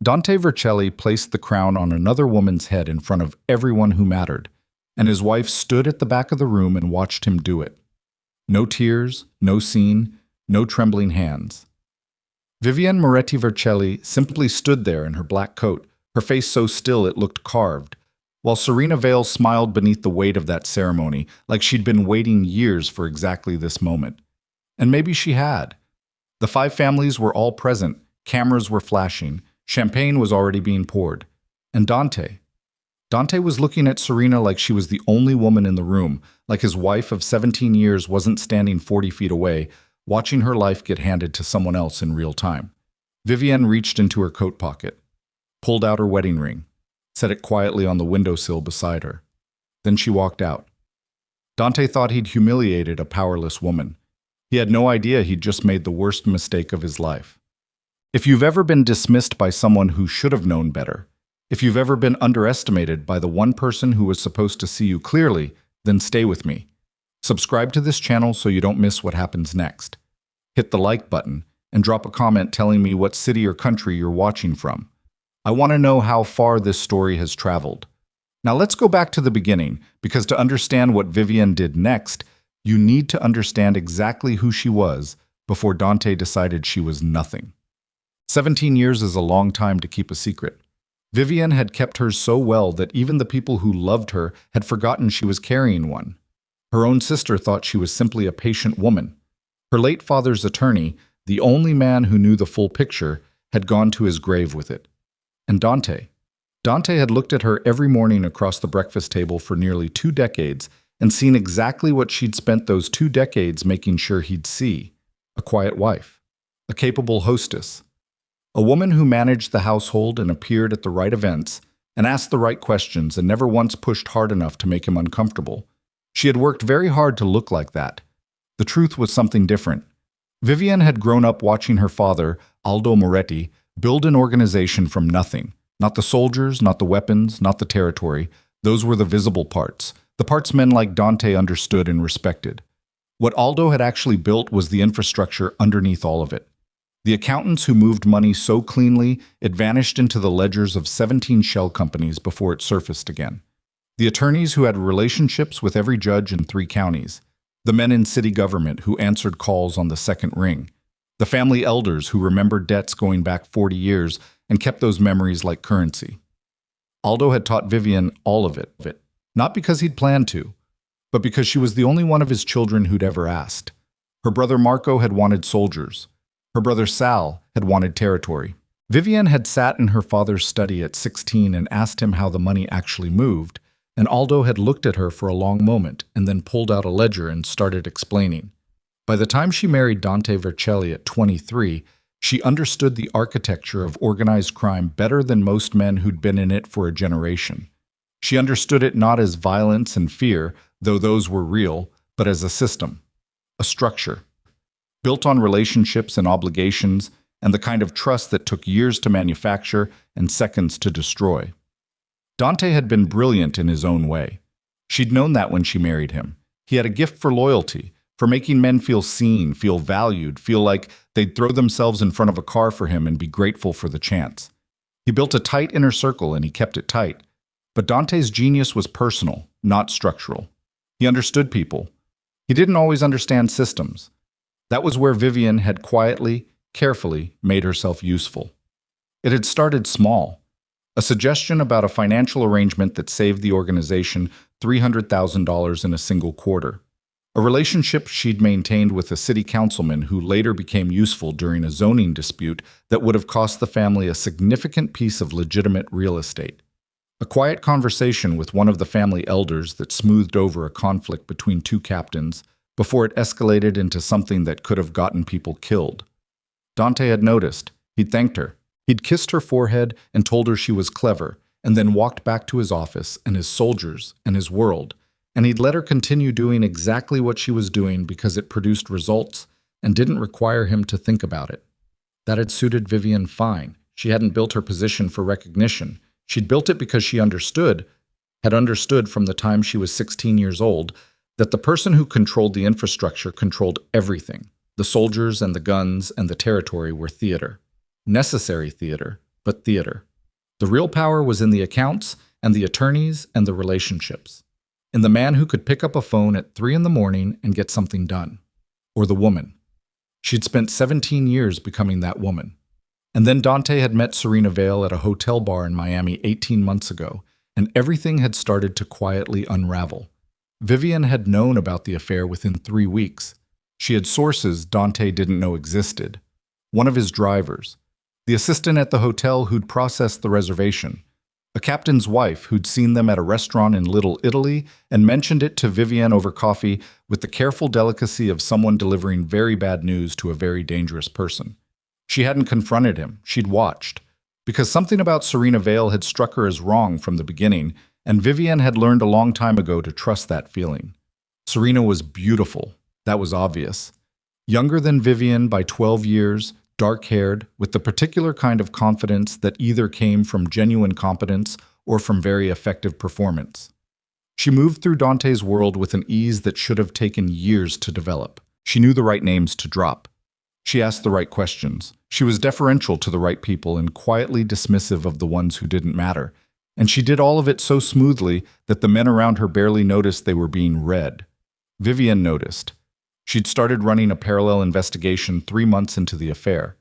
Dante Vercelli placed the crown on another woman's head in front of everyone who mattered, and his wife stood at the back of the room and watched him do it. No tears, no scene, no trembling hands. Vivienne Moretti-Vercelli simply stood there in her black coat, her face so still it looked carved, while Serena Vale smiled beneath the weight of that ceremony, like she'd been waiting years for exactly this moment. And maybe she had. The five families were all present, cameras were flashing, champagne was already being poured. And Dante was looking at Serena like she was the only woman in the room, like his wife of 17 years wasn't standing 40 feet away, watching her life get handed to someone else in real time. Vivienne reached into her coat pocket, pulled out her wedding ring, set it quietly on the windowsill beside her. Then she walked out. Dante thought he'd humiliated a powerless woman. He had no idea he'd just made the worst mistake of his life. If you've ever been dismissed by someone who should have known better, if you've ever been underestimated by the one person who was supposed to see you clearly, then stay with me. Subscribe to this channel so you don't miss what happens next. Hit the like button and drop a comment telling me what city or country you're watching from. I want to know how far this story has traveled. Now let's go back to the beginning, because to understand what Vivienne did next, you need to understand exactly who she was before Dante decided she was nothing. 17 years is a long time to keep a secret. Vivienne had kept hers so well that even the people who loved her had forgotten she was carrying one. Her own sister thought she was simply a patient woman. Her late father's attorney, the only man who knew the full picture, had gone to his grave with it. And Dante had looked at her every morning across the breakfast table for nearly 2 decades and seen exactly what she'd spent those 2 decades making sure he'd see: a quiet wife, a capable hostess, a woman who managed the household and appeared at the right events and asked the right questions and never once pushed hard enough to make him uncomfortable. She had worked very hard to look like that. The truth was something different. Vivienne had grown up watching her father, Aldo Moretti, build an organization from nothing. Not the soldiers, not the weapons, not the territory. Those were the visible parts, the parts men like Dante understood and respected. What Aldo had actually built was the infrastructure underneath all of it. The accountants who moved money so cleanly it vanished into the ledgers of 17 shell companies before it surfaced again. The attorneys who had relationships with every judge in 3 counties. The men in city government who answered calls on the second ring. The family elders who remembered debts going back 40 years and kept those memories like currency. Aldo had taught Vivienne all of it, not because he'd planned to, but because she was the only one of his children who'd ever asked. Her brother Marco had wanted soldiers. Her brother Sal had wanted territory. Vivienne had sat in her father's study at 16 and asked him how the money actually moved, and Aldo had looked at her for a long moment and then pulled out a ledger and started explaining. By the time she married Dante Vercelli at 23, she understood the architecture of organized crime better than most men who'd been in it for a generation. She understood it not as violence and fear, though those were real, but as a system, a structure, built on relationships and obligations and the kind of trust that took years to manufacture and seconds to destroy. Dante had been brilliant in his own way. She'd known that when she married him. He had a gift for loyalty, for making men feel seen, feel valued, feel like they'd throw themselves in front of a car for him and be grateful for the chance. He built a tight inner circle and he kept it tight. But Dante's genius was personal, not structural. He understood people. He didn't always understand systems. That was where Vivienne had quietly, carefully made herself useful. It had started small. A suggestion about a financial arrangement that saved the organization $300,000 in a single quarter. A relationship she'd maintained with a city councilman who later became useful during a zoning dispute that would have cost the family a significant piece of legitimate real estate. A quiet conversation with one of the family elders that smoothed over a conflict between 2 captains before it escalated into something that could have gotten people killed. Dante had noticed. He'd thanked her. He'd kissed her forehead and told her she was clever, and then walked back to his office and his soldiers and his world, and he'd let her continue doing exactly what she was doing because it produced results and didn't require him to think about it. That had suited Vivienne fine. She hadn't built her position for recognition. She'd built it because she had understood from the time she was 16 years old, that the person who controlled the infrastructure controlled everything. The soldiers and the guns and the territory were theater. Necessary theater, but theater. The real power was in the accounts and the attorneys and the relationships. In the man who could pick up a phone at 3 in the morning and get something done. Or the woman. She'd spent 17 years becoming that woman. And then Dante had met Serena Vale at a hotel bar in Miami 18 months ago, and everything had started to quietly unravel. Vivienne had known about the affair within 3 weeks. She had sources Dante didn't know existed. One of his drivers, the assistant at the hotel who'd processed the reservation, a captain's wife who'd seen them at a restaurant in Little Italy and mentioned it to Vivienne over coffee with the careful delicacy of someone delivering very bad news to a very dangerous person. She hadn't confronted him, she'd watched, because something about Serena Vale had struck her as wrong from the beginning, and Vivienne had learned a long time ago to trust that feeling. Serena was beautiful, that was obvious. Younger than Vivienne by 12 years, dark-haired, with the particular kind of confidence that either came from genuine competence or from very effective performance. She moved through Dante's world with an ease that should have taken years to develop. She knew the right names to drop. She asked the right questions. She was deferential to the right people and quietly dismissive of the ones who didn't matter. And she did all of it so smoothly that the men around her barely noticed they were being read. Vivienne noticed. She'd started running a parallel investigation 3 months into the affair.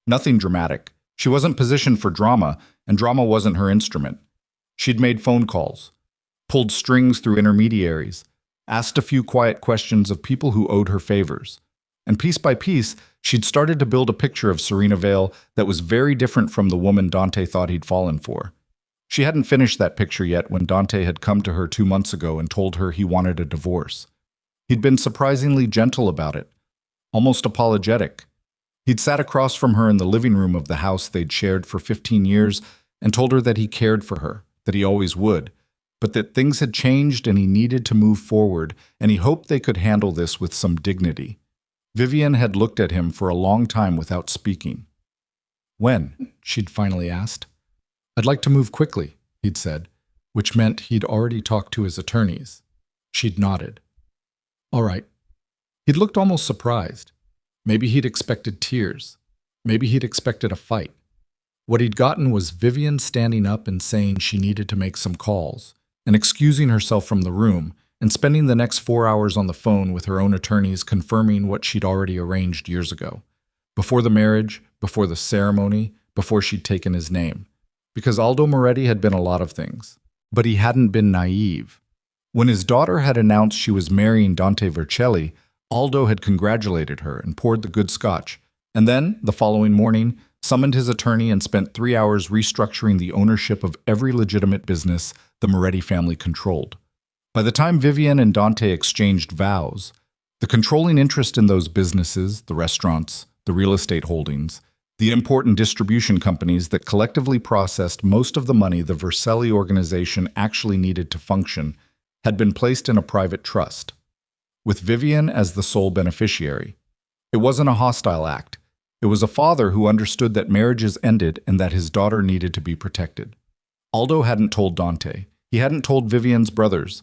Nothing dramatic. She wasn't positioned for drama, and drama wasn't her instrument. She'd made phone calls, pulled strings through intermediaries, asked a few quiet questions of people who owed her favors. And piece by piece, she'd started to build a picture of Serena Vale that was very different from the woman Dante thought he'd fallen for. She hadn't finished that picture yet when Dante had come to her 2 months ago and told her he wanted a divorce. He'd been surprisingly gentle about it, almost apologetic. He'd sat across from her in the living room of the house they'd shared for 15 years and told her that he cared for her, that he always would, but that things had changed and he needed to move forward, and he hoped they could handle this with some dignity. Vivienne had looked at him for a long time without speaking. "When?" she'd finally asked. "I'd like to move quickly," he'd said, which meant he'd already talked to his attorneys. She'd nodded. "All right." He'd looked almost surprised. Maybe he'd expected tears. Maybe he'd expected a fight. What he'd gotten was Vivienne standing up and saying she needed to make some calls, and excusing herself from the room, and spending the next 4 hours on the phone with her own attorneys confirming what she'd already arranged years ago. Before the marriage, before the ceremony, before she'd taken his name. Because Aldo Moretti had been a lot of things. But he hadn't been naive. When his daughter had announced she was marrying Dante Vercelli, Aldo had congratulated her and poured the good scotch, and then, the following morning, summoned his attorney and spent 3 hours restructuring the ownership of every legitimate business the Moretti family controlled. By the time Vivienne and Dante exchanged vows, the controlling interest in those businesses, the restaurants, the real estate holdings, the import and distribution companies that collectively processed most of the money the Vercelli organization actually needed to function, had been placed in a private trust, with Vivienne as the sole beneficiary. It wasn't a hostile act. It was a father who understood that marriages ended and that his daughter needed to be protected. Aldo hadn't told Dante. He hadn't told Vivienne's brothers.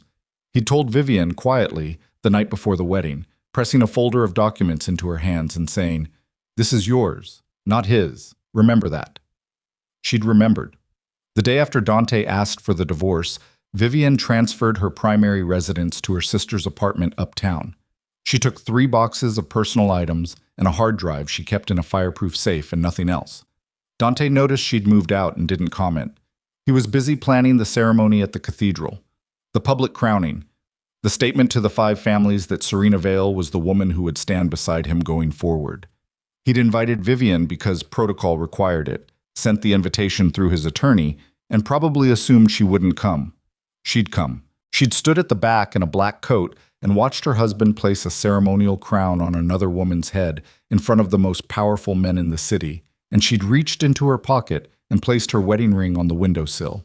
He'd told Vivienne quietly the night before the wedding, pressing a folder of documents into her hands and saying, "This is yours, not his. Remember that." She'd remembered. The day after Dante asked for the divorce, Vivienne transferred her primary residence to her sister's apartment uptown. She took 3 boxes of personal items and a hard drive she kept in a fireproof safe and nothing else. Dante noticed she'd moved out and didn't comment. He was busy planning the ceremony at the cathedral, the public crowning, the statement to the 5 families that Serena Vale was the woman who would stand beside him going forward. He'd invited Vivienne because protocol required it, sent the invitation through his attorney, and probably assumed she wouldn't come. She'd come. She'd stood at the back in a black coat and watched her husband place a ceremonial crown on another woman's head in front of the most powerful men in the city, and she'd reached into her pocket and placed her wedding ring on the windowsill.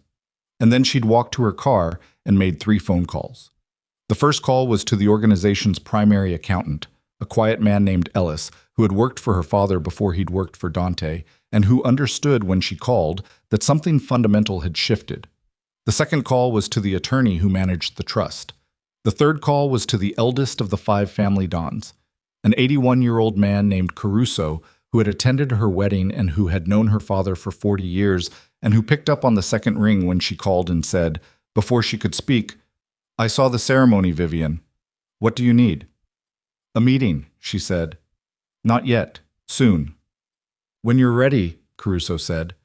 And then she'd walked to her car and made 3 phone calls. The first call was to the organization's primary accountant, a quiet man named Ellis, who had worked for her father before he'd worked for Dante, and who understood when she called that something fundamental had shifted. The second call was to the attorney who managed the trust. The third call was to the eldest of the 5 family dons, an 81-year-old man named Caruso who had attended her wedding and who had known her father for 40 years, and who picked up on the second ring when she called and said, before she could speak, "I saw the ceremony, Vivienne. What do you need?" "A meeting," she said. "Not yet. Soon." "When you're ready," Caruso said.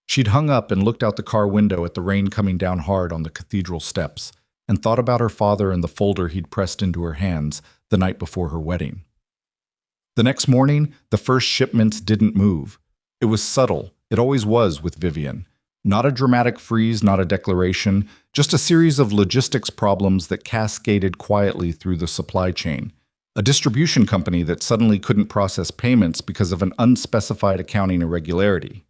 She'd hung up and looked out the car window at the rain coming down hard on the cathedral steps, and thought about her father and the folder he'd pressed into her hands the night before her wedding. The next morning, the first shipments didn't move. It was subtle. It always was with Vivienne. Not a dramatic freeze, not a declaration, just a series of logistics problems that cascaded quietly through the supply chain. A distribution company that suddenly couldn't process payments because of an unspecified accounting irregularity.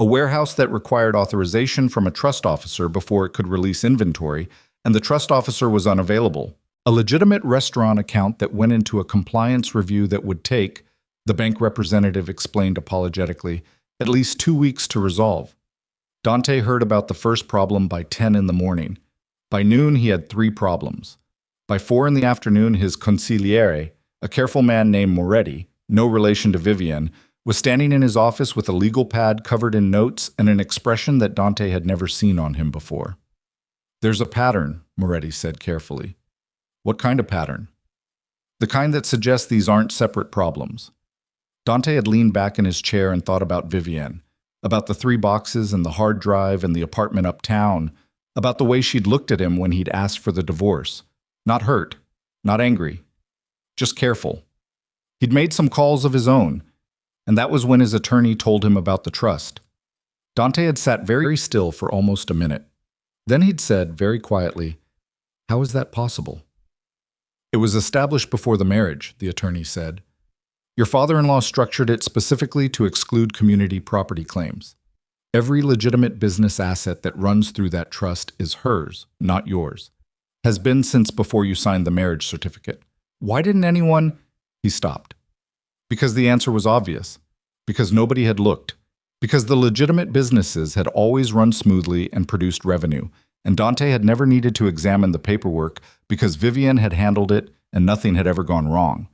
A warehouse that required authorization from a trust officer before it could release inventory, and the trust officer was unavailable. A legitimate restaurant account that went into a compliance review that would take, the bank representative explained apologetically, at least 2 weeks to resolve. Dante heard about the first problem by 10 in the morning. By noon, he had 3 problems. By 4 in the afternoon, his consigliere, a careful man named Moretti, no relation to Vivienne, was standing in his office with a legal pad covered in notes and an expression that Dante had never seen on him before. "There's a pattern," Moretti said carefully. "What kind of pattern?" "The kind that suggests these aren't separate problems." Dante had leaned back in his chair and thought about Vivienne, about the 3 boxes and the hard drive and the apartment uptown, about the way she'd looked at him when he'd asked for the divorce. Not hurt, not angry, just careful. He'd made some calls of his own, and that was when his attorney told him about the trust. Dante had sat very still for almost a minute. Then he'd said, very quietly, "How is that possible?" "It was established before the marriage," the attorney said. "Your father-in-law structured it specifically to exclude community property claims. Every legitimate business asset that runs through that trust is hers, not yours. Has been since before you signed the marriage certificate. Why didn't anyone—" He stopped. Because the answer was obvious. Because nobody had looked. Because the legitimate businesses had always run smoothly and produced revenue, and Dante had never needed to examine the paperwork because Vivienne had handled it and nothing had ever gone wrong.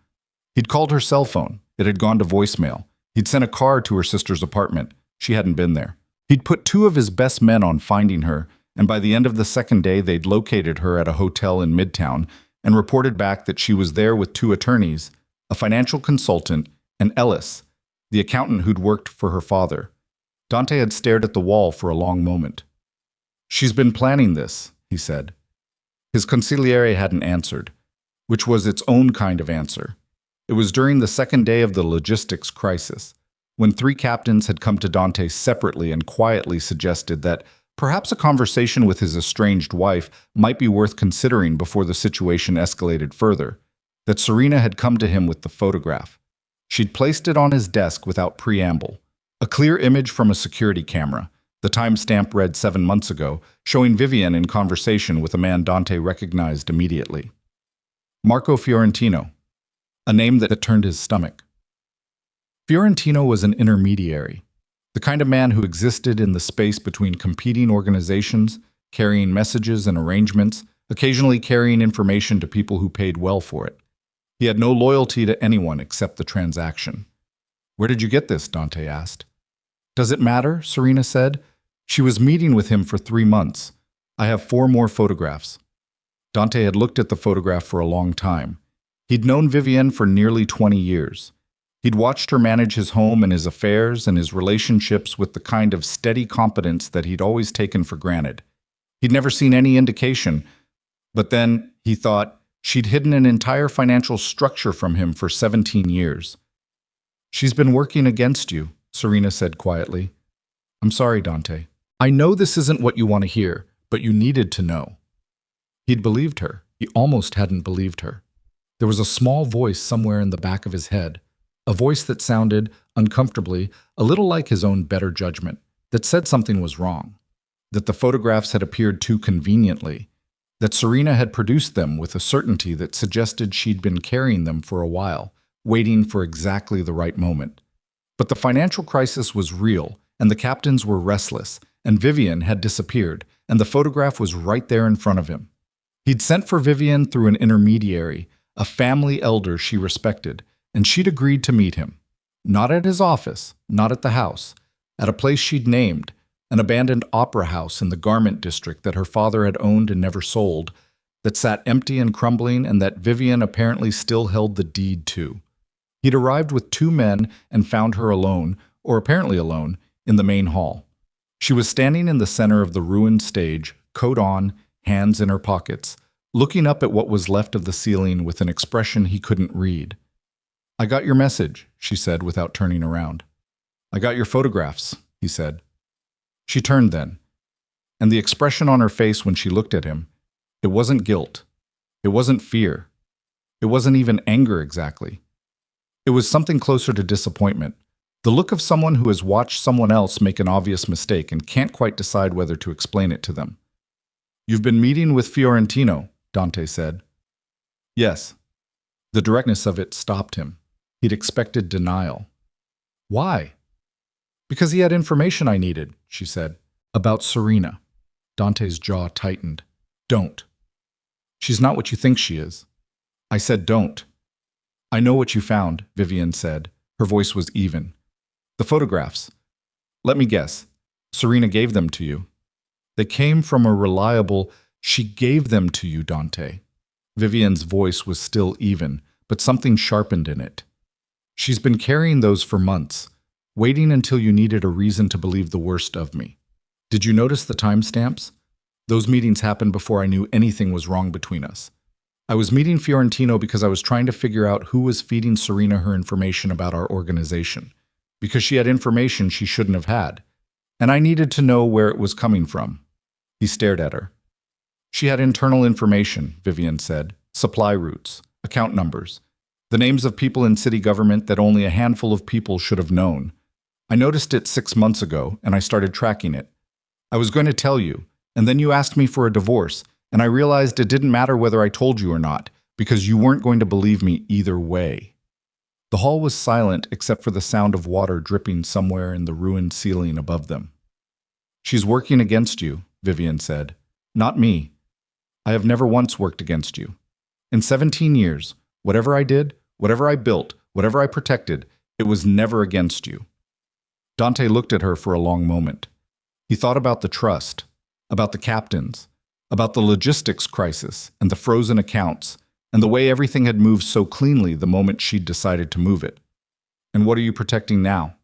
He'd called her cell phone. It had gone to voicemail. He'd sent a car to her sister's apartment. She hadn't been there. He'd put 2 of his best men on finding her, and by the end of the second day they'd located her at a hotel in Midtown and reported back that she was there with 2 attorneys, a financial consultant, and Ellis, the accountant who'd worked for her father. Dante had stared at the wall for a long moment. "She's been planning this," he said. His consigliere hadn't answered, which was its own kind of answer. It was during the second day of the logistics crisis, when 3 captains had come to Dante separately and quietly suggested that perhaps a conversation with his estranged wife might be worth considering before the situation escalated further, that Serena had come to him with the photograph. She'd placed it on his desk without preamble. A clear image from a security camera, the timestamp read 7 months ago, showing Vivienne in conversation with a man Dante recognized immediately. Marco Fiorentino, a name that turned his stomach. Fiorentino was an intermediary, the kind of man who existed in the space between competing organizations, carrying messages and arrangements, occasionally carrying information to people who paid well for it. He had no loyalty to anyone except the transaction. "Where did you get this?" Dante asked. "Does it matter?" Serena said. "She was meeting with him for 3 months. I have 4 more photographs." Dante had looked at the photograph for a long time. He'd known Vivienne for nearly 20 years. He'd watched her manage his home and his affairs and his relationships with the kind of steady competence that he'd always taken for granted. He'd never seen any indication, but then, he thought, she'd hidden an entire financial structure from him for 17 years. "She's been working against you," Serena said quietly. "I'm sorry, Dante. I know this isn't what you want to hear, but you needed to know." He'd believed her. He almost hadn't believed her. There was a small voice somewhere in the back of his head, a voice that sounded, uncomfortably, a little like his own better judgment, that said something was wrong, that the photographs had appeared too conveniently, that Serena had produced them with a certainty that suggested she'd been carrying them for a while, waiting for exactly the right moment. But the financial crisis was real, and the captains were restless, and Vivienne had disappeared, and the photograph was right there in front of him. He'd sent for Vivienne through an intermediary, a family elder she respected, and she'd agreed to meet him. Not at his office, not at the house. At a place she'd named, an abandoned opera house in the garment district that her father had owned and never sold, that sat empty and crumbling and that Vivienne apparently still held the deed to. He'd arrived with two men and found her alone, or apparently alone, in the main hall. She was standing in the center of the ruined stage, coat on, hands in her pockets, looking up at what was left of the ceiling with an expression he couldn't read. "I got your message," she said without turning around. "I got your photographs," he said. She turned then, and the expression on her face when she looked at him, it wasn't guilt. It wasn't fear. It wasn't even anger exactly. It was something closer to disappointment, the look of someone who has watched someone else make an obvious mistake and can't quite decide whether to explain it to them. "You've been meeting with Fiorentino," Dante said. "Yes." The directness of it stopped him. He'd expected denial. "Why?" "Because he had information I needed," she said. "About Serena." Dante's jaw tightened. "Don't." "She's not what you think she is." "I said don't." "I know what you found," Vivienne said. Her voice was even. "The photographs. Let me guess. Serena gave them to you." "They came from a reliable—" "She gave them to you, Dante." Vivienne's voice was still even, but something sharpened in it. "She's been carrying those for months, waiting until you needed a reason to believe the worst of me. Did you notice the timestamps? Those meetings happened before I knew anything was wrong between us. I was meeting Fiorentino because I was trying to figure out who was feeding Serena her information about our organization, because she had information she shouldn't have had, and I needed to know where it was coming from." He stared at her. "She had internal information," Vivienne said. "Supply routes, account numbers, the names of people in city government that only a handful of people should have known. I noticed it 6 months ago, and I started tracking it. I was going to tell you, and then you asked me for a divorce, and I realized it didn't matter whether I told you or not, because you weren't going to believe me either way." The hall was silent except for the sound of water dripping somewhere in the ruined ceiling above them. "She's working against you," Vivienne said. "Not me. I have never once worked against you. In 17 years, whatever I did, whatever I built, whatever I protected, it was never against you." Dante looked at her for a long moment. He thought about the trust, about the captains, about the logistics crisis and the frozen accounts, and the way everything had moved so cleanly the moment she'd decided to move it. "And what are you protecting now?"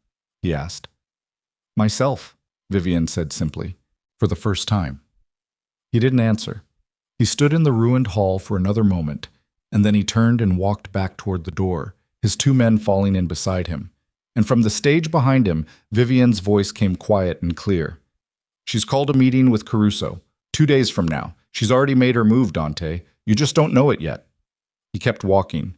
he asked. "Myself," Vivienne said simply, for the first time. He didn't answer. He stood in the ruined hall for another moment, and then he turned and walked back toward the door, his two men falling in beside him. And from the stage behind him, Vivienne's voice came quiet and clear. "She's called a meeting with Caruso. 2 days from now. She's already made her move, Dante. You just don't know it yet." He kept walking.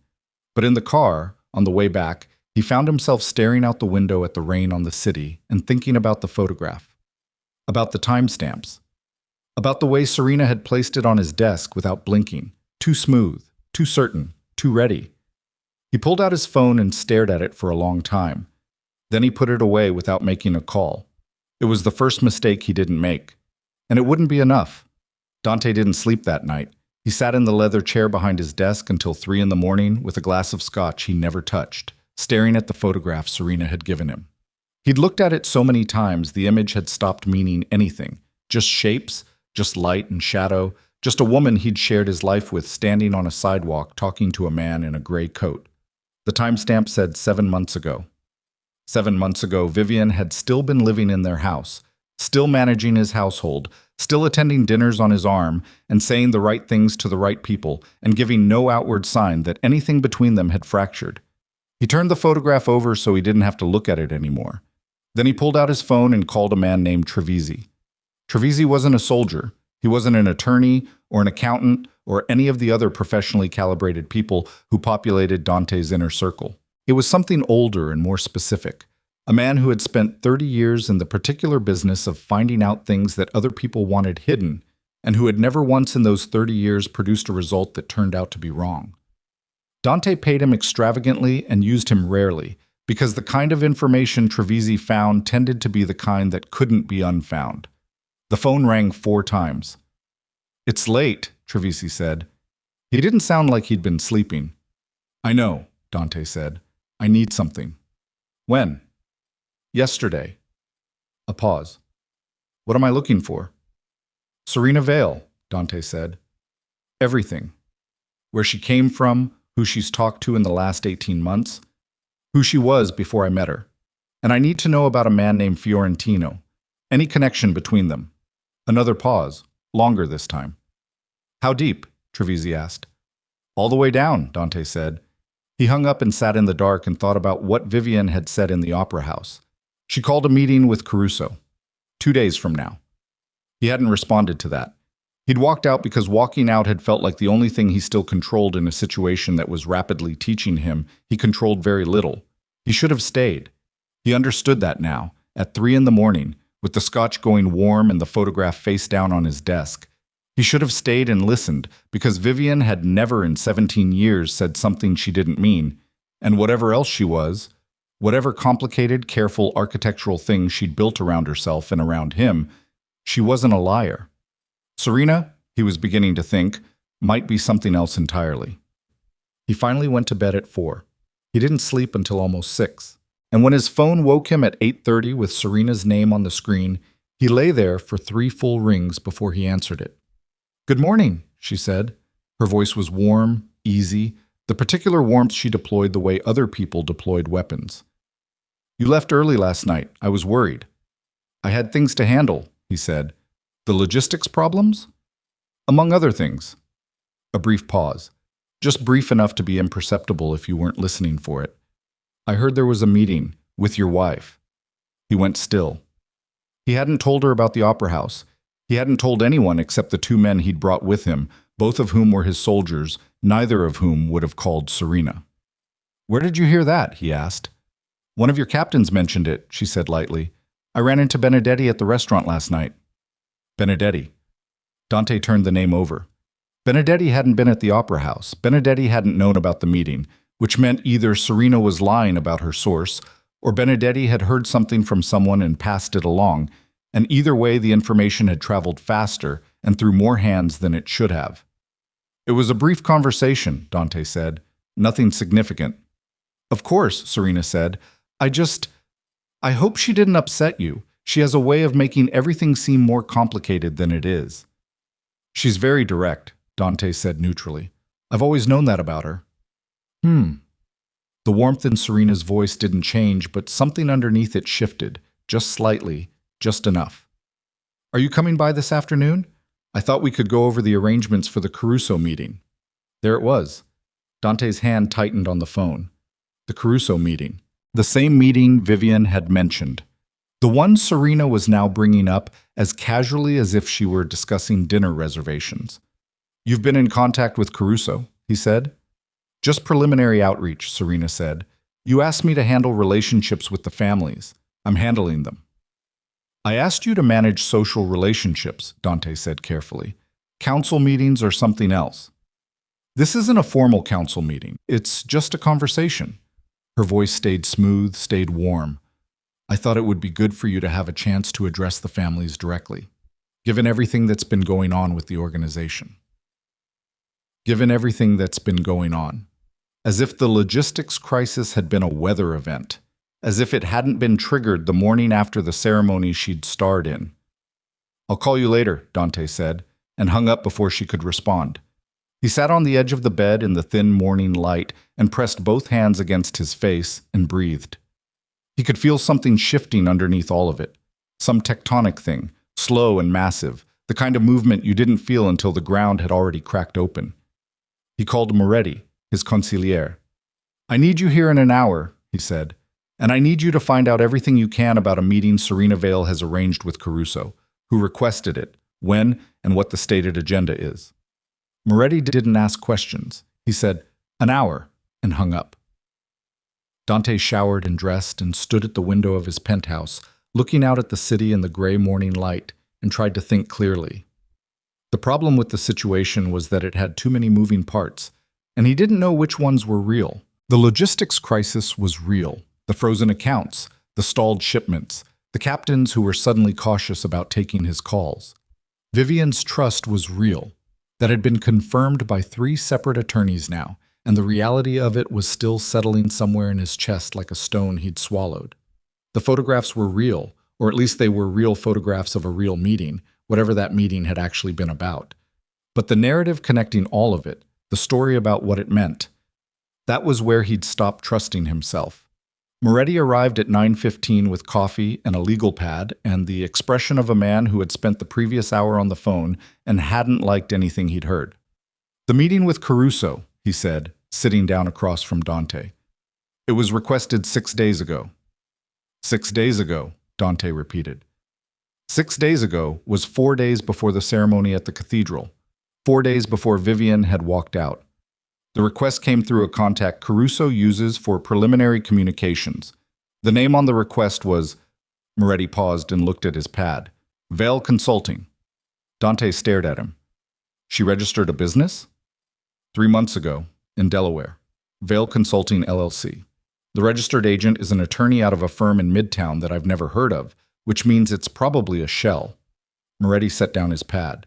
But in the car, on the way back, he found himself staring out the window at the rain on the city and thinking about the photograph. About the timestamps. About the way Serena had placed it on his desk without blinking. Too smooth, too certain, too ready. He pulled out his phone and stared at it for a long time. Then he put it away without making a call. It was the first mistake he didn't make. And it wouldn't be enough. Dante didn't sleep that night. He sat in the leather chair behind his desk until 3 in the morning with a glass of scotch he never touched, staring at the photograph Serena had given him. He'd looked at it so many times the image had stopped meaning anything. Just shapes, just light and shadow, just a woman he'd shared his life with standing on a sidewalk talking to a man in a gray coat. The timestamp said 7 months ago. 7 months ago, Vivienne had still been living in their house, still managing his household, still attending dinners on his arm and saying the right things to the right people and giving no outward sign that anything between them had fractured. He turned the photograph over so he didn't have to look at it anymore. Then he pulled out his phone and called a man named Trevisi. Trevisi wasn't a soldier. He wasn't an attorney or an accountant or any of the other professionally calibrated people who populated Dante's inner circle. It was something older and more specific. A man who had spent 30 years in the particular business of finding out things that other people wanted hidden, and who had never once in those 30 years produced a result that turned out to be wrong. Dante paid him extravagantly and used him rarely, because the kind of information Trevisi found tended to be the kind that couldn't be unfound. The phone rang 4 times. "It's late," Trevisi said. He didn't sound like he'd been sleeping. "I know," Dante said. "I need something." When? Yesterday. A pause. What am I looking for? Serena Vale, Dante said. Everything. Where she came from, who she's talked to in the last 18 months, who she was before I met her. And I need to know about a man named Fiorentino. Any connection between them. Another pause, longer this time. How deep? Trevisi asked. All the way down, Dante said. He hung up and sat in the dark and thought about what Vivienne had said in the opera house. She called a meeting with Caruso. 2 days from now. He hadn't responded to that. He'd walked out because walking out had felt like the only thing he still controlled in a situation that was rapidly teaching him he controlled very little. He should have stayed. He understood that now, at 3 in the morning, with the scotch going warm and the photograph face down on his desk. He should have stayed and listened, because Vivienne had never in 17 years said something she didn't mean, and whatever else she was, whatever complicated, careful architectural thing she'd built around herself and around him, she wasn't a liar. Serena, he was beginning to think, might be something else entirely. He finally went to bed at 4. He didn't sleep until almost 6. And when his phone woke him at 8:30 with Serena's name on the screen, he lay there for 3 full rings before he answered it. Good morning, she said. Her voice was warm, easy, the particular warmth she deployed the way other people deployed weapons. You left early last night. I was worried. I had things to handle, he said. The logistics problems? Among other things. A brief pause. Just brief enough to be imperceptible if you weren't listening for it. I heard there was a meeting with your wife. He went still. He hadn't told her about the opera house. He hadn't told anyone except the 2 men he'd brought with him, both of whom were his soldiers, neither of whom would have called Serena. Where did you hear that? He asked. One of your captains mentioned it, she said lightly. I ran into Benedetti at the restaurant last night. Benedetti. Dante turned the name over. Benedetti hadn't been at the opera house. Benedetti hadn't known about the meeting, which meant either Serena was lying about her source, or Benedetti had heard something from someone and passed it along, and either way the information had traveled faster and through more hands than it should have. It was a brief conversation, Dante said. Nothing significant. Of course, Serena said. I hope she didn't upset you. She has a way of making everything seem more complicated than it is. She's very direct, Dante said neutrally. I've always known that about her. The warmth in Serena's voice didn't change, but something underneath it shifted, just slightly, just enough. Are you coming by this afternoon? I thought we could go over the arrangements for the Caruso meeting. There it was. Dante's hand tightened on the phone. The Caruso meeting. The same meeting Vivienne had mentioned. The one Serena was now bringing up as casually as if she were discussing dinner reservations. You've been in contact with Caruso, he said. Just preliminary outreach, Serena said. You asked me to handle relationships with the families. I'm handling them. I asked you to manage social relationships, Dante said carefully. Council meetings or something else. This isn't a formal council meeting. It's just a conversation. Her voice stayed smooth, stayed warm. I thought it would be good for you to have a chance to address the families directly, given everything that's been going on with the organization. Given everything that's been going on. As if the logistics crisis had been a weather event. As if it hadn't been triggered the morning after the ceremony she'd starred in. I'll call you later, Dante said, and hung up before she could respond. He sat on the edge of the bed in the thin morning light and pressed both hands against his face and breathed. He could feel something shifting underneath all of it. Some tectonic thing, slow and massive, the kind of movement you didn't feel until the ground had already cracked open. He called Moretti, his consigliere. I need you here in an hour, he said. And I need you to find out everything you can about a meeting Serena Vale has arranged with Caruso, who requested it, when, and what the stated agenda is. Moretti didn't ask questions. He said, an hour, and hung up. Dante showered and dressed and stood at the window of his penthouse, looking out at the city in the gray morning light, and tried to think clearly. The problem with the situation was that it had too many moving parts, and he didn't know which ones were real. The logistics crisis was real. The frozen accounts, the stalled shipments, the captains who were suddenly cautious about taking his calls. Vivienne's trust was real. That had been confirmed by 3 separate attorneys now, and the reality of it was still settling somewhere in his chest like a stone he'd swallowed. The photographs were real, or at least they were real photographs of a real meeting, whatever that meeting had actually been about. But the narrative connecting all of it, the story about what it meant, that was where he'd stopped trusting himself. Moretti arrived at 9:15 with coffee and a legal pad and the expression of a man who had spent the previous hour on the phone and hadn't liked anything he'd heard. "The meeting with Caruso," he said, sitting down across from Dante. "It was requested 6 days ago." 6 days ago, Dante repeated. 6 days ago was 4 days before the ceremony at the cathedral, 4 days before Vivienne had walked out. The request came through a contact Caruso uses for preliminary communications. The name on the request was— Moretti paused and looked at his pad. "Vale Consulting." Dante stared at him. "She registered a business?" 3 months ago, in Delaware. Vale Consulting, LLC. The registered agent is an attorney out of a firm in Midtown that I've never heard of, which means it's probably a shell. Moretti set down his pad.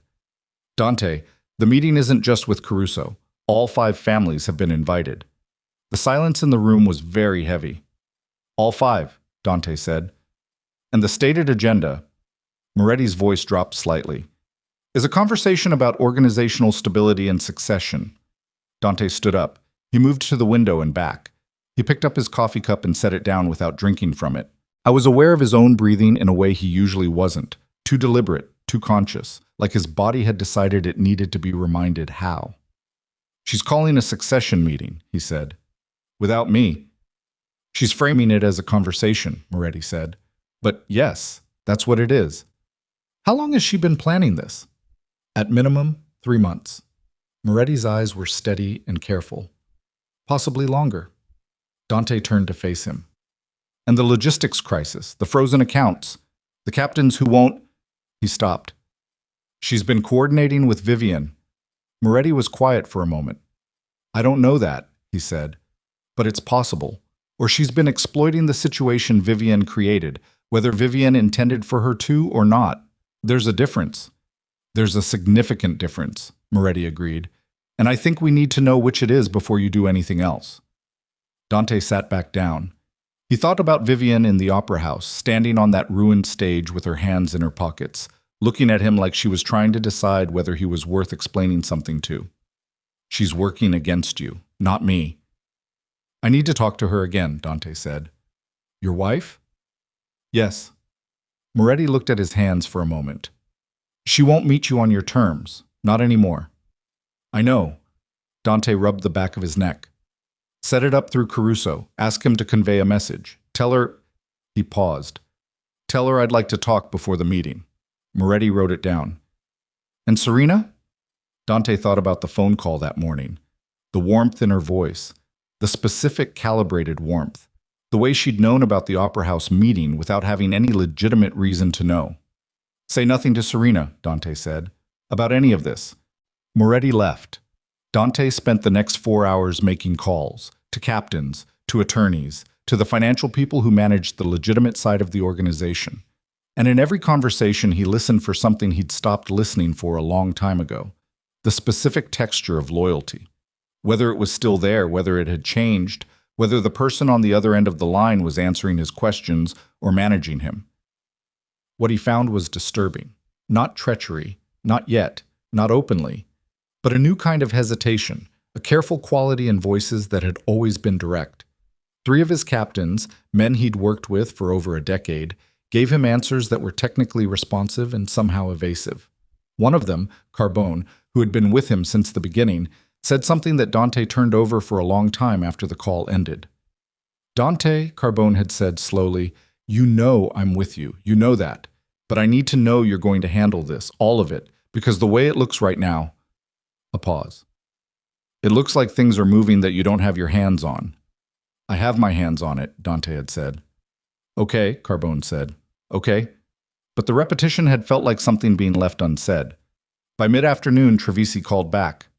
"Dante, the meeting isn't just with Caruso. All 5 families have been invited." The silence in the room was very heavy. "All 5, Dante said. "And the stated agenda," Moretti's voice dropped slightly, "is a conversation about organizational stability and succession." Dante stood up. He moved to the window and back. He picked up his coffee cup and set it down without drinking from it. I was aware of his own breathing in a way he usually wasn't, too deliberate, too conscious, like his body had decided it needed to be reminded how. "She's calling a succession meeting," he said. "Without me." "She's framing it as a conversation," Moretti said. "But yes, that's what it is." "How long has she been planning this?" "At minimum, 3 months." Moretti's eyes were steady and careful. "Possibly longer." Dante turned to face him. "And the logistics crisis, the frozen accounts, the captains who won't—" He stopped. "She's been coordinating with Vivienne." Moretti was quiet for a moment. "I don't know that," he said, "but it's possible. Or she's been exploiting the situation Vivienne created, whether Vivienne intended for her to or not. There's a difference." "There's a significant difference," Moretti agreed, "and I think we need to know which it is before you do anything else." Dante sat back down. He thought about Vivienne in the opera house, standing on that ruined stage with her hands in her pockets, looking at him like she was trying to decide whether he was worth explaining something to. "She's working against you, not me." "I need to talk to her again," Dante said. "Your wife?" "Yes." Moretti looked at his hands for a moment. "She won't meet you on your terms, not anymore." "I know." Dante rubbed the back of his neck. "Set it up through Caruso. Ask him to convey a message. Tell her—" He paused. "Tell her I'd like to talk before the meeting." Moretti wrote it down. "And Serena?" Dante thought about the phone call that morning. The warmth in her voice. The specific calibrated warmth. The way she'd known about the Opera House meeting without having any legitimate reason to know. "Say nothing to Serena," Dante said, "about any of this." Moretti left. Dante spent the next 4 hours making calls, to captains, to attorneys, to the financial people who managed the legitimate side of the organization. And in every conversation, he listened for something he'd stopped listening for a long time ago. The specific texture of loyalty. Whether it was still there, whether it had changed, whether the person on the other end of the line was answering his questions or managing him. What he found was disturbing. Not treachery, not yet, not openly, but a new kind of hesitation, a careful quality in voices that had always been direct. 3 of his captains, men he'd worked with for over a decade, gave him answers that were technically responsive and somehow evasive. One of them, Carbone, who had been with him since the beginning, said something that Dante turned over for a long time after the call ended. "Dante," Carbone had said slowly, "you know I'm with you, you know that. But I need to know you're going to handle this, all of it, because the way it looks right now—" A pause. "It looks like things are moving that you don't have your hands on." "I have my hands on it," Dante had said. "Okay," Carbone said. "Okay." But the repetition had felt like something being left unsaid. By mid-afternoon, Trevisi called back.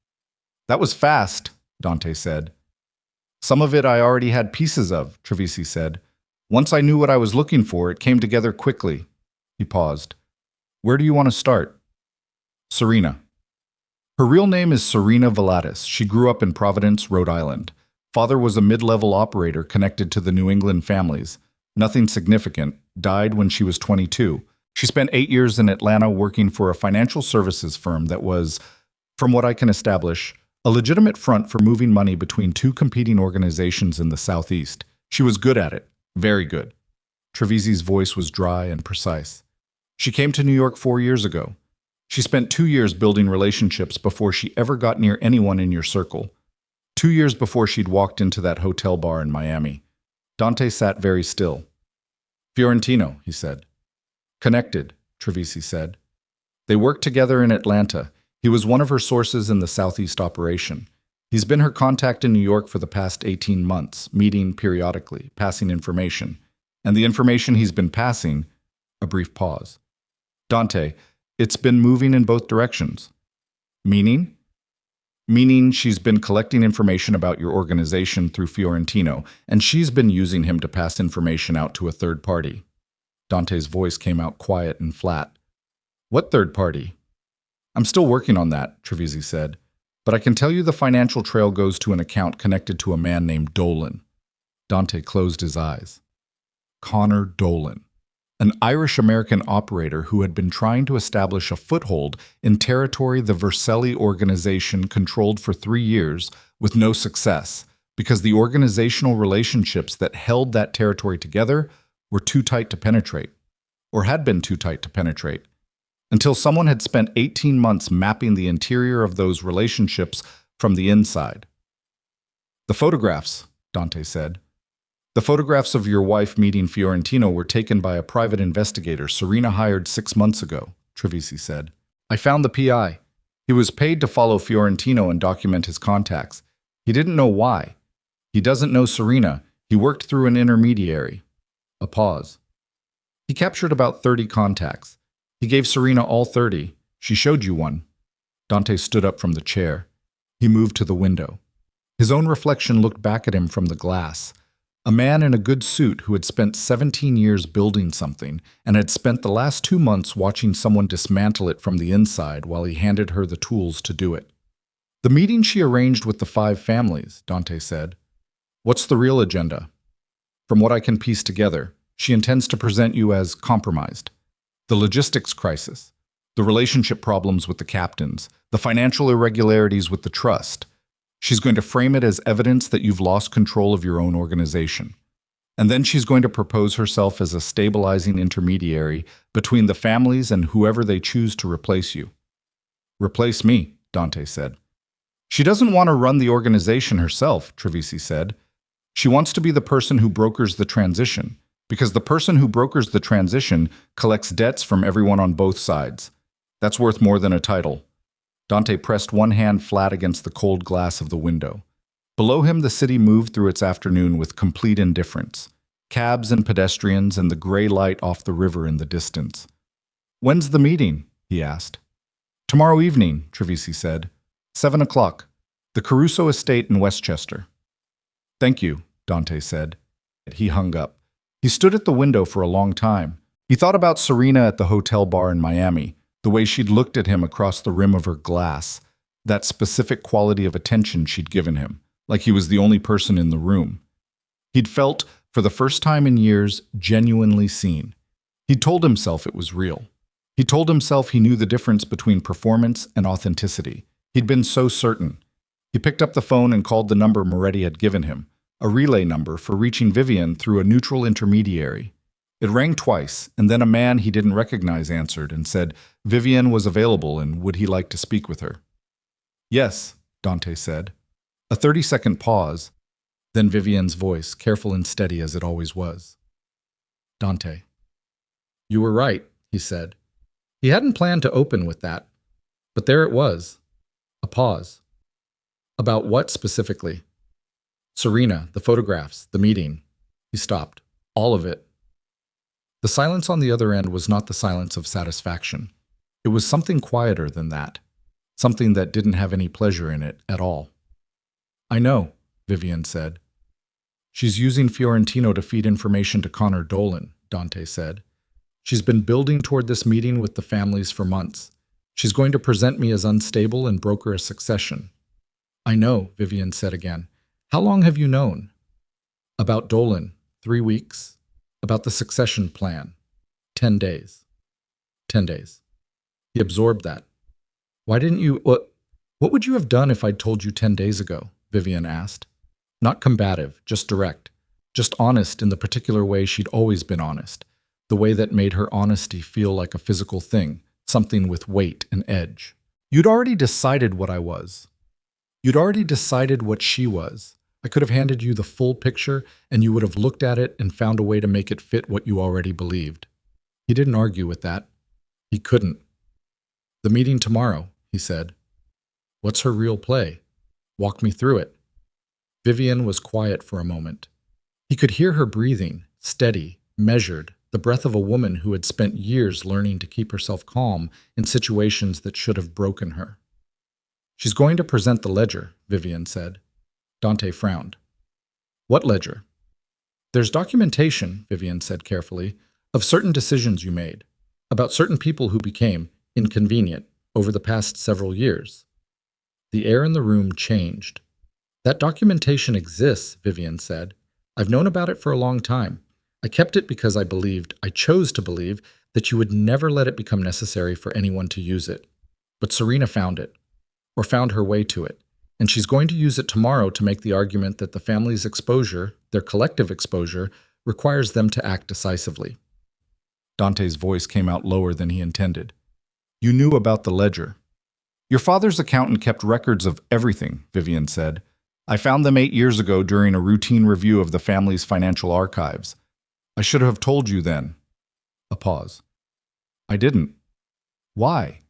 "That was fast," Dante said. "Some of it I already had pieces of," Trevisi said. "Once I knew what I was looking for, it came together quickly." He paused. "Where do you want to start?" "Serena." Her real name is Serena Valatis. She grew up in Providence, Rhode Island. Father was a mid-level operator connected to the New England families. Nothing significant. Died when she was 22. She spent 8 years in Atlanta working for a financial services firm that was, from what I can establish, a legitimate front for moving money between two competing organizations in the Southeast. She was good at it. Very good. Trevisi's voice was dry and precise. She came to New York 4 years ago. She spent 2 years building relationships before she ever got near anyone in your circle. 2 years before she'd walked into that hotel bar in Miami. Dante sat very still. Fiorentino, he said. Connected, Trevisi said. They worked together in Atlanta. He was one of her sources in the Southeast operation. He's been her contact in New York for the past 18 months, meeting periodically, passing information. And the information he's been passing, a brief pause. Dante, it's been moving in both directions. Meaning? Meaning she's been collecting information about your organization through Fiorentino, and she's been using him to pass information out to a third party. Dante's voice came out quiet and flat. What third party? I'm still working on that, Trevisi said, but I can tell you the financial trail goes to an account connected to a man named Dolan. Dante closed his eyes. Connor Dolan, an Irish-American operator who had been trying to establish a foothold in territory the Vercelli organization controlled for 3 years with no success, because the organizational relationships that held that territory together were too tight to penetrate, or had been too tight to penetrate, until someone had spent 18 months mapping the interior of those relationships from the inside. The photographs, Dante said. The photographs of your wife meeting Fiorentino were taken by a private investigator Serena hired 6 months ago, Trevisi said. I found the PI. He was paid to follow Fiorentino and document his contacts. He didn't know why. He doesn't know Serena. He worked through an intermediary. A pause. He captured about 30 contacts. He gave Serena all 30. She showed you one. Dante stood up from the chair. He moved to the window. His own reflection looked back at him from the glass. A man in a good suit who had spent 17 years building something and had spent the last 2 months watching someone dismantle it from the inside while he handed her the tools to do it. The meeting she arranged with the 5 families, Dante said. What's the real agenda? From what I can piece together, she intends to present you as compromised. The logistics crisis, the relationship problems with the captains, the financial irregularities with the trust. She's going to frame it as evidence that you've lost control of your own organization. And then she's going to propose herself as a stabilizing intermediary between the families and whoever they choose to replace you. Replace me, Dante said. She doesn't want to run the organization herself, Trevisi said. She wants to be the person who brokers the transition, because the person who brokers the transition collects debts from everyone on both sides. That's worth more than a title. Dante pressed one hand flat against the cold glass of the window. Below him, the city moved through its afternoon with complete indifference. Cabs and pedestrians and the gray light off the river in the distance. When's the meeting? He asked. Tomorrow evening, Trevisi said. 7 o'clock. The Caruso Estate in Westchester. Thank you, Dante said. He hung up. He stood at the window for a long time. He thought about Serena at the hotel bar in Miami, the way she'd looked at him across the rim of her glass, that specific quality of attention she'd given him, like he was the only person in the room. He'd felt, for the first time in years, genuinely seen. He'd told himself it was real. He told himself he knew the difference between performance and authenticity. He'd been so certain. He picked up the phone and called the number Moretti had given him, a relay number for reaching Vivienne through a neutral intermediary. It rang twice, and then a man he didn't recognize answered and said Vivienne was available and would he like to speak with her. Yes, Dante said. A 30-second pause, then Vivienne's voice, careful and steady as it always was. Dante. You were right, he said. He hadn't planned to open with that, but there it was. A pause. About what specifically? Serena, the photographs, the meeting. He stopped. All of it. The silence on the other end was not the silence of satisfaction. It was something quieter than that, something that didn't have any pleasure in it at all. I know, Vivienne said. She's using Fiorentino to feed information to Connor Dolan, Dante said. She's been building toward this meeting with the families for months. She's going to present me as unstable and broker a succession. I know, Vivienne said again. How long have you known? About Dolan, 3 weeks. About the succession plan, 10 days. 10 days. He absorbed that. Why didn't you, what would you have done if I'd told you 10 days ago? Vivienne asked. Not combative, just direct. Just honest in the particular way she'd always been honest. The way that made her honesty feel like a physical thing, something with weight and edge. You'd already decided what I was. You'd already decided what she was. I could have handed you the full picture, and you would have looked at it and found a way to make it fit what you already believed. He didn't argue with that. He couldn't. The meeting tomorrow, he said. What's her real play? Walk me through it. Vivienne was quiet for a moment. He could hear her breathing, steady, measured, the breath of a woman who had spent years learning to keep herself calm in situations that should have broken her. She's going to present the ledger, Vivienne said. Dante frowned. What ledger? There's documentation, Vivienne said carefully, of certain decisions you made, about certain people who became inconvenient over the past several years. The air in the room changed. That documentation exists, Vivienne said. I've known about it for a long time. I kept it because I chose to believe, that you would never let it become necessary for anyone to use it. But Serena found it, or found her way to it, and she's going to use it tomorrow to make the argument that the family's exposure, their collective exposure, requires them to act decisively. Dante's voice came out lower than he intended. You knew about the ledger. Your father's accountant kept records of everything, Vivienne said. I found them 8 years ago during a routine review of the family's financial archives. I should have told you then. A pause. I didn't. Why?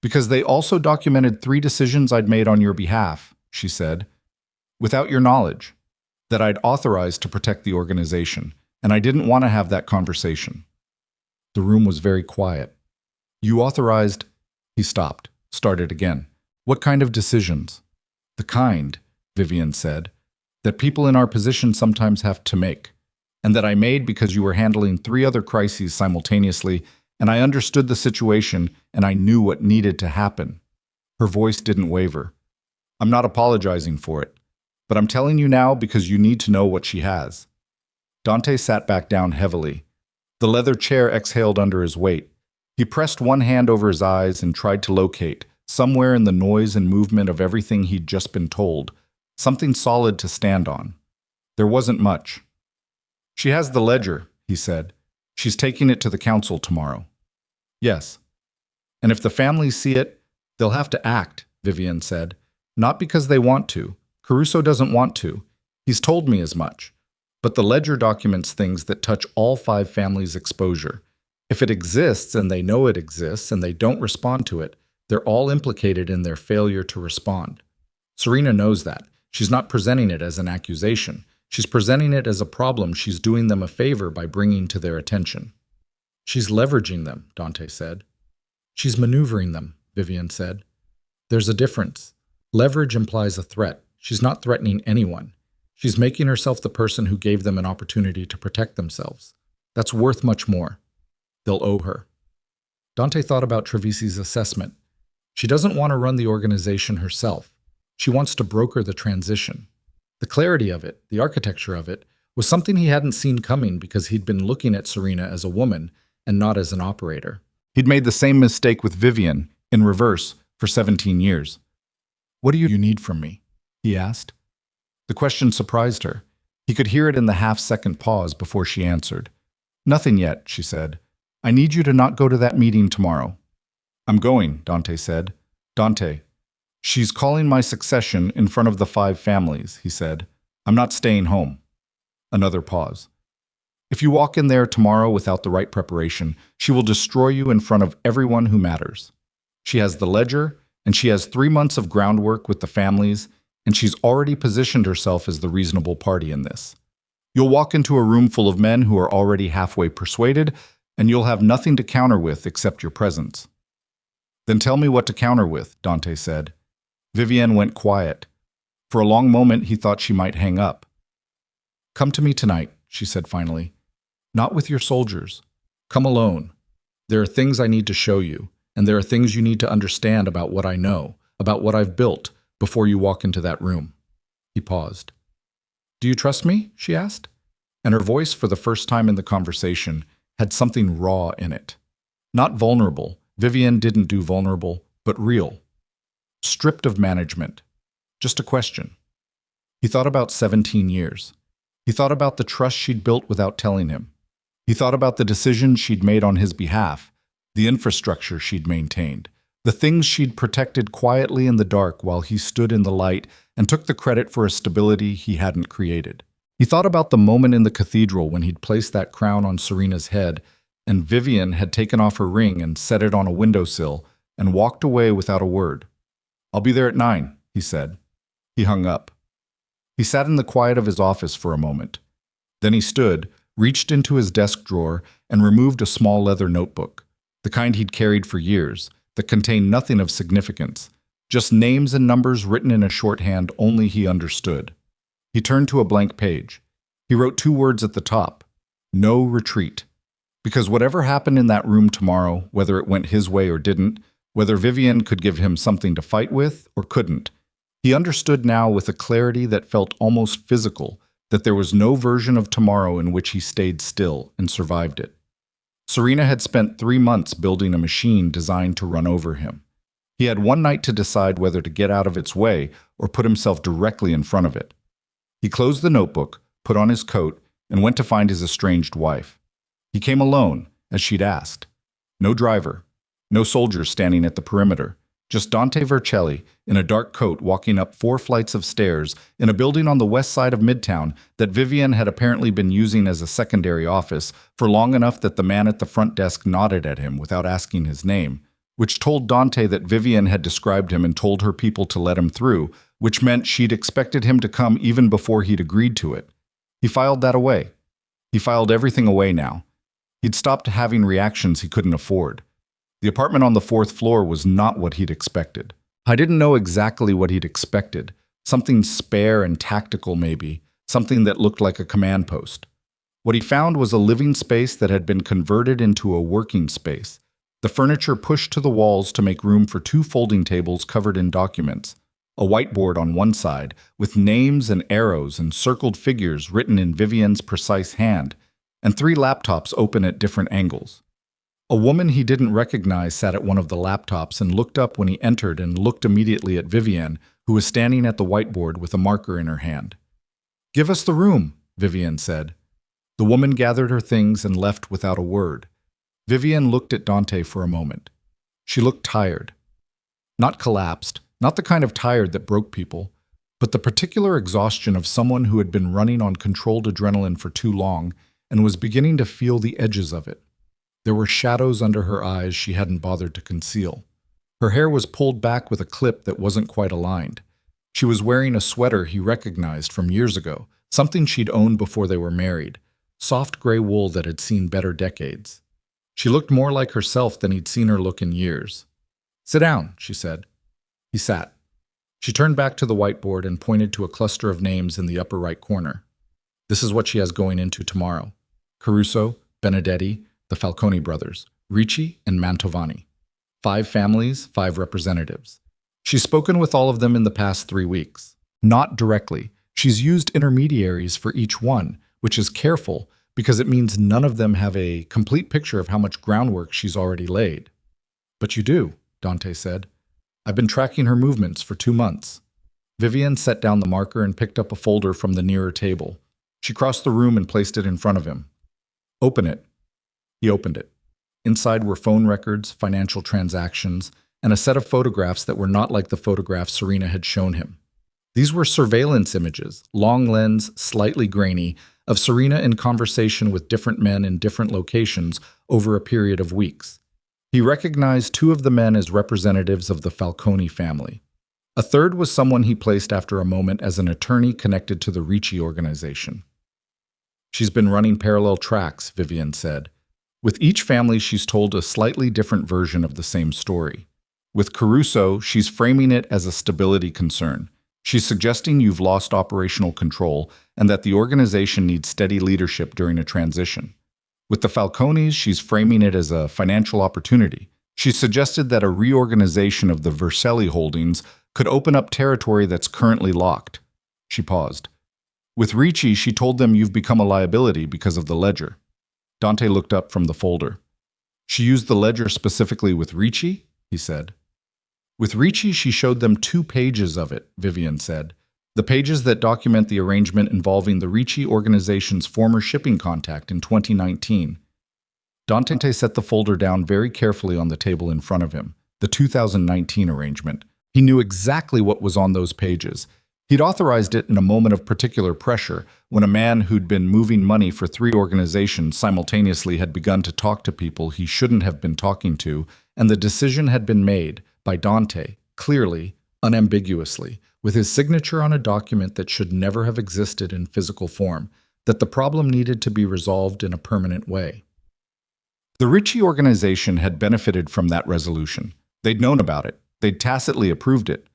Because they also documented 3 decisions I'd made on your behalf, she said, without your knowledge, that I'd authorized to protect the organization, and I didn't want to have that conversation. The room was very quiet. You authorized... He stopped, started again. What kind of decisions? The kind, Vivienne said, that people in our position sometimes have to make, and that I made because you were handling 3 other crises simultaneously, and I understood the situation, and I knew what needed to happen. Her voice didn't waver. I'm not apologizing for it, but I'm telling you now because you need to know what she has. Dante sat back down heavily. The leather chair exhaled under his weight. He pressed one hand over his eyes and tried to locate, somewhere in the noise and movement of everything he'd just been told, something solid to stand on. There wasn't much. She has the ledger, he said. She's taking it to the council tomorrow. Yes. And if the families see it, they'll have to act, Vivienne said. Not because they want to. Caruso doesn't want to. He's told me as much. But the ledger documents things that touch all 5 families' exposure. If it exists and they know it exists and they don't respond to it, they're all implicated in their failure to respond. Serena knows that. She's not presenting it as an accusation. She's presenting it as a problem she's doing them a favor by bringing to their attention. She's leveraging them, Dante said. She's maneuvering them, Vivienne said. There's a difference. Leverage implies a threat. She's not threatening anyone. She's making herself the person who gave them an opportunity to protect themselves. That's worth much more. They'll owe her. Dante thought about Trevisi's assessment. She doesn't want to run the organization herself. She wants to broker the transition. The clarity of it, the architecture of it, was something he hadn't seen coming because he'd been looking at Serena as a woman and not as an operator. He'd made the same mistake with Vivienne, in reverse, for 17 years. What do you need from me? He asked. The question surprised her. He could hear it in the half-second pause before she answered. Nothing yet, she said. I need you to not go to that meeting tomorrow. I'm going, Dante said. Dante. She's calling my succession in front of the 5 families, he said. I'm not staying home. Another pause. If you walk in there tomorrow without the right preparation, she will destroy you in front of everyone who matters. She has the ledger, and she has 3 months of groundwork with the families, and she's already positioned herself as the reasonable party in this. You'll walk into a room full of men who are already halfway persuaded, and you'll have nothing to counter with except your presence. Then tell me what to counter with, Dante said. Vivienne went quiet. For a long moment, he thought she might hang up. Come to me tonight, she said finally. Not with your soldiers. Come alone. There are things I need to show you, And there are things you need to understand about what I know, about what I've built, before you walk into that room." He paused. "Do you trust me?" she asked. And her voice, for the first time in the conversation, had something raw in it. Not vulnerable. Vivienne didn't do vulnerable, but real. Stripped of management. Just a question. He thought about 17 years. He thought about the trust she'd built without telling him. He thought about the decisions she'd made on his behalf, the infrastructure she'd maintained, the things she'd protected quietly in the dark while he stood in the light and took the credit for a stability he hadn't created. He thought about the moment in the cathedral when he'd placed that crown on Serena's head and Vivienne had taken off her ring and set it on a windowsill and walked away without a word. "I'll be there at 9, he said. He hung up. He sat in the quiet of his office for a moment. Then he stood, reached into his desk drawer, and removed a small leather notebook, the kind he'd carried for years, that contained nothing of significance, just names and numbers written in a shorthand only he understood. He turned to a blank page. He wrote 2 words at the top: "No retreat." Because whatever happened in that room tomorrow, whether it went his way or didn't, whether Vivienne could give him something to fight with or couldn't, he understood now with a clarity that felt almost physical that there was no version of tomorrow in which he stayed still and survived it. Serena had spent 3 months building a machine designed to run over him. He had one night to decide whether to get out of its way or put himself directly in front of it. He closed the notebook, put on his coat, and went to find his estranged wife. He came alone, as she'd asked. No driver, no soldiers standing at the perimeter, just Dante Vercelli in a dark coat walking up 4 flights of stairs in a building on the west side of Midtown that Vivienne had apparently been using as a secondary office for long enough that the man at the front desk nodded at him without asking his name, which told Dante that Vivienne had described him and told her people to let him through, which meant she'd expected him to come even before he'd agreed to it. He filed that away. He filed everything away now. He'd stopped having reactions he couldn't afford. The apartment on the 4th floor was not what he'd expected. I didn't know exactly what he'd expected. Something spare and tactical maybe, something that looked like a command post. What he found was a living space that had been converted into a working space. The furniture pushed to the walls to make room for 2 folding tables covered in documents, a whiteboard on one side with names and arrows and circled figures written in Vivienne's precise hand, and 3 laptops open at different angles. A woman he didn't recognize sat at one of the laptops and looked up when he entered and looked immediately at Vivienne, who was standing at the whiteboard with a marker in her hand. "Give us the room," Vivienne said. The woman gathered her things and left without a word. Vivienne looked at Dante for a moment. She looked tired. Not collapsed, not the kind of tired that broke people, but the particular exhaustion of someone who had been running on controlled adrenaline for too long and was beginning to feel the edges of it. There were shadows under her eyes she hadn't bothered to conceal. Her hair was pulled back with a clip that wasn't quite aligned. She was wearing a sweater he recognized from years ago, something she'd owned before they were married, soft gray wool that had seen better decades. She looked more like herself than he'd seen her look in years. "Sit down," she said. He sat. She turned back to the whiteboard and pointed to a cluster of names in the upper right corner. "This is what she has going into tomorrow. Caruso, Benedetti, the Falcone brothers, Ricci, and Mantovani. 5 families, 5 representatives. She's spoken with all of them in the past 3 weeks. Not directly. She's used intermediaries for each one, which is careful because it means none of them have a complete picture of how much groundwork she's already laid." "But you do," Dante said. "I've been tracking her movements for 2 months." Vivienne set down the marker and picked up a folder from the nearer table. She crossed the room and placed it in front of him. "Open it." He opened it. Inside were phone records, financial transactions, and a set of photographs that were not like the photographs Serena had shown him. These were surveillance images, long lens, slightly grainy, of Serena in conversation with different men in different locations over a period of weeks. He recognized 2 of the men as representatives of the Falcone family. A third was someone he placed after a moment as an attorney connected to the Ricci organization. "She's been running parallel tracks," Vivienne said. "With each family, she's told a slightly different version of the same story. With Caruso, she's framing it as a stability concern. She's suggesting you've lost operational control and that the organization needs steady leadership during a transition. With the Falcones, she's framing it as a financial opportunity. She suggested that a reorganization of the Vercelli holdings could open up territory that's currently locked. She paused. With Ricci, she told them you've become a liability because of the ledger. Dante looked up from the folder. She used the ledger specifically with Ricci? He said. With Ricci, she showed them 2 pages of it, Vivienne said. The pages that document the arrangement involving the Ricci organization's former shipping contact in 2019. Dante set the folder down very carefully on the table in front of him, the 2019 arrangement. He knew exactly what was on those pages. He'd authorized it in a moment of particular pressure, when a man who'd been moving money for 3 organizations simultaneously had begun to talk to people he shouldn't have been talking to, and the decision had been made by Dante, clearly, unambiguously, with his signature on a document that should never have existed in physical form, that the problem needed to be resolved in a permanent way. The Ricci organization had benefited from that resolution. They'd known about it. They'd tacitly approved it.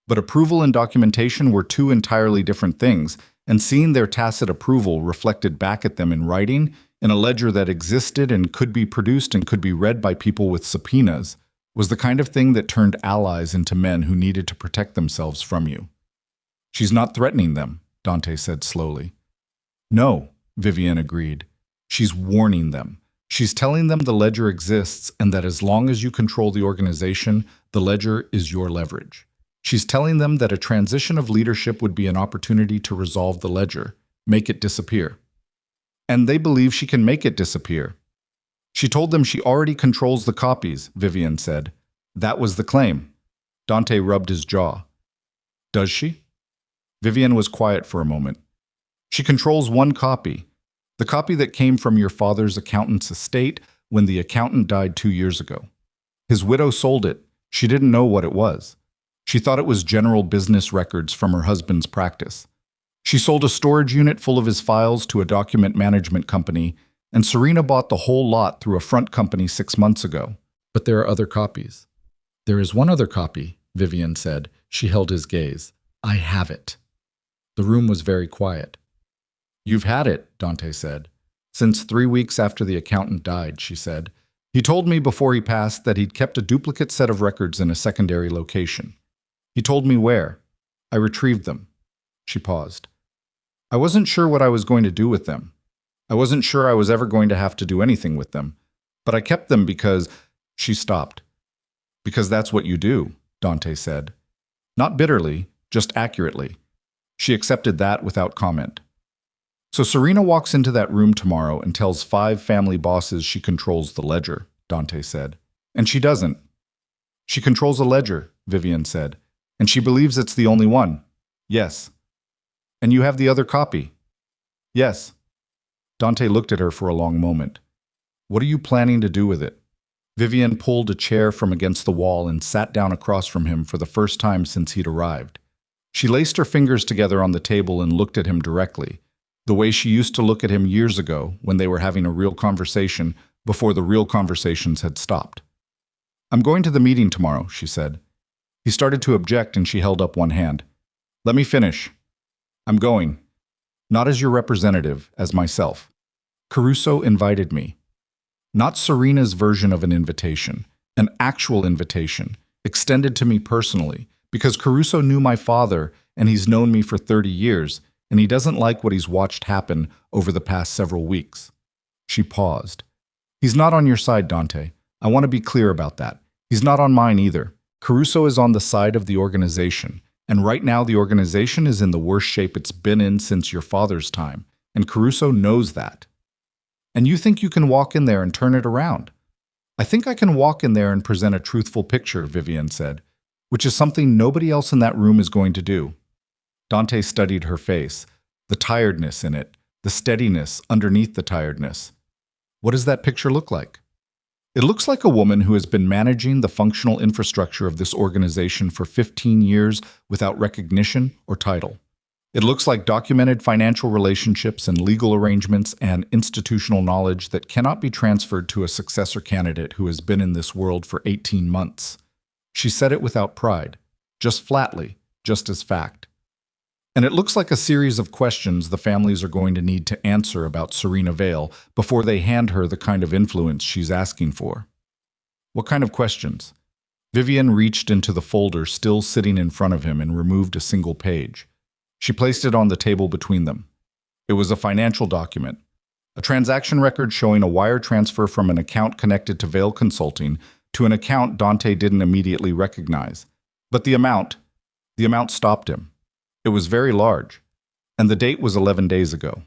But approval and documentation were 2 entirely different things, and seeing their tacit approval reflected back at them in writing, in a ledger that existed and could be produced and could be read by people with subpoenas, was the kind of thing that turned allies into men who needed to protect themselves from you. She's not threatening them, Dante said slowly. No, Vivienne agreed. She's warning them. She's telling them the ledger exists and that as long as you control the organization, the ledger is your leverage. She's telling them that a transition of leadership would be an opportunity to resolve the ledger, make it disappear. And they believe she can make it disappear. She told them she already controls the copies, Vivienne said. That was the claim. Dante rubbed his jaw. Does she? Vivienne was quiet for a moment. She controls 1 copy. The copy that came from your father's accountant's estate when the accountant died 2 years ago. His widow sold it. She didn't know what it was. She thought it was general business records from her husband's practice. She sold a storage unit full of his files to a document management company, and Serena bought the whole lot through a front company 6 months ago. But there are other copies. There is 1 other copy, Vivienne said. She held his gaze. I have it. The room was very quiet. You've had it, Dante said. Since 3 weeks after the accountant died, she said. He told me before he passed that he'd kept a duplicate set of records in a secondary location. He told me where. I retrieved them. She paused. I wasn't sure what I was going to do with them. I wasn't sure I was ever going to have to do anything with them. But I kept them because… She stopped. Because that's what you do, Dante said. Not bitterly, just accurately. She accepted that without comment. So Serena walks into that room tomorrow and tells 5 family bosses she controls the ledger, Dante said. And she doesn't. She controls a ledger, Vivienne said. And she believes it's the only one. Yes. And you have the other copy. Yes. Dante looked at her for a long moment. What are you planning to do with it? Vivienne pulled a chair from against the wall and sat down across from him for the first time since he'd arrived. She laced her fingers together on the table and looked at him directly, the way she used to look at him years ago when they were having a real conversation before the real conversations had stopped. I'm going to the meeting tomorrow, she said. He started to object and she held up one hand. Let me finish. I'm going. Not as your representative, as myself. Caruso invited me. Not Serena's version of an invitation, an actual invitation, extended to me personally, because Caruso knew my father and he's known me for 30 years, and he doesn't like what he's watched happen over the past several weeks. She paused. He's not on your side, Dante. I want to be clear about that. He's not on mine either. Caruso is on the side of the organization, and right now the organization is in the worst shape it's been in since your father's time, and Caruso knows that. And you think you can walk in there and turn it around? I think I can walk in there and present a truthful picture, Vivienne said, which is something nobody else in that room is going to do. Dante studied her face, the tiredness in it, the steadiness underneath the tiredness. What does that picture look like? It looks like a woman who has been managing the functional infrastructure of this organization for 15 years without recognition or title. It looks like documented financial relationships and legal arrangements and institutional knowledge that cannot be transferred to a successor candidate who has been in this world for 18 months. She said it without pride, just flatly, just as fact. And it looks like a series of questions the families are going to need to answer about Serena Vale before they hand her the kind of influence she's asking for. What kind of questions? Vivienne reached into the folder still sitting in front of him and removed a single page. She placed it on the table between them. It was a financial document, a transaction record showing a wire transfer from an account connected to Vale Consulting to an account Dante didn't immediately recognize. But the amount stopped him. It was very large, and the date was 11 days ago.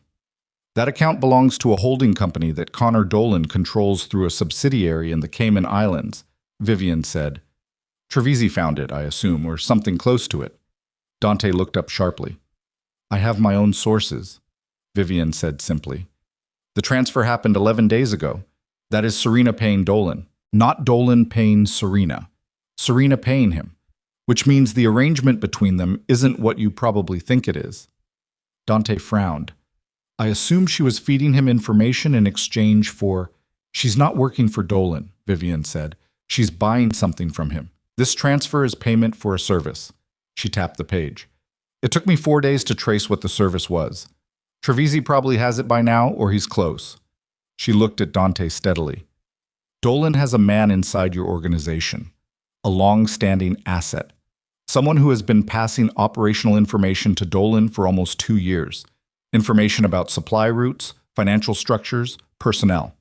That account belongs to a holding company that Connor Dolan controls through a subsidiary in the Cayman Islands, Vivienne said. Trevisi found it, I assume, or something close to it. Dante looked up sharply. I have my own sources, Vivienne said simply. The transfer happened 11 days ago. That is Serena paying Dolan, not Dolan paying Serena. Serena paying him, which means the arrangement between them isn't what you probably think it is. Dante frowned. I assume she was feeding him information in exchange for… She's not working for Dolan, Vivienne said. She's buying something from him. This transfer is payment for a service. She tapped the page. It took me 4 days to trace what the service was. Trevisi probably has it by now, or he's close. She looked at Dante steadily. Dolan has a man inside your organization, a long-standing asset, someone who has been passing operational information to Dolan for almost 2 years. Information about supply routes, financial structures, personnel.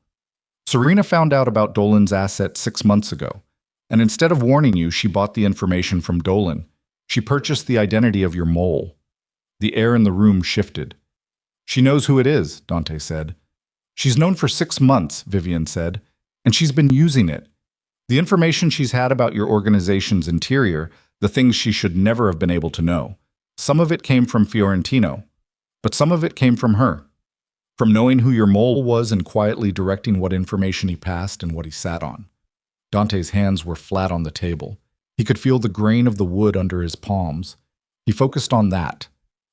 Serena found out about Dolan's asset 6 months ago, and instead of warning you, she bought the information from Dolan. She purchased the identity of your mole. The air in the room shifted. She knows who it is, Dante said. She's known for 6 months, Vivienne said, and she's been using it. The information she's had about your organization's interior, the things she should never have been able to know. Some of it came from Fiorentino, but some of it came from her. From knowing who your mole was and quietly directing what information he passed and what he sat on. Dante's hands were flat on the table. He could feel the grain of the wood under his palms. He focused on that,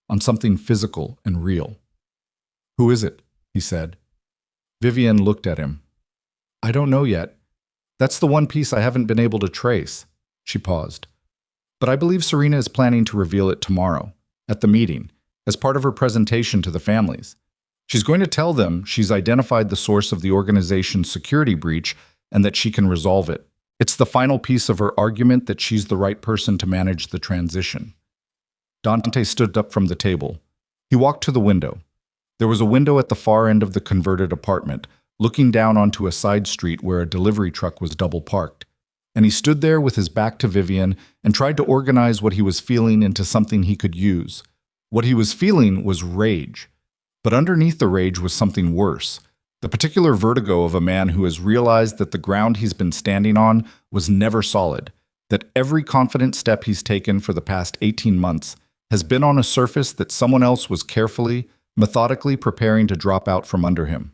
on something physical and real. Who is it? He said. Vivienne looked at him. I don't know yet. That's the one piece I haven't been able to trace. She paused. But I believe Serena is planning to reveal it tomorrow, at the meeting, as part of her presentation to the families. She's going to tell them she's identified the source of the organization's security breach and that she can resolve it. It's the final piece of her argument that she's the right person to manage the transition. Dante stood up from the table. He walked to the window. There was a window at the far end of the converted apartment, looking down onto a side street where a delivery truck was double parked. And he stood there with his back to Vivienne and tried to organize what he was feeling into something he could use. What he was feeling was rage. But underneath the rage was something worse. The particular vertigo of a man who has realized that the ground he's been standing on was never solid, that every confident step he's taken for the past 18 months has been on a surface that someone else was carefully, methodically preparing to drop out from under him.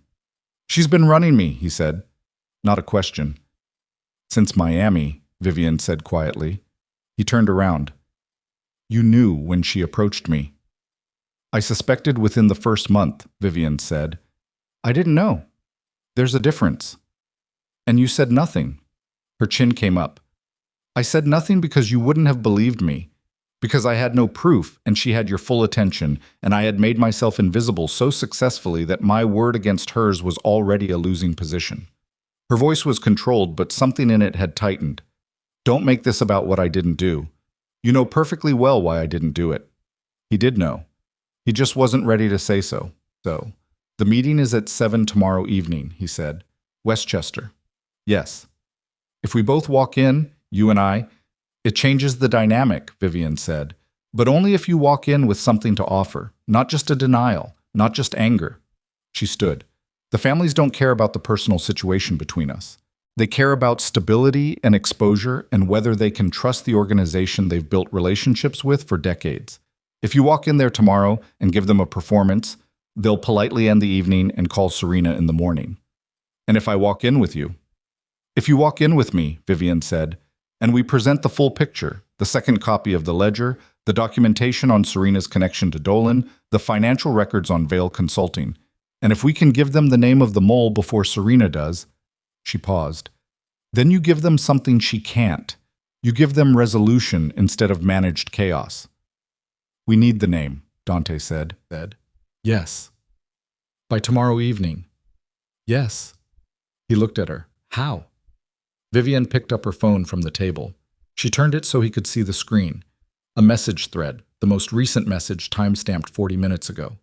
She's been running me, he said. Not a question. Since Miami, Vivienne said quietly. He turned around. You knew when she approached me. I suspected within the first month, Vivienne said. I didn't know. There's a difference. And you said nothing. Her chin came up. I said nothing because you wouldn't have believed me. Because I had no proof and she had your full attention, and I had made myself invisible so successfully that my word against hers was already a losing position. Her voice was controlled, but something in it had tightened. Don't make this about what I didn't do. You know perfectly well why I didn't do it. He did know. He just wasn't ready to say so. The meeting is at 7 tomorrow evening, he said. Westchester. Yes. If we both walk in, you and I, it changes the dynamic, Vivienne said. But only if you walk in with something to offer, not just a denial, not just anger. She stood. The families don't care about the personal situation between us. They care about stability and exposure and whether they can trust the organization they've built relationships with for decades. If you walk in there tomorrow and give them a performance, they'll politely end the evening and call Serena in the morning. And if I walk in with you? If you walk in with me, Vivienne said, and we present the full picture, the second copy of the ledger, the documentation on Serena's connection to Dolan, the financial records on Vale Consulting, and if we can give them the name of the mole before Serena does, she paused, then you give them something she can't. You give them resolution instead of managed chaos. We need the name, Dante said. Yes. By tomorrow evening. Yes. He looked at her. How? Vivienne picked up her phone from the table. She turned it so he could see the screen. A message thread, the most recent message time-stamped 40 minutes ago.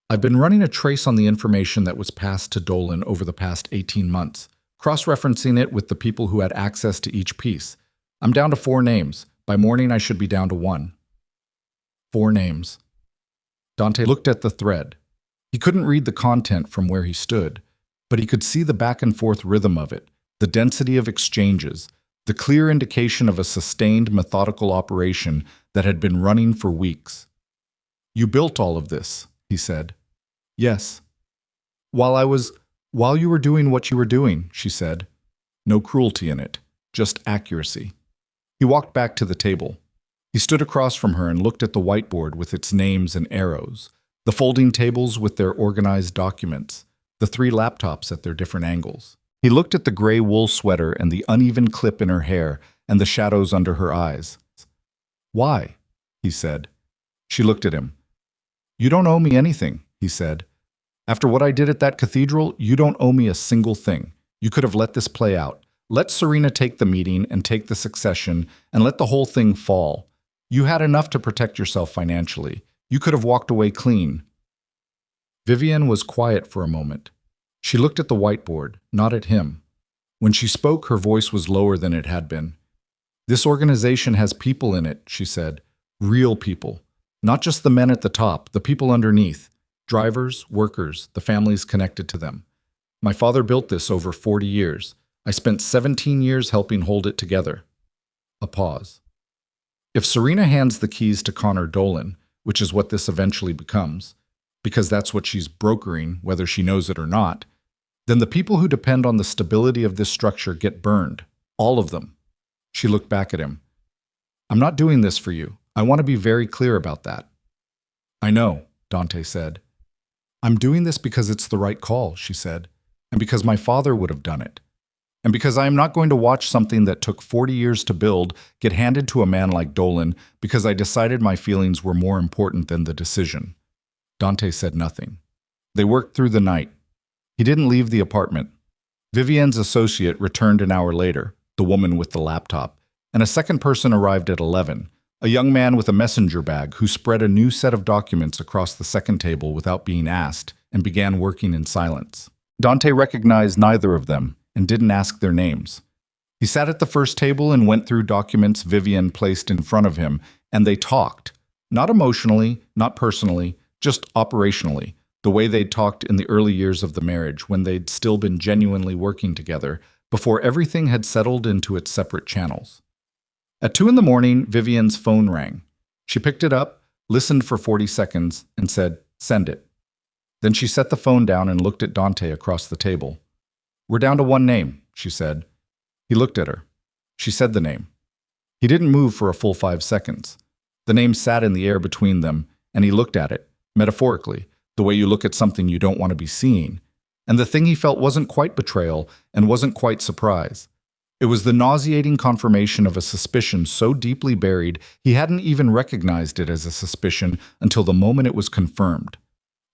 I've been running a trace on the information that was passed to Dolan over the past 18 months, cross-referencing it with the people who had access to each piece. I'm down to 4 names. By morning, I should be down to 1. 4 names. Dante looked at the thread. He couldn't read the content from where he stood, but he could see the back-and-forth rhythm of it, the density of exchanges, the clear indication of a sustained, methodical operation that had been running for weeks. You built all of this, he said. Yes. While you were doing what you were doing, she said. No cruelty in it, just accuracy. He walked back to the table. He stood across from her and looked at the whiteboard with its names and arrows, the folding tables with their organized documents, the 3 laptops at their different angles. He looked at the gray wool sweater and the uneven clip in her hair and the shadows under her eyes. Why? He said. She looked at him. You don't owe me anything, he said. After what I did at that cathedral, you don't owe me a single thing. You could have let this play out. Let Serena take the meeting and take the succession and let the whole thing fall. You had enough to protect yourself financially. You could have walked away clean. Vivienne was quiet for a moment. She looked at the whiteboard, not at him. When she spoke, her voice was lower than it had been. This organization has people in it, she said. Real people. Not just the men at the top, the people underneath. Drivers, workers, the families connected to them. My father built this over 40 years. I spent 17 years helping hold it together. A pause. If Serena hands the keys to Connor Dolan, which is what this eventually becomes, because that's what she's brokering, whether she knows it or not, then the people who depend on the stability of this structure get burned. All of them. She looked back at him. I'm not doing this for you. I want to be very clear about that. I know, Dante said. I'm doing this because it's the right call, she said, and because my father would have done it. And because I am not going to watch something that took 40 years to build get handed to a man like Dolan because I decided my feelings were more important than the decision. Dante said nothing. They worked through the night. He didn't leave the apartment. Vivienne's associate returned an hour later, the woman with the laptop, and a second person arrived at 11, a young man with a messenger bag who spread a new set of documents across the second table without being asked and began working in silence. Dante recognized neither of them and didn't ask their names. He sat at the first table and went through documents Vivienne placed in front of him, and they talked. Not emotionally, not personally, just operationally, the way they'd talked in the early years of the marriage when they'd still been genuinely working together, before everything had settled into its separate channels. At 2 in the morning, Vivienne's phone rang. She picked it up, listened for 40 seconds, and said, "Send it." Then she set the phone down and looked at Dante across the table. "We're down to 1 name," she said. He looked at her. She said the name. He didn't move for a full 5 seconds. The name sat in the air between them, and he looked at it, metaphorically, the way you look at something you don't want to be seeing. And the thing he felt wasn't quite betrayal and wasn't quite surprise. It was the nauseating confirmation of a suspicion so deeply buried he hadn't even recognized it as a suspicion until the moment it was confirmed.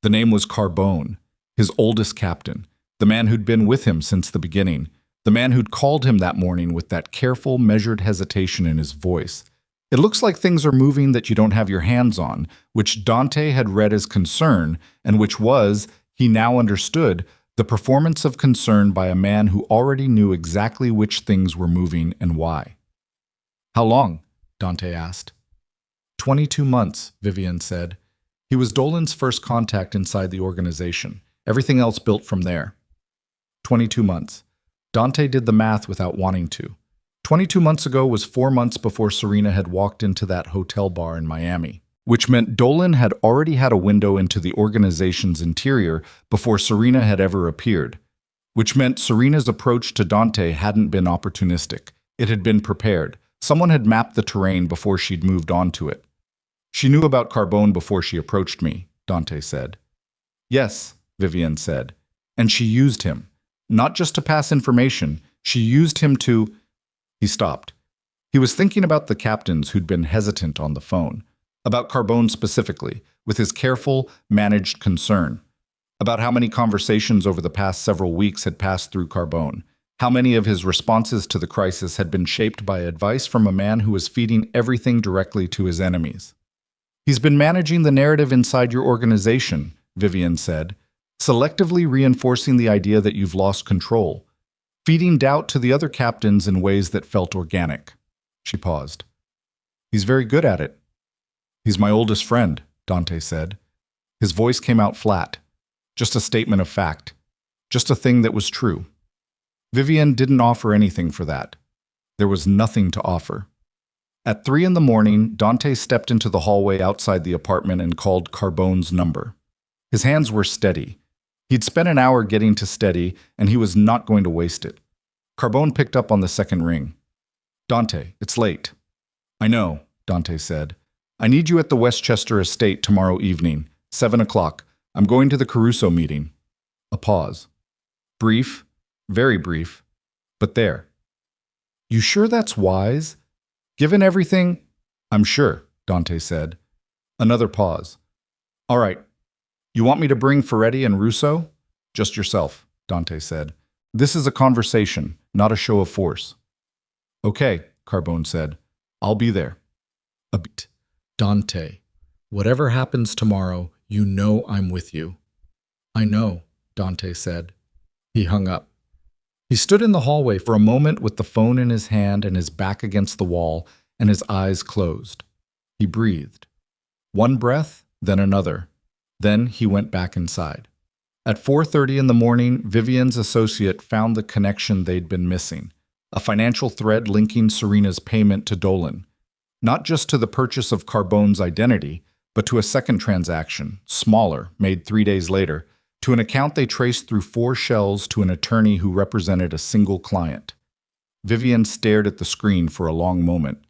The name was Carbone, his oldest captain, the man who'd been with him since the beginning, the man who'd called him that morning with that careful, measured hesitation in his voice. It looks like things are moving that you don't have your hands on, which Dante had read as concern, and which was, he now understood, the performance of concern by a man who already knew exactly which things were moving and why. "How long?" Dante asked. 22 months, Vivienne said. He was Dolan's first contact inside the organization. Everything else built from there. 22 months. Dante did the math without wanting to. 22 months ago was 4 months before Serena had walked into that hotel bar in Miami, which meant Dolan had already had a window into the organization's interior before Serena had ever appeared, which meant Serena's approach to Dante hadn't been opportunistic. It had been prepared. Someone had mapped the terrain before she'd moved on to it. "She knew about Carbone before she approached me," Dante said. "Yes," Vivienne said, "and she used him. Not just to pass information, she used him to—" He stopped. He was thinking about the captains who'd been hesitant on the phone, about Carbone specifically, with his careful, managed concern, about how many conversations over the past several weeks had passed through Carbone, How many of his responses to the crisis had been shaped by advice from a man who was feeding everything directly to his enemies? He's been managing the narrative inside your organization, Vivienne said, selectively reinforcing the idea that you've lost control, feeding doubt to the other captains in ways that felt organic. She paused. He's very good at it. He's my oldest friend, Dante said. His voice came out flat, just a statement of fact, just a thing that was true. Vivienne didn't offer anything for that. There was nothing to offer. At 3 in the morning, Dante stepped into the hallway outside the apartment and called Carbone's number. His hands were steady. He'd spent an hour getting to steady, and he was not going to waste it. Carbone picked up on the second ring. Dante, it's late. I know, Dante said. I need you at the Westchester estate tomorrow evening, 7 o'clock. I'm going to the Caruso meeting. A pause. Brief, very brief, but there. You sure that's wise? Given everything? I'm sure, Dante said. Another pause. All right. You want me to bring Ferretti and Russo? Just yourself, Dante said. This is a conversation, not a show of force. Okay, Carbone said. I'll be there. A beat. Dante, whatever happens tomorrow, you know I'm with you. I know, Dante said. He hung up. He stood in the hallway for a moment with the phone in his hand and his back against the wall and his eyes closed. He breathed. One breath, then another. Then he went back inside. At 4:30 in the morning, Vivienne's associate found the connection they'd been missing, a financial thread linking Serena's payment to Dolan, not just to the purchase of Carbone's identity, but to a second transaction, smaller, made 3 days later, to an account they traced through 4 shells to an attorney who represented a single client. Vivienne stared at the screen for a long moment.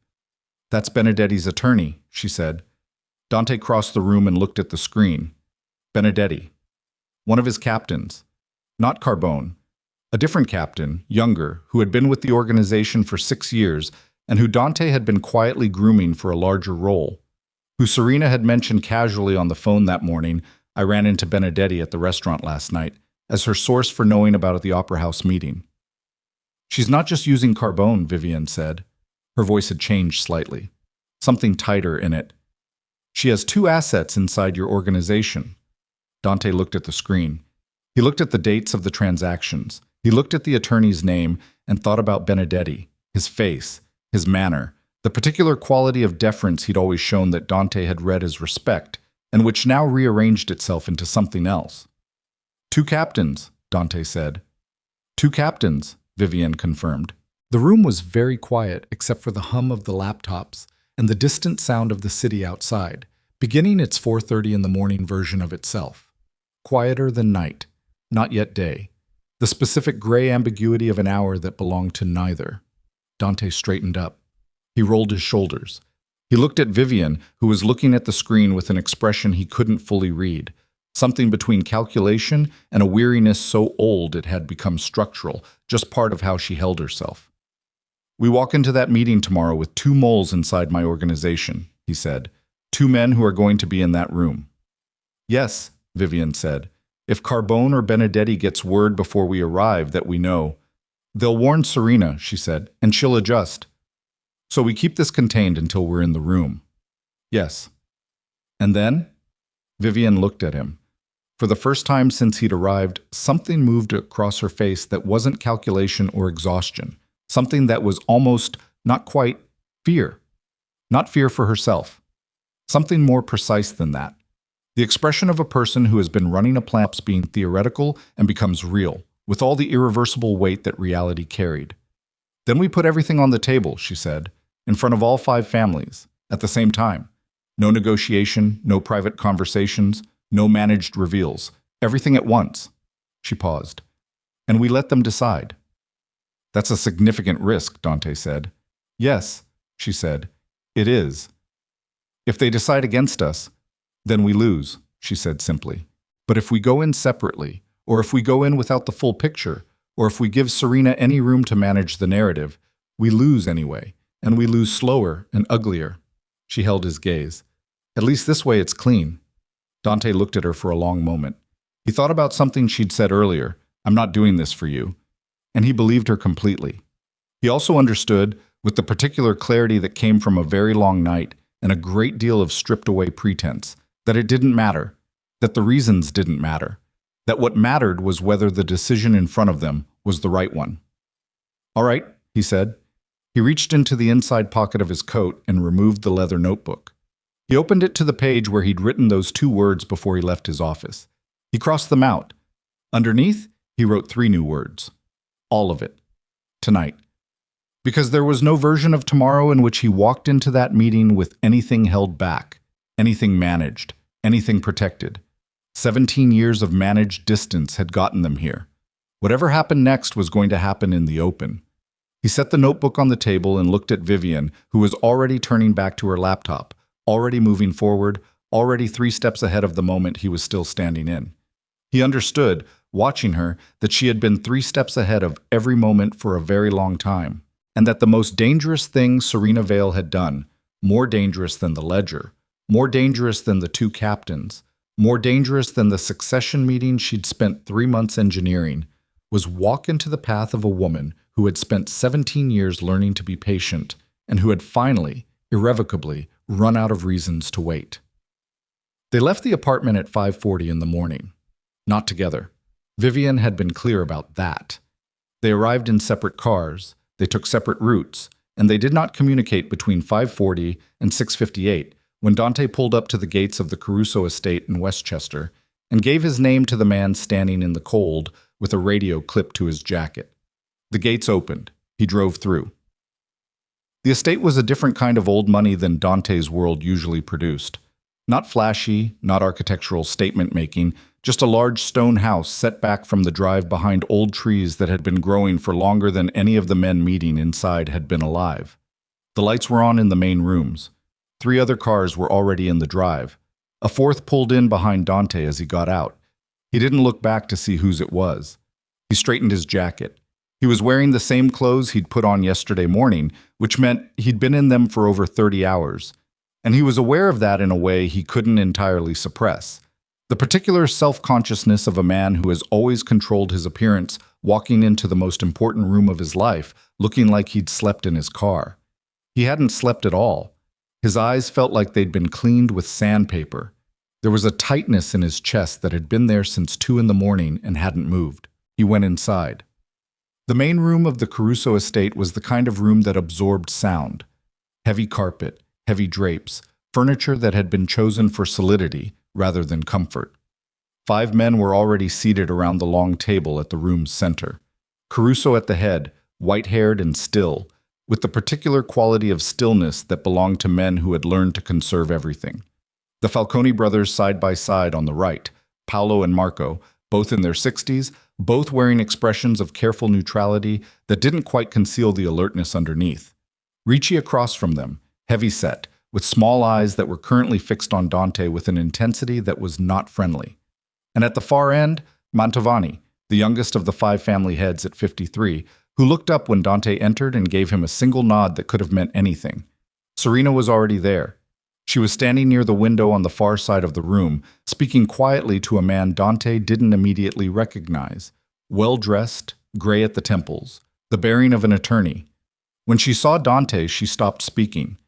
That's Benedetti's attorney, she said. Dante crossed the room and looked at the screen. Benedetti. One of his captains. Not Carbone. A different captain, younger, who had been with the organization for 6 years and who Dante had been quietly grooming for a larger role. Who Serena had mentioned casually on the phone that morning. I ran into Benedetti at the restaurant last night as her source for knowing about the Opera House meeting. She's not just using Carbone, Vivienne said. Her voice had changed slightly. Something tighter in it. She has 2 assets inside your organization. Dante looked at the screen. He looked at the dates of the transactions. He looked at the attorney's name and thought about Benedetti, his face, his manner, the particular quality of deference he'd always shown that Dante had read as respect, and which now rearranged itself into something else. 2 captains, Dante said. 2 captains, Vivienne confirmed. The room was very quiet except for the hum of the laptops and the distant sound of the city outside, beginning its 4:30 in the morning version of itself. Quieter than night, not yet day. The specific gray ambiguity of an hour that belonged to neither. Dante straightened up. He rolled his shoulders. He looked at Vivienne, who was looking at the screen with an expression he couldn't fully read, something between calculation and a weariness so old it had become structural, just part of how she held herself. We walk into that meeting tomorrow with 2 moles inside my organization, he said. 2 men who are going to be in that room. Yes, Vivienne said. If Carbone or Benedetti gets word before we arrive that we know. They'll warn Serena, she said, and she'll adjust. So we keep this contained until we're in the room. Yes. And then? Vivienne looked at him. For the first time since he'd arrived, something moved across her face that wasn't calculation or exhaustion. Something that was almost, not quite, fear. Not fear for herself. Something more precise than that. The expression of a person who has been running a plant being theoretical and becomes real, with all the irreversible weight that reality carried. Then we put everything on the table, she said, in front of all 5 families, at the same time. No negotiation, no private conversations, no managed reveals. Everything at once. She paused. And we let them decide. That's a significant risk, Dante said. Yes, she said. It is. If they decide against us, then we lose, she said simply. But if we go in separately, or if we go in without the full picture, or if we give Serena any room to manage the narrative, we lose anyway, and we lose slower and uglier. She held his gaze. At least this way it's clean. Dante looked at her for a long moment. He thought about something she'd said earlier. I'm not doing this for you. and he believed her completely. He also understood, with the particular clarity that came from a very long night and a great deal of stripped-away pretense, that it didn't matter, that the reasons didn't matter, that what mattered was whether the decision in front of them was the right one. "All right," he said. He reached into the inside pocket of his coat and removed the leather notebook. He opened it to the page where he'd written those 2 words before he left his office. He crossed them out. Underneath, he wrote 3 new words. All of it. Tonight. Because there was no version of tomorrow in which he walked into that meeting with anything held back, anything managed, anything protected. 17 years of managed distance had gotten them here. Whatever happened next was going to happen in the open. He set the notebook on the table and looked at Vivienne, who was already turning back to her laptop, already moving forward, already 3 steps ahead of the moment he was still standing in. He understood, watching her, that she had been 3 steps ahead of every moment for a very long time, and that the most dangerous thing Serena Vale had done, more dangerous than the ledger, more dangerous than the 2 captains, more dangerous than the succession meeting she'd spent 3 months engineering, was walk into the path of a woman who had spent 17 years learning to be patient and who had finally, irrevocably, run out of reasons to wait. They left the apartment at 5:40 in the morning. Not together. Vivienne had been clear about that. They arrived in separate cars, they took separate routes, and they did not communicate between 5:40 and 6:58 when Dante pulled up to the gates of the Caruso estate in Westchester and gave his name to the man standing in the cold with a radio clipped to his jacket. The gates opened. He drove through. The estate was a different kind of old money than Dante's world usually produced. Not flashy, not architectural statement-making, just a large stone house set back from the drive behind old trees that had been growing for longer than any of the men meeting inside had been alive. The lights were on in the main rooms. 3 other cars were already in the drive. A 4th pulled in behind Dante as he got out. He didn't look back to see whose it was. He straightened his jacket. He was wearing the same clothes he'd put on yesterday morning, which meant he'd been in them for over 30 hours. And he was aware of that in a way he couldn't entirely suppress. The particular self-consciousness of a man who has always controlled his appearance, walking into the most important room of his life, looking like he'd slept in his car. He hadn't slept at all. His eyes felt like they'd been cleaned with sandpaper. There was a tightness in his chest that had been there since 2 in the morning and hadn't moved. He went inside. The main room of the Caruso estate was the kind of room that absorbed sound. Heavy carpet, heavy drapes, furniture that had been chosen for solidity rather than comfort. 5 men were already seated around the long table at the room's center. Caruso at the head, white-haired and still, with the particular quality of stillness that belonged to men who had learned to conserve everything. The Falcone brothers side by side on the right, Paolo and Marco, both in their 60s, both wearing expressions of careful neutrality that didn't quite conceal the alertness underneath. Ricci across from them, heavy-set, with small eyes that were currently fixed on Dante with an intensity that was not friendly. And at the far end, Mantovani, the youngest of the 5 family heads at 53, who looked up when Dante entered and gave him a single nod that could have meant anything. Serena was already there. She was standing near the window on the far side of the room, speaking quietly to a man Dante didn't immediately recognize. Well-dressed, gray at the temples, the bearing of an attorney. When she saw Dante, she stopped speaking.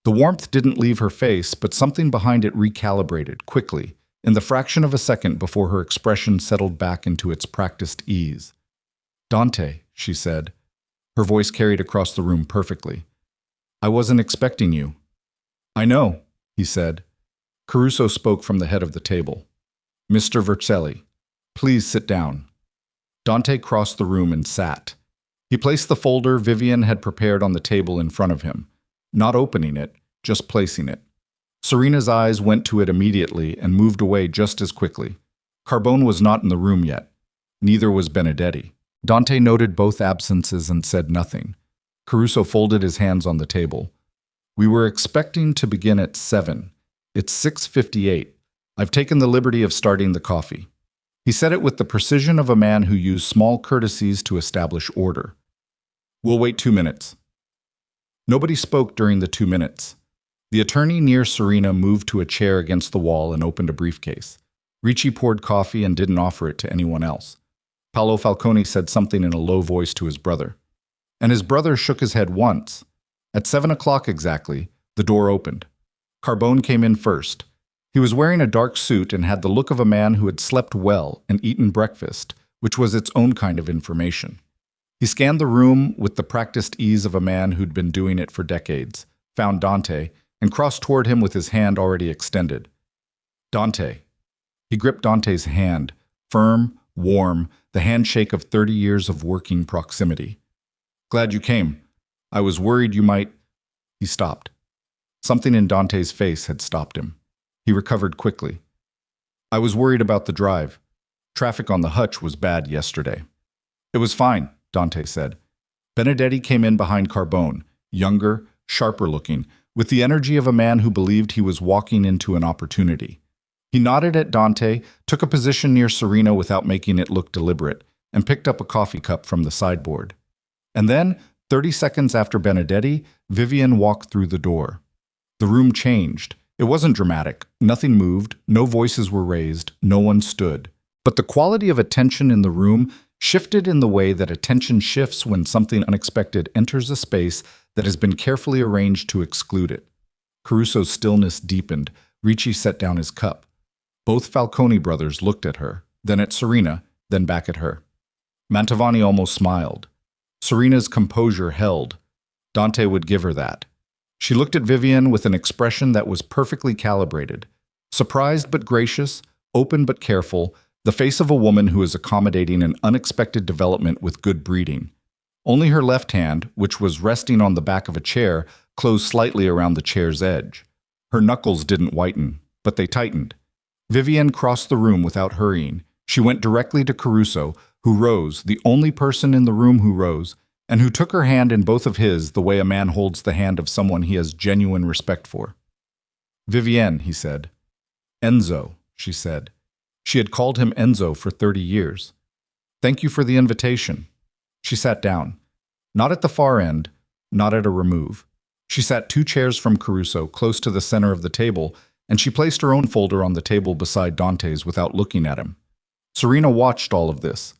The warmth didn't leave her face, but something behind it recalibrated, quickly, in the fraction of a second before her expression settled back into its practiced ease. "Dante," she said. Her voice carried across the room perfectly. "I wasn't expecting you." "I know," he said. Caruso spoke from the head of the table. "Mr. Vercelli, please sit down." Dante crossed the room and sat. He placed the folder Vivienne had prepared on the table in front of him, not opening it, just placing it. Serena's eyes went to it immediately and moved away just as quickly. Carbone was not in the room yet. Neither was Benedetti. Dante noted both absences and said nothing. Caruso folded his hands on the table. "We were expecting to begin at 7. It's 6:58. I've taken the liberty of starting the coffee." He said it with the precision of a man who used small courtesies to establish order. "We'll wait 2 minutes." Nobody spoke during the 2 minutes. The attorney near Serena moved to a chair against the wall and opened a briefcase. Ricci poured coffee and didn't offer it to anyone else. Paolo Falcone said something in a low voice to his brother. And his brother shook his head once. At 7 o'clock exactly, the door opened. Carbone came in first. He was wearing a dark suit and had the look of a man who had slept well and eaten breakfast, which was its own kind of information. He scanned the room with the practiced ease of a man who'd been doing it for decades, found Dante, and crossed toward him with his hand already extended. Dante. He gripped Dante's hand, firm, warm, the handshake of 30 years of working proximity. Glad you came. I was worried you might... He stopped. Something in Dante's face had stopped him. He recovered quickly. I was worried about the drive. Traffic on the hutch was bad yesterday. It was fine, Dante said. Benedetti came in behind Carbone, younger, sharper looking, with the energy of a man who believed he was walking into an opportunity. He nodded at Dante, took a position near Serena without making it look deliberate, and picked up a coffee cup from the sideboard. And then, 30 seconds after Benedetti, Vivienne walked through the door. The room changed. It wasn't dramatic. Nothing moved. No voices were raised. No one stood. But the quality of attention in the room shifted in the way that attention shifts when something unexpected enters a space that has been carefully arranged to exclude it. Caruso's stillness deepened. Ricci set down his cup. Both Falcone brothers looked at her, then at Serena, then back at her. Mantovani almost smiled. Serena's composure held. Dante would give her that. She looked at Vivienne with an expression that was perfectly calibrated. Surprised but gracious, open but careful, the face of a woman who is accommodating an unexpected development with good breeding. Only her left hand, which was resting on the back of a chair, closed slightly around the chair's edge. Her knuckles didn't whiten, but they tightened. Vivienne crossed the room without hurrying. She went directly to Caruso, who rose, the only person in the room who rose, and who took her hand in both of his the way a man holds the hand of someone he has genuine respect for. Vivienne, he said. Enzo, she said. She had called him Enzo for 30 years. Thank you for the invitation. She sat down. Not at the far end, not at a remove. She sat 2 chairs from Caruso, close to the center of the table, and she placed her own folder on the table beside Dante's without looking at him. Serena watched all of this.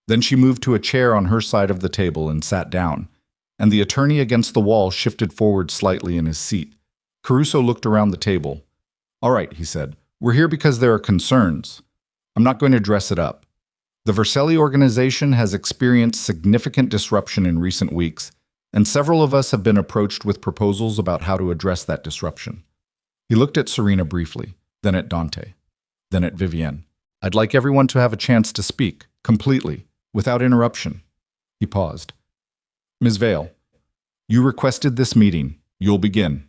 Then she moved to a chair on her side of the table and sat down, and the attorney against the wall shifted forward slightly in his seat. Caruso looked around the table. All right, he said, we're here because there are concerns. I'm not going to dress it up. The Vercelli organization has experienced significant disruption in recent weeks, and several of us have been approached with proposals about how to address that disruption. He looked at Serena briefly, then at Dante, then at Vivienne. I'd like everyone to have a chance to speak, completely, without interruption. He paused. Ms. Vale, you requested this meeting. You'll begin.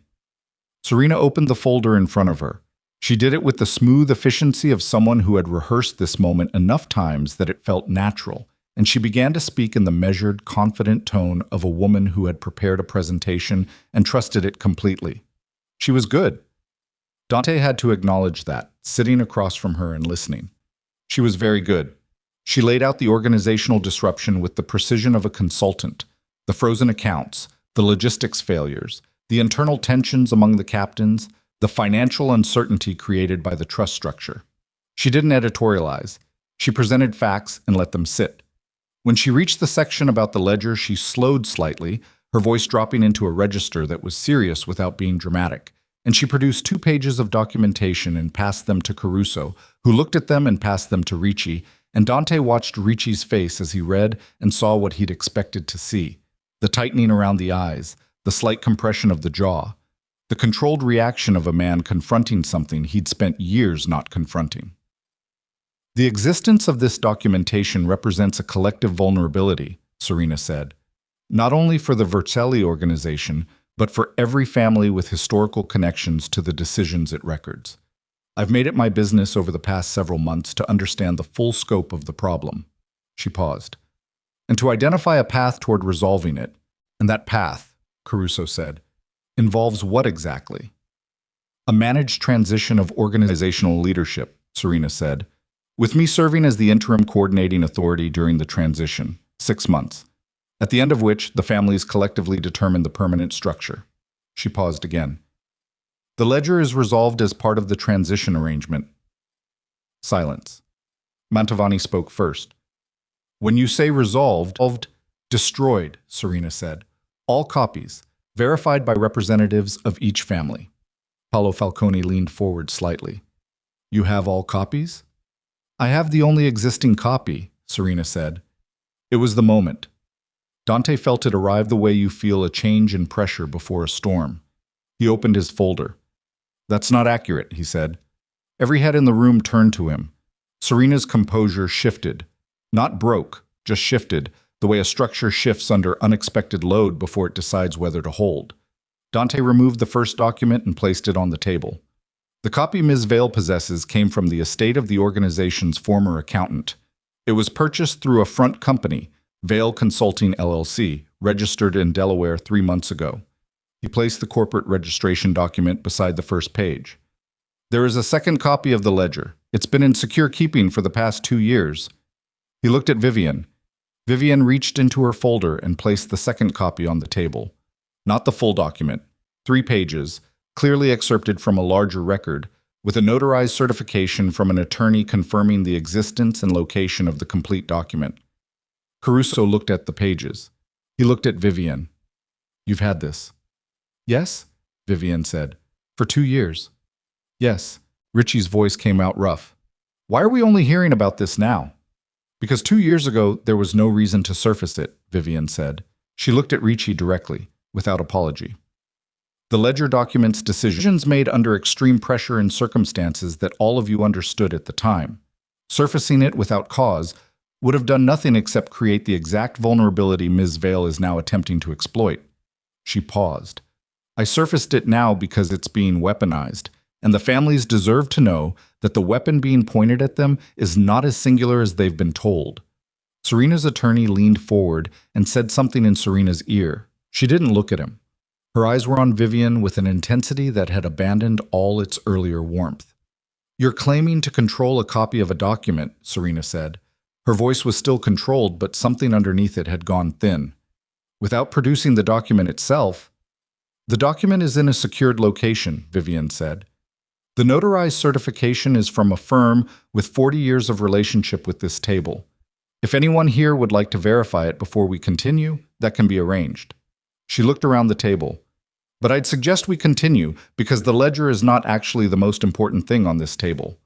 Serena opened the folder in front of her. She did it with the smooth efficiency of someone who had rehearsed this moment enough times that it felt natural, and she began to speak in the measured, confident tone of a woman who had prepared a presentation and trusted it completely. She was good. Dante had to acknowledge that, sitting across from her and listening. She was very good. She laid out the organizational disruption with the precision of a consultant, the frozen accounts, the logistics failures, the internal tensions among the captains, the financial uncertainty created by the trust structure. She didn't editorialize. She presented facts and let them sit. When she reached the section about the ledger, she slowed slightly, her voice dropping into a register that was serious without being dramatic, and she produced 2 pages of documentation and passed them to Caruso, who looked at them and passed them to Ricci, and Dante watched Ricci's face as he read and saw what he'd expected to see: the tightening around the eyes, the slight compression of the jaw, the controlled reaction of a man confronting something he'd spent years not confronting. The existence of this documentation represents a collective vulnerability, Serena said, not only for the Vercelli organization, but for every family with historical connections to the decisions it records. I've made it my business over the past several months to understand the full scope of the problem. She paused. And to identify a path toward resolving it. And that path, Caruso said, involves what exactly? A managed transition of organizational leadership, Serena said, with me serving as the interim coordinating authority during the transition, 6 months, at the end of which the families collectively determine the permanent structure. She paused again. The ledger is resolved as part of the transition arrangement. Silence. Mantovani spoke first. When you say resolved, destroyed, Serena said. All copies, verified by representatives of each family. Paolo Falcone leaned forward slightly. You have all copies? I have the only existing copy, Serena said. It was the moment. Dante felt it arrive the way you feel a change in pressure before a storm. He opened his folder. That's not accurate, he said. Every head in the room turned to him. Serena's composure shifted. Not broke, just shifted, the way a structure shifts under unexpected load before it decides whether to hold. Dante removed the first document and placed it on the table. The copy Ms. Vale possesses came from the estate of the organization's former accountant. It was purchased through a front company, Vale Consulting LLC, registered in Delaware 3 months ago. He placed the corporate registration document beside the first page. There is a second copy of the ledger. It's been in secure keeping for the past 2 years. He looked at Vivienne. Vivienne reached into her folder and placed the second copy on the table. Not the full document. 3 pages, clearly excerpted from a larger record, with a notarized certification from an attorney confirming the existence and location of the complete document. Caruso looked at the pages. He looked at Vivienne. You've had this. Yes, Vivienne said. For 2 years. Yes. Richie's voice came out rough. Why are we only hearing about this now? Because 2 years ago, there was no reason to surface it, Vivienne said. She looked at Richie directly, without apology. The ledger documents decisions made under extreme pressure in circumstances that all of you understood at the time. Surfacing it without cause would have done nothing except create the exact vulnerability Ms. Vale is now attempting to exploit. She paused. I surfaced it now because it's being weaponized, and the families deserve to know that the weapon being pointed at them is not as singular as they've been told. Serena's attorney leaned forward and said something in Serena's ear. She didn't look at him. Her eyes were on Vivienne with an intensity that had abandoned all its earlier warmth. You're claiming to control a copy of a document, Serena said. Her voice was still controlled, but something underneath it had gone thin. Without producing the document itself, the document is in a secured location, Vivienne said. The notarized certification is from a firm with 40 years of relationship with this table. If anyone here would like to verify it before we continue, that can be arranged. She looked around the table. But I'd suggest we continue because the ledger is not actually the most important thing on this table.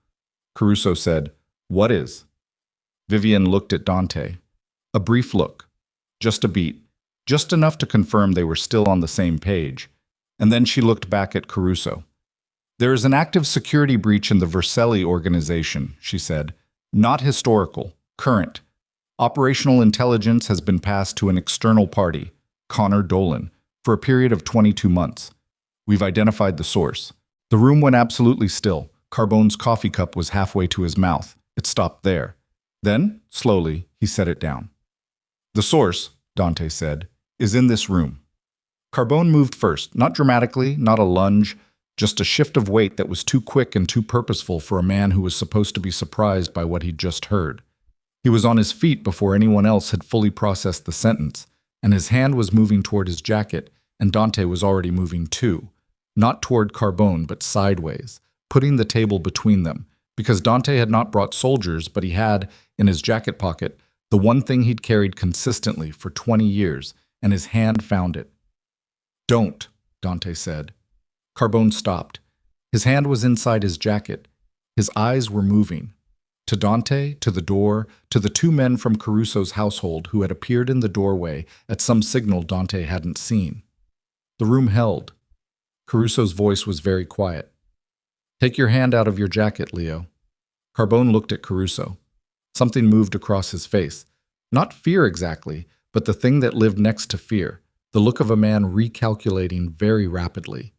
Caruso said, What is? Vivienne looked at Dante. A brief look. Just a beat. Just enough to confirm they were still on the same page. And then she looked back at Caruso. There is an active security breach in the Vercelli organization, she said. Not historical, current. Operational intelligence has been passed to an external party, Connor Dolan, for a period of 22 months. We've identified the source. The room went absolutely still. Carbone's coffee cup was halfway to his mouth. It stopped there. Then, slowly, he set it down. The source, Dante said, is in this room. Carbone moved first, not dramatically, not a lunge, just a shift of weight that was too quick and too purposeful for a man who was supposed to be surprised by what he'd just heard. He was on his feet before anyone else had fully processed the sentence, and his hand was moving toward his jacket, and Dante was already moving too, not toward Carbone, but sideways, putting the table between them, because Dante had not brought soldiers, but he had, in his jacket pocket, the one thing he'd carried consistently for 20 years, and his hand found it. Don't, Dante said. Carbone stopped. His hand was inside his jacket. His eyes were moving. To Dante, to the door, to the 2 men from Caruso's household who had appeared in the doorway at some signal Dante hadn't seen. The room held. Caruso's voice was very quiet. Take your hand out of your jacket, Leo. Carbone looked at Caruso. Something moved across his face. Not fear exactly, but the thing that lived next to fear, the look of a man recalculating very rapidly.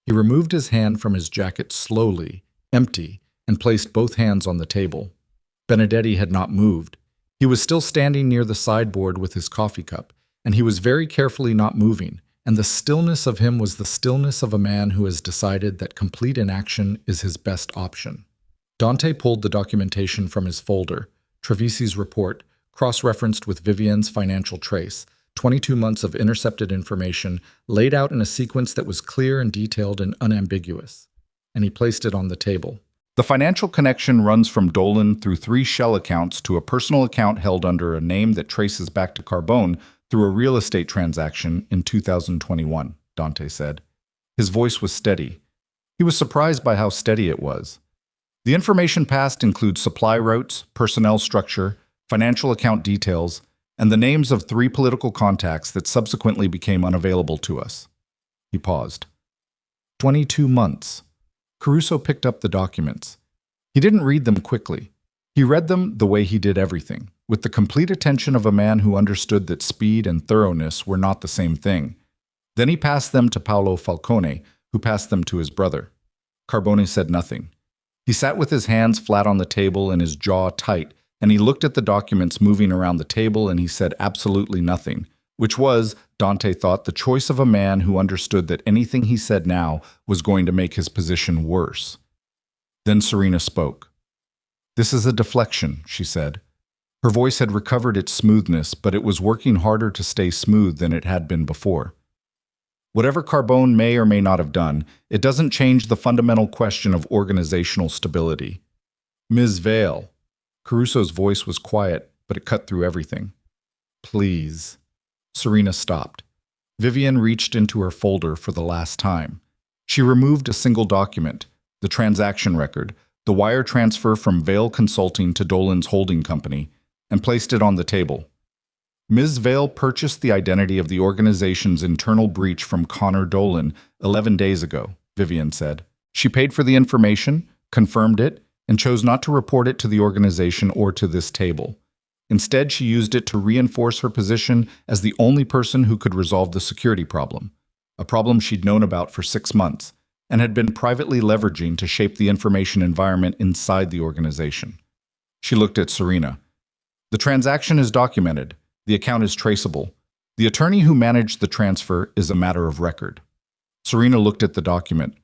He removed his hand from his jacket slowly, empty, and placed both hands on the table. Benedetti had not moved. He was still standing near the sideboard with his coffee cup, and he was very carefully not moving, and the stillness of him was the stillness of a man who has decided that complete inaction is his best option. Dante pulled the documentation from his folder, Trevisi's report, cross-referenced with Vivienne's financial trace, 22 months of intercepted information laid out in a sequence that was clear and detailed and unambiguous, and he placed it on the table. The financial connection runs from Dolan through 3 shell accounts to a personal account held under a name that traces back to Carbone through a real estate transaction in 2021, Dante said. His voice was steady. He was surprised by how steady it was. The information passed includes supply routes, personnel structure, financial account details, and the names of 3 political contacts that subsequently became unavailable to us. He paused. 22 months. Caruso picked up the documents. He didn't read them quickly. He read them the way he did everything, with the complete attention of a man who understood that speed and thoroughness were not the same thing. Then he passed them to Paolo Falcone, who passed them to his brother. Carbone said nothing. He sat with his hands flat on the table and his jaw tight, and he looked at the documents moving around the table and he said absolutely nothing, which was, Dante thought, the choice of a man who understood that anything he said now was going to make his position worse. Then Serena spoke. "This is a deflection," she said. Her voice had recovered its smoothness, but it was working harder to stay smooth than it had been before. "Whatever Carbone may or may not have done, it doesn't change the fundamental question of organizational stability. Ms. Vale." Caruso's voice was quiet, but it cut through everything. "Please." Serena stopped. Vivienne reached into her folder for the last time. She removed a single document, the transaction record, the wire transfer from Vale Consulting to Dolan's holding company, and placed it on the table. Ms. Vale purchased the identity of the organization's internal breach from Connor Dolan 11 days ago, Vivienne said. She paid for the information, confirmed it, and chose not to report it to the organization or to this table. Instead, she used it to reinforce her position as the only person who could resolve the security problem, a problem she'd known about for 6 months, and had been privately leveraging to shape the information environment inside the organization. She looked at Serena. "The transaction is documented. The account is traceable. The attorney who managed the transfer is a matter of record." Serena looked at the document.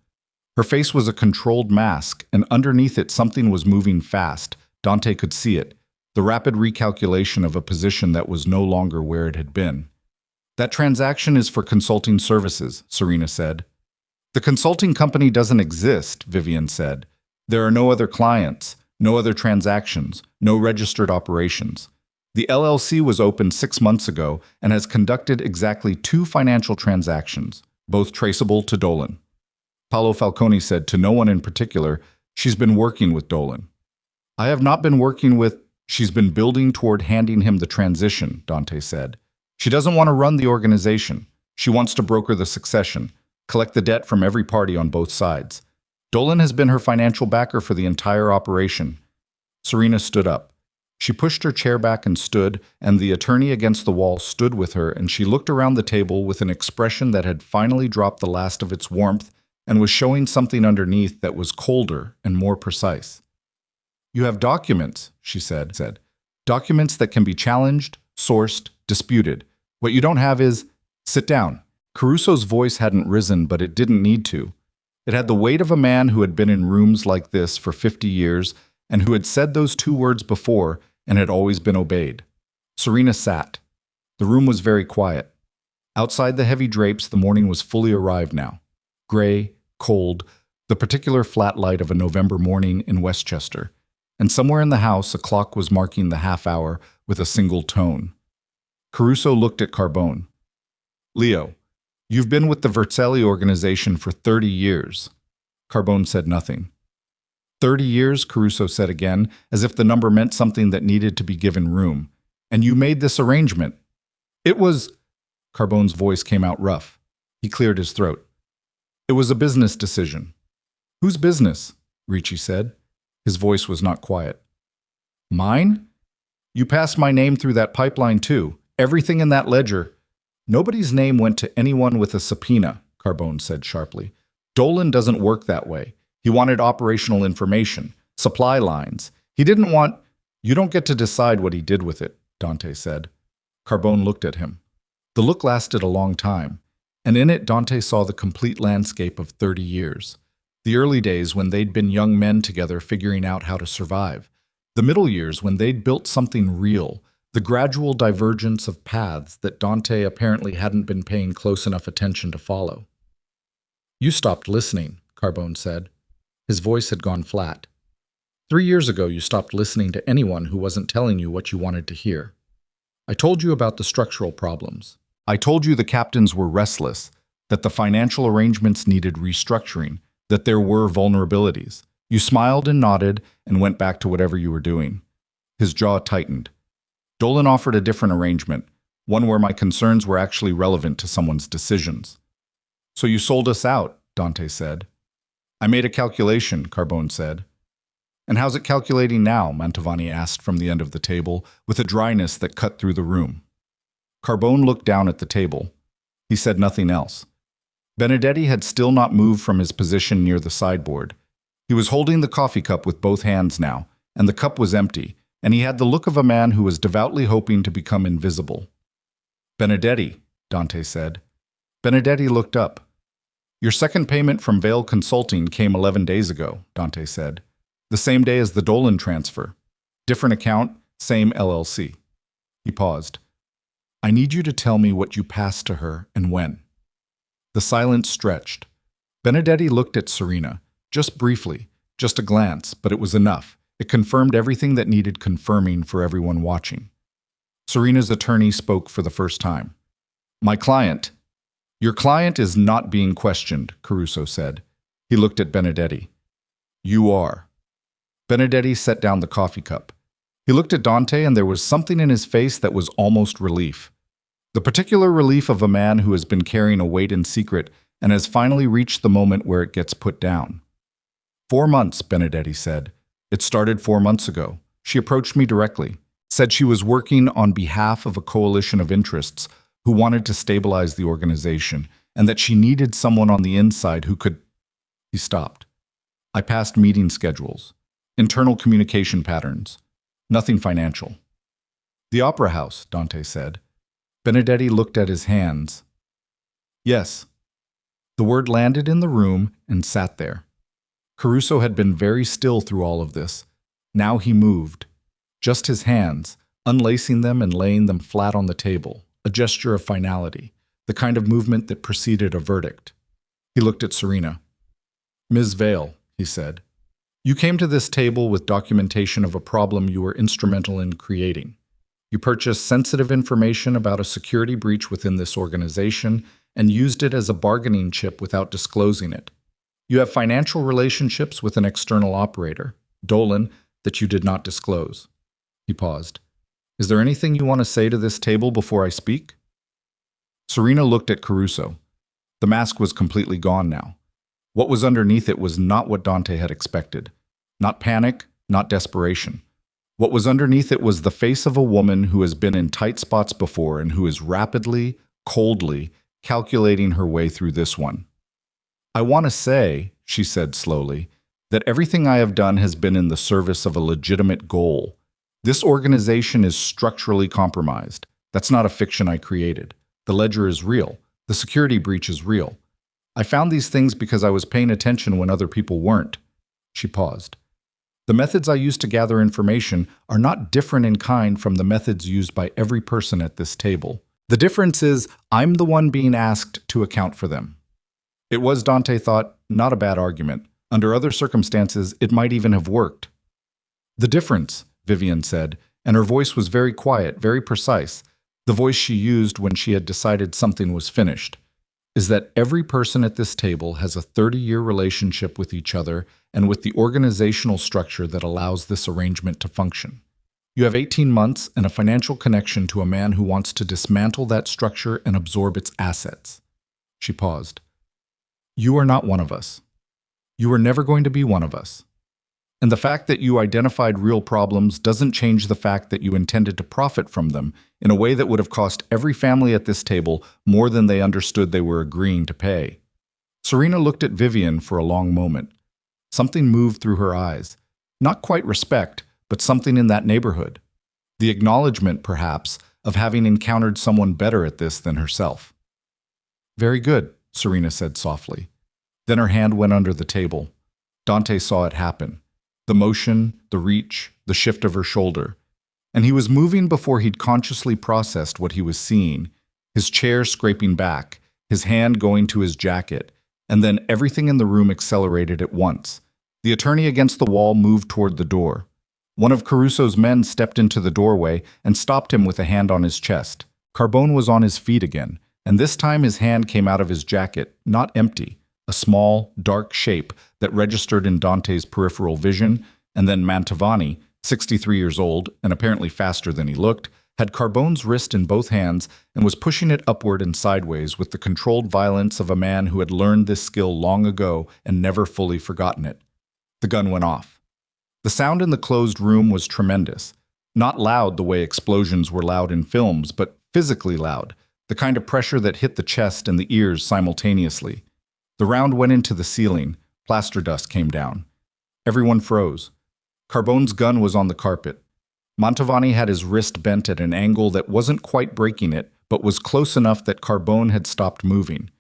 Her face was a controlled mask, and underneath it something was moving fast. Dante could see it, the rapid recalculation of a position that was no longer where it had been. "That transaction is for consulting services," Serena said. "The consulting company doesn't exist," Vivienne said. "There are no other clients, no other transactions, no registered operations. The LLC was opened 6 months ago and has conducted exactly 2 financial transactions, both traceable to Dolan." Paolo Falcone said to no one in particular, "She's been working with Dolan." "I have not been working with..." "She's been building toward handing him the transition," Dante said. "She doesn't want to run the organization. She wants to broker the succession, collect the debt from every party on both sides. Dolan has been her financial backer for the entire operation." Serena stood up. She pushed her chair back and stood, and the attorney against the wall stood with her, and she looked around the table with an expression that had finally dropped the last of its warmth and was showing something underneath that was colder and more precise. "You have documents," she said. "Documents that can be challenged, sourced, disputed. What you don't have is..." "Sit down." Caruso's voice hadn't risen, but it didn't need to. It had the weight of a man who had been in rooms like this for 50 years and who had said those 2 words before and had always been obeyed. Serena sat. The room was very quiet. Outside the heavy drapes, the morning was fully arrived now. Gray, cold, the particular flat light of a November morning in Westchester. And somewhere in the house, a clock was marking the half-hour with a single tone. Caruso looked at Carbone. "Leo, you've been with the Vercelli organization for 30 years. Carbone said nothing. 30 years, Caruso said again, as if the number meant something that needed to be given room. "And you made this arrangement." "It was..." Carbone's voice came out rough. He cleared his throat. "It was a business decision." "Whose business?" Ricci said. His voice was not quiet. "Mine? You passed my name through that pipeline too. Everything in that ledger." "Nobody's name went to anyone with a subpoena," Carbone said sharply. "Dolan doesn't work that way. He wanted operational information, supply lines. He didn't want..." "You don't get to decide what he did with it," Dante said. Carbone looked at him. The look lasted a long time, and in it Dante saw the complete landscape of 30 years. The early days when they'd been young men together figuring out how to survive. The middle years when they'd built something real. The gradual divergence of paths that Dante apparently hadn't been paying close enough attention to follow. "You stopped listening," Carbone said. His voice had gone flat. 3 years ago, you stopped listening to anyone who wasn't telling you what you wanted to hear. I told you about the structural problems. I told you the captains were restless, that the financial arrangements needed restructuring, that there were vulnerabilities. You smiled and nodded and went back to whatever you were doing. His jaw tightened. Dolan offered a different arrangement, one where my concerns were actually relevant to someone's decisions. So you sold us out, Dante said. I made a calculation, Carbone said. And how's it calculating now? Mantovani asked from the end of the table, with a dryness that cut through the room. Carbone looked down at the table. He said nothing else. Benedetti had still not moved from his position near the sideboard. He was holding the coffee cup with both hands now, and the cup was empty, and he had the look of a man who was devoutly hoping to become invisible. Benedetti, Dante said. Benedetti looked up. Your second payment from Vale Consulting came 11 days ago, Dante said. The same day as the Dolan transfer. Different account, same LLC. He paused. I need you to tell me what you passed to her and when. The silence stretched. Benedetti looked at Serena, just briefly, just a glance, but it was enough. It confirmed everything that needed confirming for everyone watching. Serena's attorney spoke for the first time. My client. Your client is not being questioned, Caruso said. He looked at Benedetti. You are. Benedetti set down the coffee cup. He looked at Dante, and there was something in his face that was almost relief. The particular relief of a man who has been carrying a weight in secret and has finally reached the moment where it gets put down. 4 months, Benedetti said. It started 4 months ago. She approached me directly, said she was working on behalf of a coalition of interests who wanted to stabilize the organization, and that she needed someone on the inside who could... He stopped. I passed meeting schedules, internal communication patterns, nothing financial. The Opera House, Dante said. Benedetti looked at his hands. Yes. The word landed in the room and sat there. Caruso had been very still through all of this. Now he moved. Just his hands, unlacing them and laying them flat on the table, a gesture of finality, the kind of movement that preceded a verdict. He looked at Serena. Ms. Vale, he said, you came to this table with documentation of a problem you were instrumental in creating. You purchased sensitive information about a security breach within this organization and used it as a bargaining chip without disclosing it. You have financial relationships with an external operator, Dolan, that you did not disclose. He paused. Is there anything you want to say to this table before I speak? Serena looked at Caruso. The mask was completely gone now. What was underneath it was not what Dante had expected. Not panic, not desperation. What was underneath it was the face of a woman who has been in tight spots before and who is rapidly, coldly, calculating her way through this one. I want to say, she said slowly, that everything I have done has been in the service of a legitimate goal. This organization is structurally compromised. That's not a fiction I created. The ledger is real. The security breach is real. I found these things because I was paying attention when other people weren't. She paused. The methods I use to gather information are not different in kind from the methods used by every person at this table. The difference is I'm the one being asked to account for them. It was, Dante thought, not a bad argument. Under other circumstances, it might even have worked. The difference, Vivienne said, and her voice was very quiet, very precise, the voice she used when she had decided something was finished, is that every person at this table has a 30-year relationship with each other and with the organizational structure that allows this arrangement to function. You have 18 months and a financial connection to a man who wants to dismantle that structure and absorb its assets. She paused. You are not one of us. You are never going to be one of us. And the fact that you identified real problems doesn't change the fact that you intended to profit from them in a way that would have cost every family at this table more than they understood they were agreeing to pay. Serena looked at Vivienne for a long moment. Something moved through her eyes. Not quite respect, but something in that neighborhood. The acknowledgement, perhaps, of having encountered someone better at this than herself. Very good, Serena said softly. Then her hand went under the table. Dante saw it happen. The motion, the reach, the shift of her shoulder. And he was moving before he'd consciously processed what he was seeing, his chair scraping back, his hand going to his jacket, and then everything in the room accelerated at once. The attorney against the wall moved toward the door. One of Caruso's men stepped into the doorway and stopped him with a hand on his chest. Carbone was on his feet again, and this time his hand came out of his jacket, not empty, a small, dark shape that registered in Dante's peripheral vision, and then Mantovani, 63 years old and apparently faster than he looked, had Carbone's wrist in both hands and was pushing it upward and sideways with the controlled violence of a man who had learned this skill long ago and never fully forgotten it. The gun went off. The sound in the closed room was tremendous. Not loud the way explosions were loud in films, but physically loud, the kind of pressure that hit the chest and the ears simultaneously. The round went into the ceiling. Plaster dust came down. Everyone froze. Carbone's gun was on the carpet. Mantovani had his wrist bent at an angle that wasn't quite breaking it, but was close enough that Carbone had stopped moving.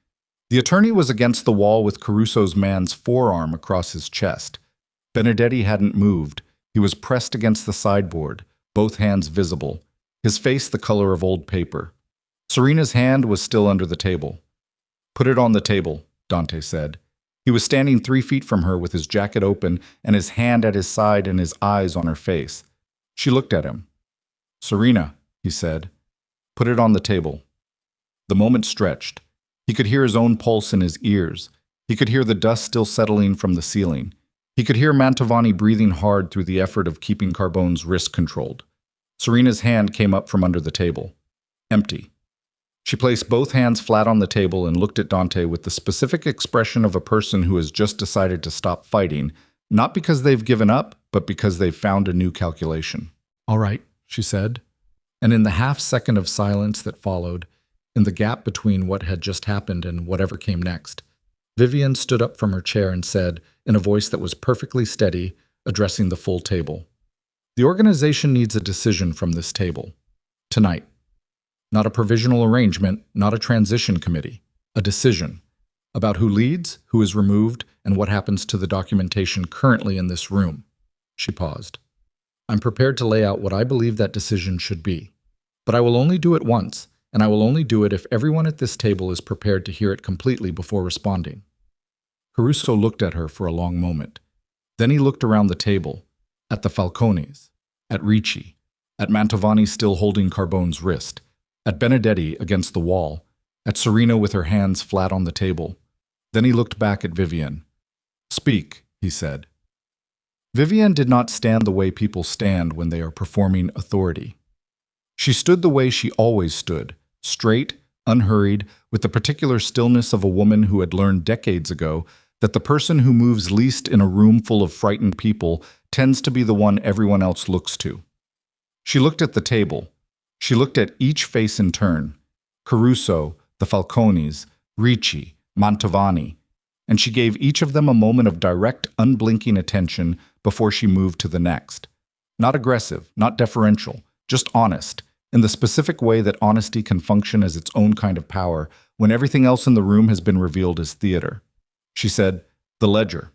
The attorney was against the wall with Caruso's man's forearm across his chest. Benedetti hadn't moved. He was pressed against the sideboard, both hands visible, his face the color of old paper. Serena's hand was still under the table. "Put it on the table," Dante said. He was standing 3 feet from her with his jacket open and his hand at his side and his eyes on her face. She looked at him. "Serena," he said, "put it on the table." The moment stretched. He could hear his own pulse in his ears. He could hear the dust still settling from the ceiling. He could hear Mantovani breathing hard through the effort of keeping Carbone's wrist controlled. Serena's hand came up from under the table. Empty. She placed both hands flat on the table and looked at Dante with the specific expression of a person who has just decided to stop fighting, not because they've given up, but because they've found a new calculation. "All right," she said. And in the half-second of silence that followed, in the gap between what had just happened and whatever came next, Vivienne stood up from her chair and said, in a voice that was perfectly steady, addressing the full table, "The organization needs a decision from this table. Tonight. Not a provisional arrangement, not a transition committee. A decision. About who leads, who is removed, and what happens to the documentation currently in this room." She paused. "I'm prepared to lay out what I believe that decision should be. But I will only do it once, and I will only do it if everyone at this table is prepared to hear it completely before responding." Caruso looked at her for a long moment. Then he looked around the table, at the Falcones, at Ricci, at Mantovani still holding Carbone's wrist, at Benedetti against the wall, at Serena with her hands flat on the table. Then he looked back at Vivienne. "Speak," he said. Vivienne did not stand the way people stand when they are performing authority. She stood the way she always stood, straight, unhurried, with the particular stillness of a woman who had learned decades ago that the person who moves least in a room full of frightened people tends to be the one everyone else looks to. She looked at the table. She looked at each face in turn, Caruso, the Falcones, Ricci, Mantovani, and she gave each of them a moment of direct, unblinking attention before she moved to the next. Not aggressive, not deferential, just honest, in the specific way that honesty can function as its own kind of power when everything else in the room has been revealed as theater. She said, "The ledger."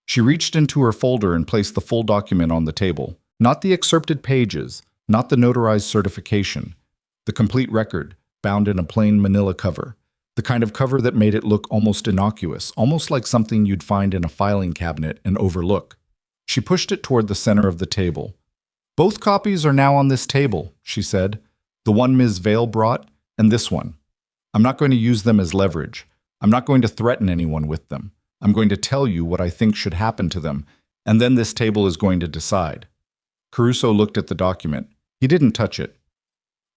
She reached into her folder and placed the full document on the table, not the excerpted pages, not the notarized certification, the complete record, bound in a plain manila cover, the kind of cover that made it look almost innocuous, almost like something you'd find in a filing cabinet and overlook. She pushed it toward the center of the table. "Both copies are now on this table," she said. "The one Ms. Vale brought, and this one. I'm not going to use them as leverage. I'm not going to threaten anyone with them. I'm going to tell you what I think should happen to them, and then this table is going to decide." Caruso looked at the document. He didn't touch it.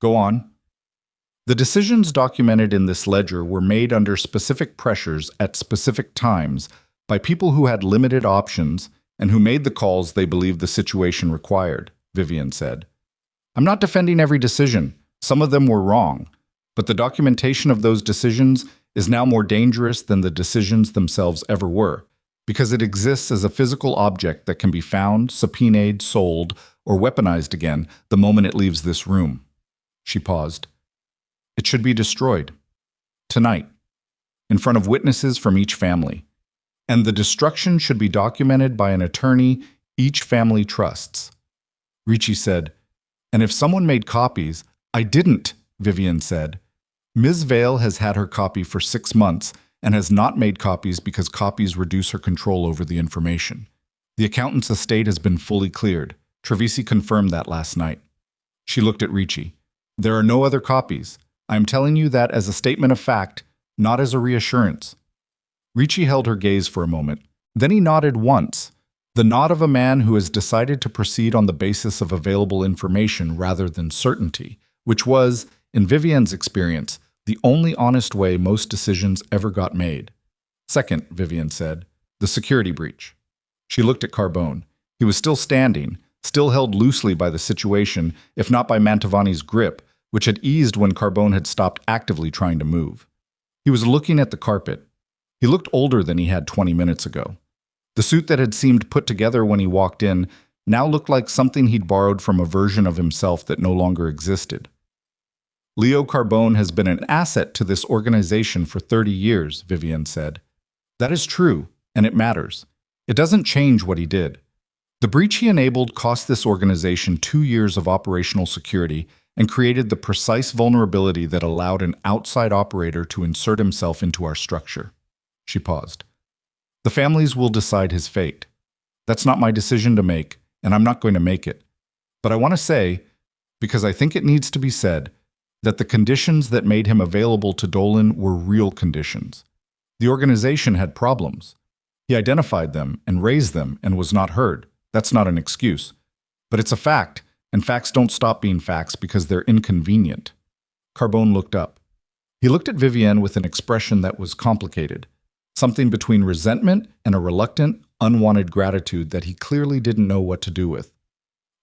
"Go on." The decisions documented in this ledger were made under specific pressures at specific times by people who had limited options and who made the calls they believed the situation required, Vivienne said. "I'm not defending every decision. Some of them were wrong. But the documentation of those decisions is now more dangerous than the decisions themselves ever were, because it exists as a physical object that can be found, subpoenaed, sold, or weaponized again the moment it leaves this room." She paused. "It should be destroyed. Tonight. In front of witnesses from each family. And the destruction should be documented by an attorney each family trusts." Ricci said, "And if someone made copies—" "I didn't," Vivienne said. "Ms. Vale has had her copy for 6 months and has not made copies because copies reduce her control over the information. The accountant's estate has been fully cleared. Trevisi confirmed that last night. She looked at Ricci. There are no other copies. I am telling you that as a statement of fact, not as a reassurance. Ricci held her gaze for a moment. Then he nodded once, the nod of a man who has decided to proceed on the basis of available information rather than certainty, which was, in Vivienne's experience, the only honest way most decisions ever got made. Second, Vivienne said, the security breach. She looked at Carbone. He was still standing, still held loosely by the situation, if not by Mantovani's grip, which had eased when Carbone had stopped actively trying to move. He was looking at the carpet. He looked older than he had 20 minutes ago. The suit that had seemed put together when he walked in now looked like something he'd borrowed from a version of himself that no longer existed. Leo Carbone has been an asset to this organization for 30 years, Vivienne said. That is true, and it matters. It doesn't change what he did. The breach he enabled cost this organization 2 years of operational security and created the precise vulnerability that allowed an outside operator to insert himself into our structure. She paused. The families will decide his fate. That's not my decision to make, and I'm not going to make it. But I want to say, because I think it needs to be said, that the conditions that made him available to Dolan were real conditions. The organization had problems. He identified them and raised them and was not heard. That's not an excuse. But it's a fact, and facts don't stop being facts because they're inconvenient. Carbone looked up. He looked at Vivienne with an expression that was complicated, something between resentment and a reluctant, unwanted gratitude that he clearly didn't know what to do with.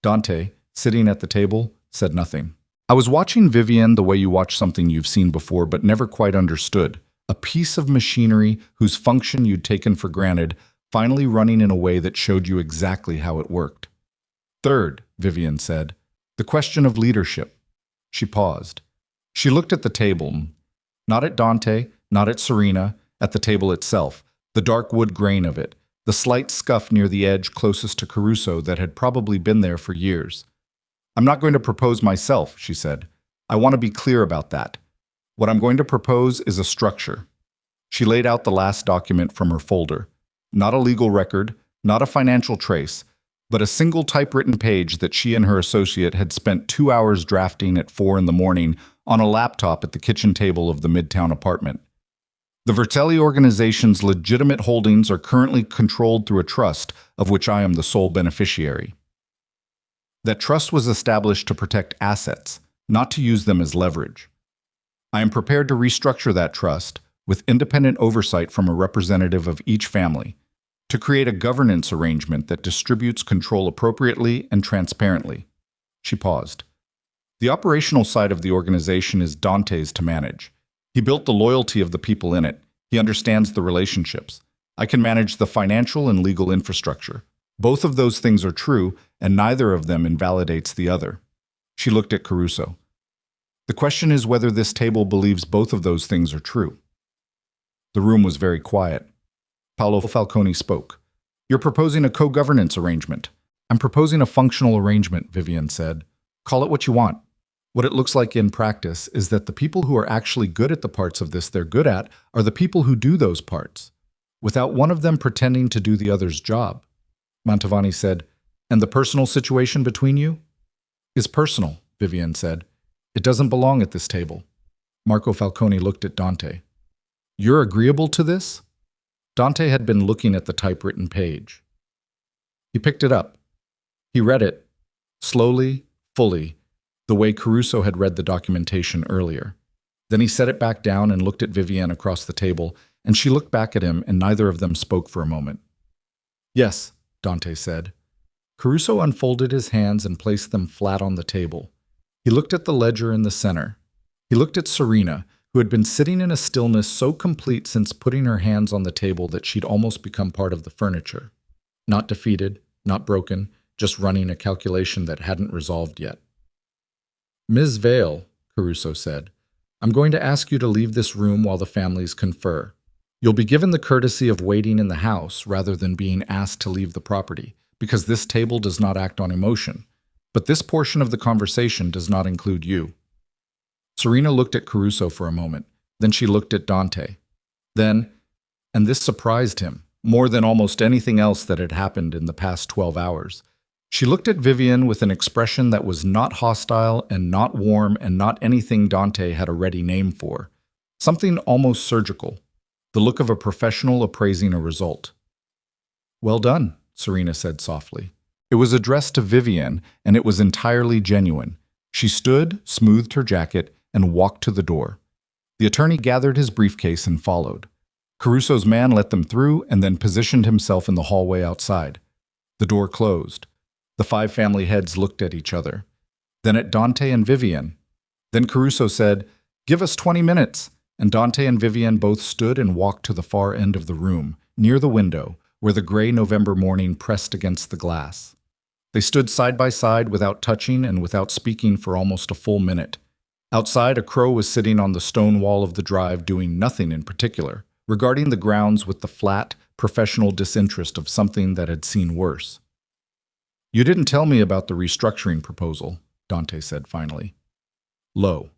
Dante, sitting at the table, said nothing. I was watching Vivienne the way you watch something you've seen before but never quite understood. A piece of machinery whose function you'd taken for granted, finally running in a way that showed you exactly how it worked. Third, Vivienne said, the question of leadership. She paused. She looked at the table, not at Dante, not at Serena, at the table itself, the dark wood grain of it, the slight scuff near the edge closest to Caruso that had probably been there for years. I'm not going to propose myself, she said. I want to be clear about that. What I'm going to propose is a structure. She laid out the last document from her folder. Not a legal record, not a financial trace, but a single typewritten page that she and her associate had spent 2 hours drafting at 4 in the morning on a laptop at the kitchen table of the Midtown apartment. The Vercelli organization's legitimate holdings are currently controlled through a trust, of which I am the sole beneficiary. That trust was established to protect assets, not to use them as leverage. I am prepared to restructure that trust, with independent oversight from a representative of each family, to create a governance arrangement that distributes control appropriately and transparently. She paused. The operational side of the organization is Dante's to manage. He built the loyalty of the people in it. He understands the relationships. I can manage the financial and legal infrastructure. Both of those things are true, and neither of them invalidates the other. She looked at Caruso. The question is whether this table believes both of those things are true. The room was very quiet. Paolo Falcone spoke. You're proposing a co-governance arrangement. I'm proposing a functional arrangement, Vivienne said. Call it what you want. What it looks like in practice is that the people who are actually good at the parts of this they're good at are the people who do those parts, without one of them pretending to do the other's job. Mantovani said, and the personal situation between you? Is personal, Vivienne said. It doesn't belong at this table. Marco Falcone looked at Dante. You're agreeable to this? Dante had been looking at the typewritten page. He picked it up. He read it, slowly, fully, the way Caruso had read the documentation earlier. Then he set it back down and looked at Vivienne across the table, and she looked back at him, and neither of them spoke for a moment. Yes, Dante said. Caruso unfolded his hands and placed them flat on the table. He looked at the ledger in the center. He looked at Serena, who had been sitting in a stillness so complete since putting her hands on the table that she'd almost become part of the furniture. Not defeated, not broken, just running a calculation that hadn't resolved yet. Ms. Vale, Caruso said, I'm going to ask you to leave this room while the families confer. You'll be given the courtesy of waiting in the house rather than being asked to leave the property, because this table does not act on emotion. But this portion of the conversation does not include you. Serena looked at Caruso for a moment. Then she looked at Dante. Then, and this surprised him, more than almost anything else that had happened in the past 12 hours. She looked at Vivienne with an expression that was not hostile and not warm and not anything Dante had a ready name for. Something almost surgical, the look of a professional appraising a result. "Well done," Serena said softly. It was addressed to Vivienne, and it was entirely genuine. She stood, smoothed her jacket, and walked to the door. The attorney gathered his briefcase and followed. Caruso's man let them through and then positioned himself in the hallway outside. The door closed. The five family heads looked at each other, then at Dante and Vivienne. Then Caruso said, "Give us 20 minutes." And Dante and Vivienne both stood and walked to the far end of the room, near the window, where the gray November morning pressed against the glass. They stood side by side without touching and without speaking for almost a full minute. Outside, a crow was sitting on the stone wall of the drive doing nothing in particular, regarding the grounds with the flat, professional disinterest of something that had seen worse. "You didn't tell me about the restructuring proposal," Dante said finally. Low,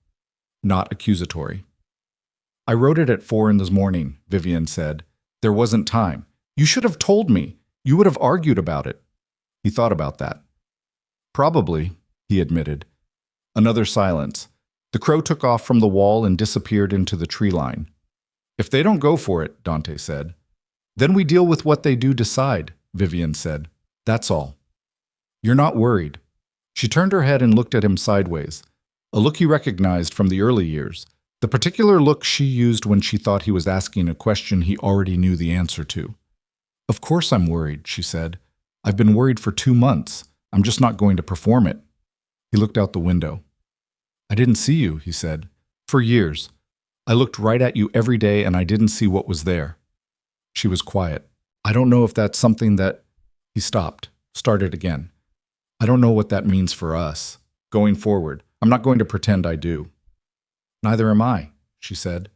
not accusatory. "I wrote it at 4 in the morning," Vivienne said. "There wasn't time. You should have told me. You would have argued about it." He thought about that. "Probably," he admitted. Another silence. The crow took off from the wall and disappeared into the tree line. "If they don't go for it," Dante said. "Then we deal with what they do decide," Vivienne said. "That's all." "You're not worried." She turned her head and looked at him sideways, a look he recognized from the early years, the particular look she used when she thought he was asking a question he already knew the answer to. "Of course I'm worried," she said. "I've been worried for 2 months. I'm just not going to perform it." He looked out the window. "I didn't see you," he said. "For years. I looked right at you every day and I didn't see what was there." She was quiet. "I don't know if that's something that—" He stopped, started again. "I don't know what that means for us. Going forward, I'm not going to pretend I do." "Neither am I," she said.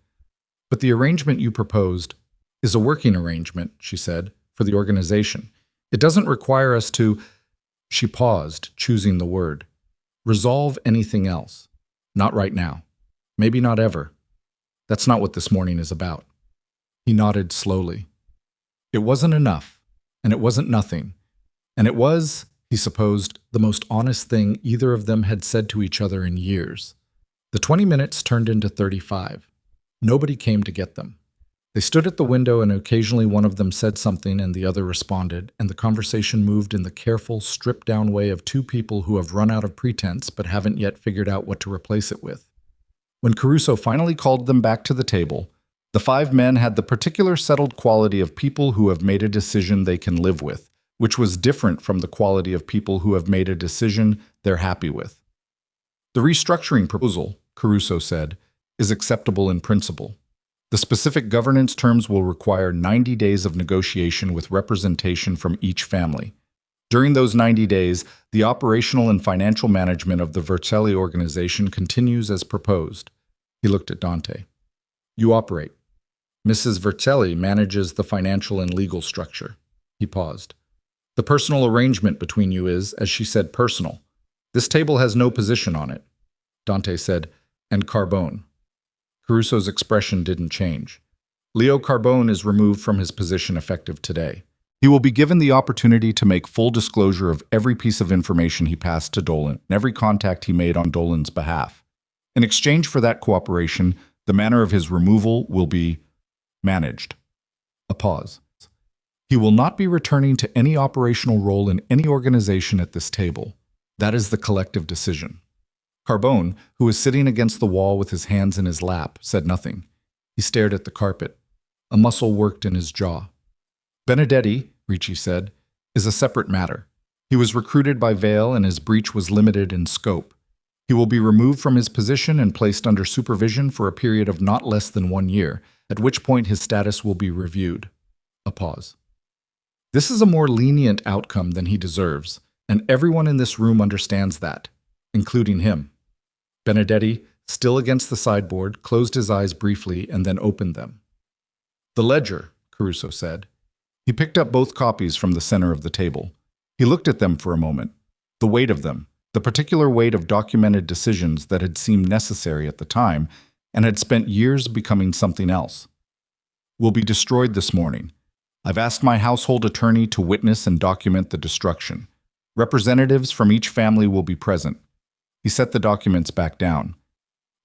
"But the arrangement you proposed is a working arrangement," she said, "for the organization. It doesn't require us to—" She paused, choosing the word. "Resolve anything else. Not right now. Maybe not ever. That's not what this morning is about." He nodded slowly. It wasn't enough, and it wasn't nothing, and it was, he supposed, the most honest thing either of them had said to each other in years. The 20 minutes turned into 35. Nobody came to get them. They stood at the window and occasionally one of them said something and the other responded, and the conversation moved in the careful, stripped-down way of two people who have run out of pretense but haven't yet figured out what to replace it with. When Caruso finally called them back to the table, the five men had the particular settled quality of people who have made a decision they can live with, which was different from the quality of people who have made a decision they're happy with. "The restructuring proposal," Caruso said, "is acceptable in principle. The specific governance terms will require 90 days of negotiation with representation from each family. During those 90 days, the operational and financial management of the Vercelli organization continues as proposed." He looked at Dante. "You operate. Mrs. Vercelli manages the financial and legal structure." He paused. "The personal arrangement between you is, as she said, personal. This table has no position on it." Dante said, "And Carbone." Caruso's expression didn't change. "Leo Carbone is removed from his position effective today. He will be given the opportunity to make full disclosure of every piece of information he passed to Dolan and every contact he made on Dolan's behalf. In exchange for that cooperation, the manner of his removal will be managed." A pause. "He will not be returning to any operational role in any organization at this table. That is the collective decision." Carbone, who was sitting against the wall with his hands in his lap, said nothing. He stared at the carpet. A muscle worked in his jaw. "Benedetti," Ricci said, "is a separate matter. He was recruited by Vale and his breach was limited in scope. He will be removed from his position and placed under supervision for a period of not less than 1 year, at which point his status will be reviewed." A pause. "This is a more lenient outcome than he deserves, and everyone in this room understands that, including him." Benedetti, still against the sideboard, closed his eyes briefly and then opened them. "The ledger," Caruso said. He picked up both copies from the center of the table. He looked at them for a moment. The weight of them, the particular weight of documented decisions that had seemed necessary at the time and had spent years becoming something else, "will be destroyed this morning. I've asked my household attorney to witness and document the destruction. Representatives from each family will be present. He set the documents back down.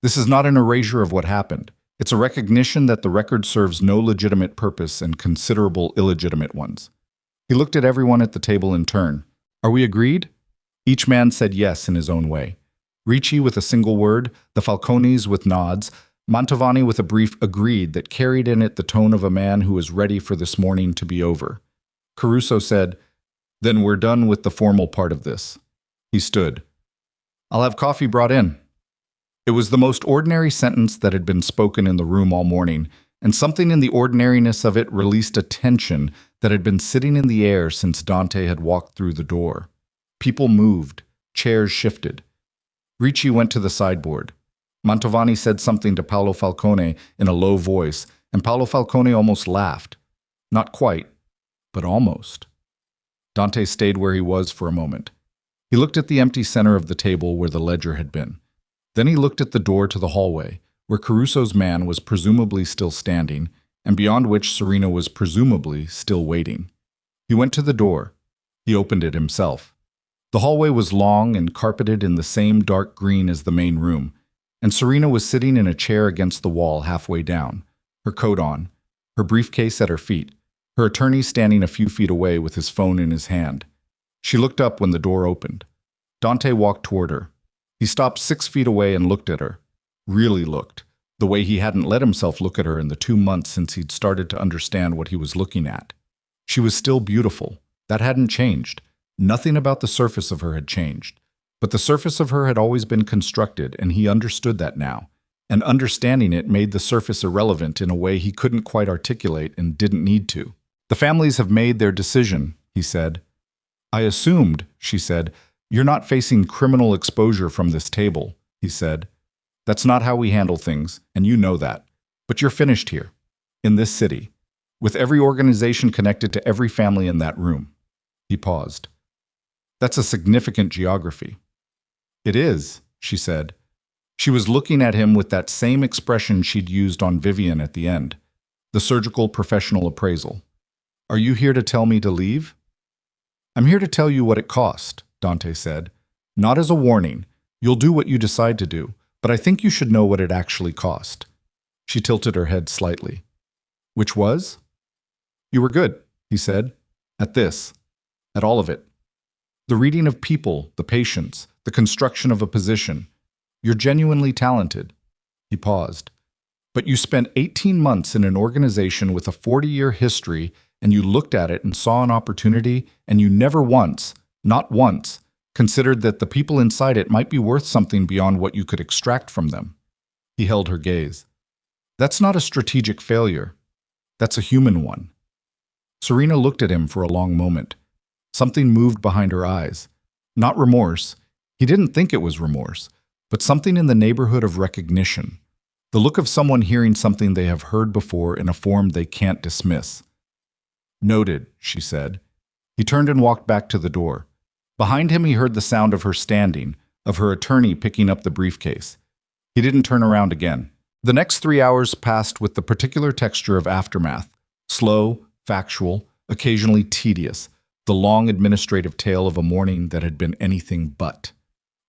This is not an erasure of what happened. It's a recognition that the record serves no legitimate purpose and considerable illegitimate ones. He looked at everyone at the table in turn. Are we agreed? Each man said yes in his own way. Ricci with a single word, the Falcones with nods, Mantovani with a brief agreed that carried in it the tone of a man who was ready for this morning to be over. Caruso said, "Then we're done with the formal part of this." He stood. "I'll have coffee brought in." It was the most ordinary sentence that had been spoken in the room all morning, and something in the ordinariness of it released a tension that had been sitting in the air since Dante had walked through the door. People moved, chairs shifted. Ricci went to the sideboard. Mantovani said something to Paolo Falcone in a low voice, and Paolo Falcone almost laughed. Not quite, but almost. Dante stayed where he was for a moment. He looked at the empty center of the table where the ledger had been. Then he looked at the door to the hallway, where Caruso's man was presumably still standing, and beyond which Serena was presumably still waiting. He went to the door. He opened it himself. The hallway was long and carpeted in the same dark green as the main room, and Serena was sitting in a chair against the wall halfway down, her coat on, her briefcase at her feet, her attorney standing a few feet away with his phone in his hand. She looked up when the door opened. Dante walked toward her. He stopped 6 feet away and looked at her. Really looked, the way he hadn't let himself look at her in the 2 months since he'd started to understand what he was looking at. She was still beautiful. That hadn't changed. Nothing about the surface of her had changed. But the surface of her had always been constructed, and he understood that now. And understanding it made the surface irrelevant in a way he couldn't quite articulate and didn't need to. "The families have made their decision," he said. "I assumed," she said. "You're not facing criminal exposure from this table," he said. "That's not how we handle things, and you know that. But you're finished here, in this city, with every organization connected to every family in that room." He paused. "That's a significant geography." "It is," she said. She was looking at him with that same expression she'd used on Vivienne at the end, the surgical professional appraisal. "Are you here to tell me to leave?" "I'm here to tell you what it cost," Dante said. "Not as a warning. You'll do what you decide to do, but I think you should know what it actually cost." She tilted her head slightly. "Which was?" "You were good," he said. "At this. At all of it. The reading of people, the patience, the construction of a position. You're genuinely talented." He paused. "But you spent 18 months in an organization with a 40-year history, and you looked at it and saw an opportunity, and you never once, not once, considered that the people inside it might be worth something beyond what you could extract from them." He held her gaze. "That's not a strategic failure. That's a human one." Serena looked at him for a long moment. Something moved behind her eyes. Not remorse. He didn't think it was remorse, but something in the neighborhood of recognition. The look of someone hearing something they have heard before in a form they can't dismiss. "Noted," she said. He turned and walked back to the door. Behind him he heard the sound of her standing, of her attorney picking up the briefcase. He didn't turn around again. The next 3 hours passed with the particular texture of aftermath, slow, factual, occasionally tedious, the long administrative tale of a morning that had been anything but.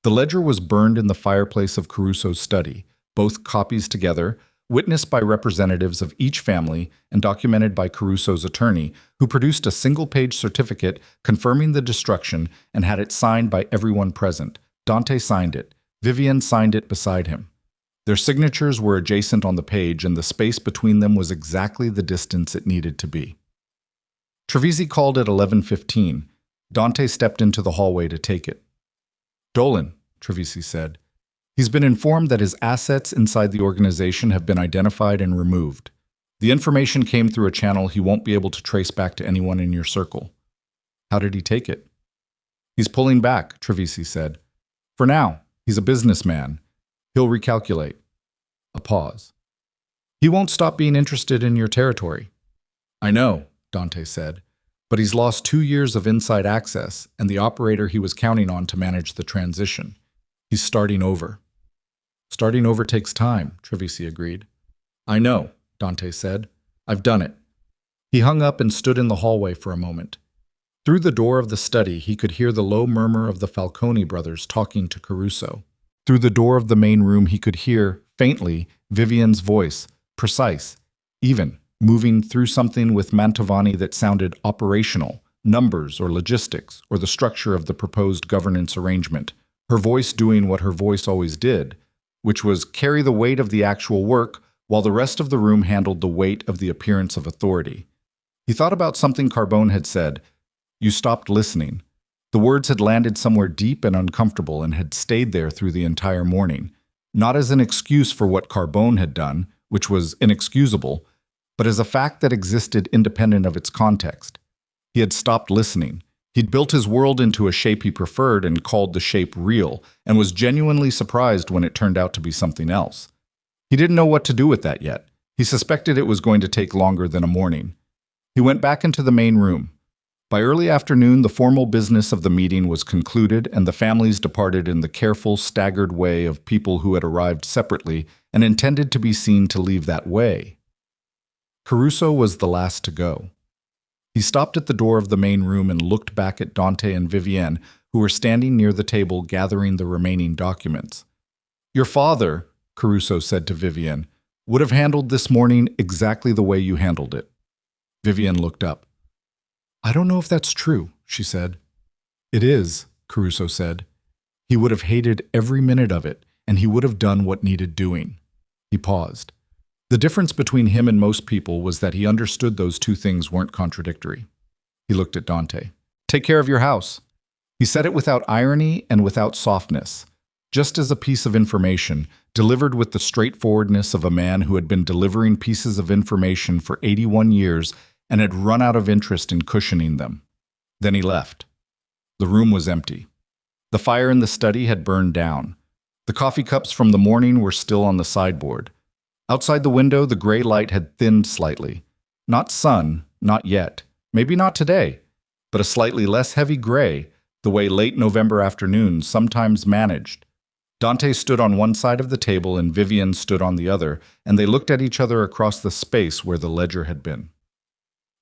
The ledger was burned in the fireplace of Caruso's study, both copies together, witnessed by representatives of each family and documented by Caruso's attorney, who produced a single-page certificate confirming the destruction and had it signed by everyone present. Dante signed it. Vivienne signed it beside him. Their signatures were adjacent on the page, and the space between them was exactly the distance it needed to be. Trevisi called at 11:15. Dante stepped into the hallway to take it. "Dolan," Trevisi said. "He's been informed that his assets inside the organization have been identified and removed. The information came through a channel he won't be able to trace back to anyone in your circle." "How did he take it?" "He's pulling back," Trevisi said. "For now, he's a businessman. He'll recalculate." A pause. "He won't stop being interested in your territory." "I know," Dante said, "but he's lost 2 years of inside access and the operator he was counting on to manage the transition. He's starting over." "Starting over takes time," Trevisi agreed. "I know," Dante said. "I've done it." He hung up and stood in the hallway for a moment. Through the door of the study, he could hear the low murmur of the Falcone brothers talking to Caruso. Through the door of the main room, he could hear, faintly, Vivienne's voice, precise, even, moving through something with Mantovani that sounded operational, numbers or logistics, or the structure of the proposed governance arrangement. Her voice doing what her voice always did, which was carry the weight of the actual work, while the rest of the room handled the weight of the appearance of authority. He thought about something Carbone had said. You stopped listening. The words had landed somewhere deep and uncomfortable and had stayed there through the entire morning, not as an excuse for what Carbone had done, which was inexcusable, but as a fact that existed independent of its context. He had stopped listening. He'd built his world into a shape he preferred and called the shape real, and was genuinely surprised when it turned out to be something else. He didn't know what to do with that yet. He suspected it was going to take longer than a morning. He went back into the main room. By early afternoon, the formal business of the meeting was concluded, and the families departed in the careful, staggered way of people who had arrived separately and intended to be seen to leave that way. Caruso was the last to go. He stopped at the door of the main room and looked back at Dante and Vivienne, who were standing near the table gathering the remaining documents. Your father, Caruso said to Vivienne, would have handled this morning exactly the way you handled it. Vivienne looked up. I don't know if that's true, she said. It is, Caruso said. He would have hated every minute of it, and he would have done what needed doing. He paused. The difference between him and most people was that he understood those two things weren't contradictory. He looked at Dante. Take care of your house. He said it without irony and without softness, just as a piece of information, delivered with the straightforwardness of a man who had been delivering pieces of information for 81 years and had run out of interest in cushioning them. Then he left. The room was empty. The fire in the study had burned down. The coffee cups from the morning were still on the sideboard. Outside the window, the gray light had thinned slightly. Not sun, not yet, maybe not today, but a slightly less heavy gray, the way late November afternoons sometimes managed. Dante stood on one side of the table and Vivienne stood on the other, and they looked at each other across the space where the ledger had been.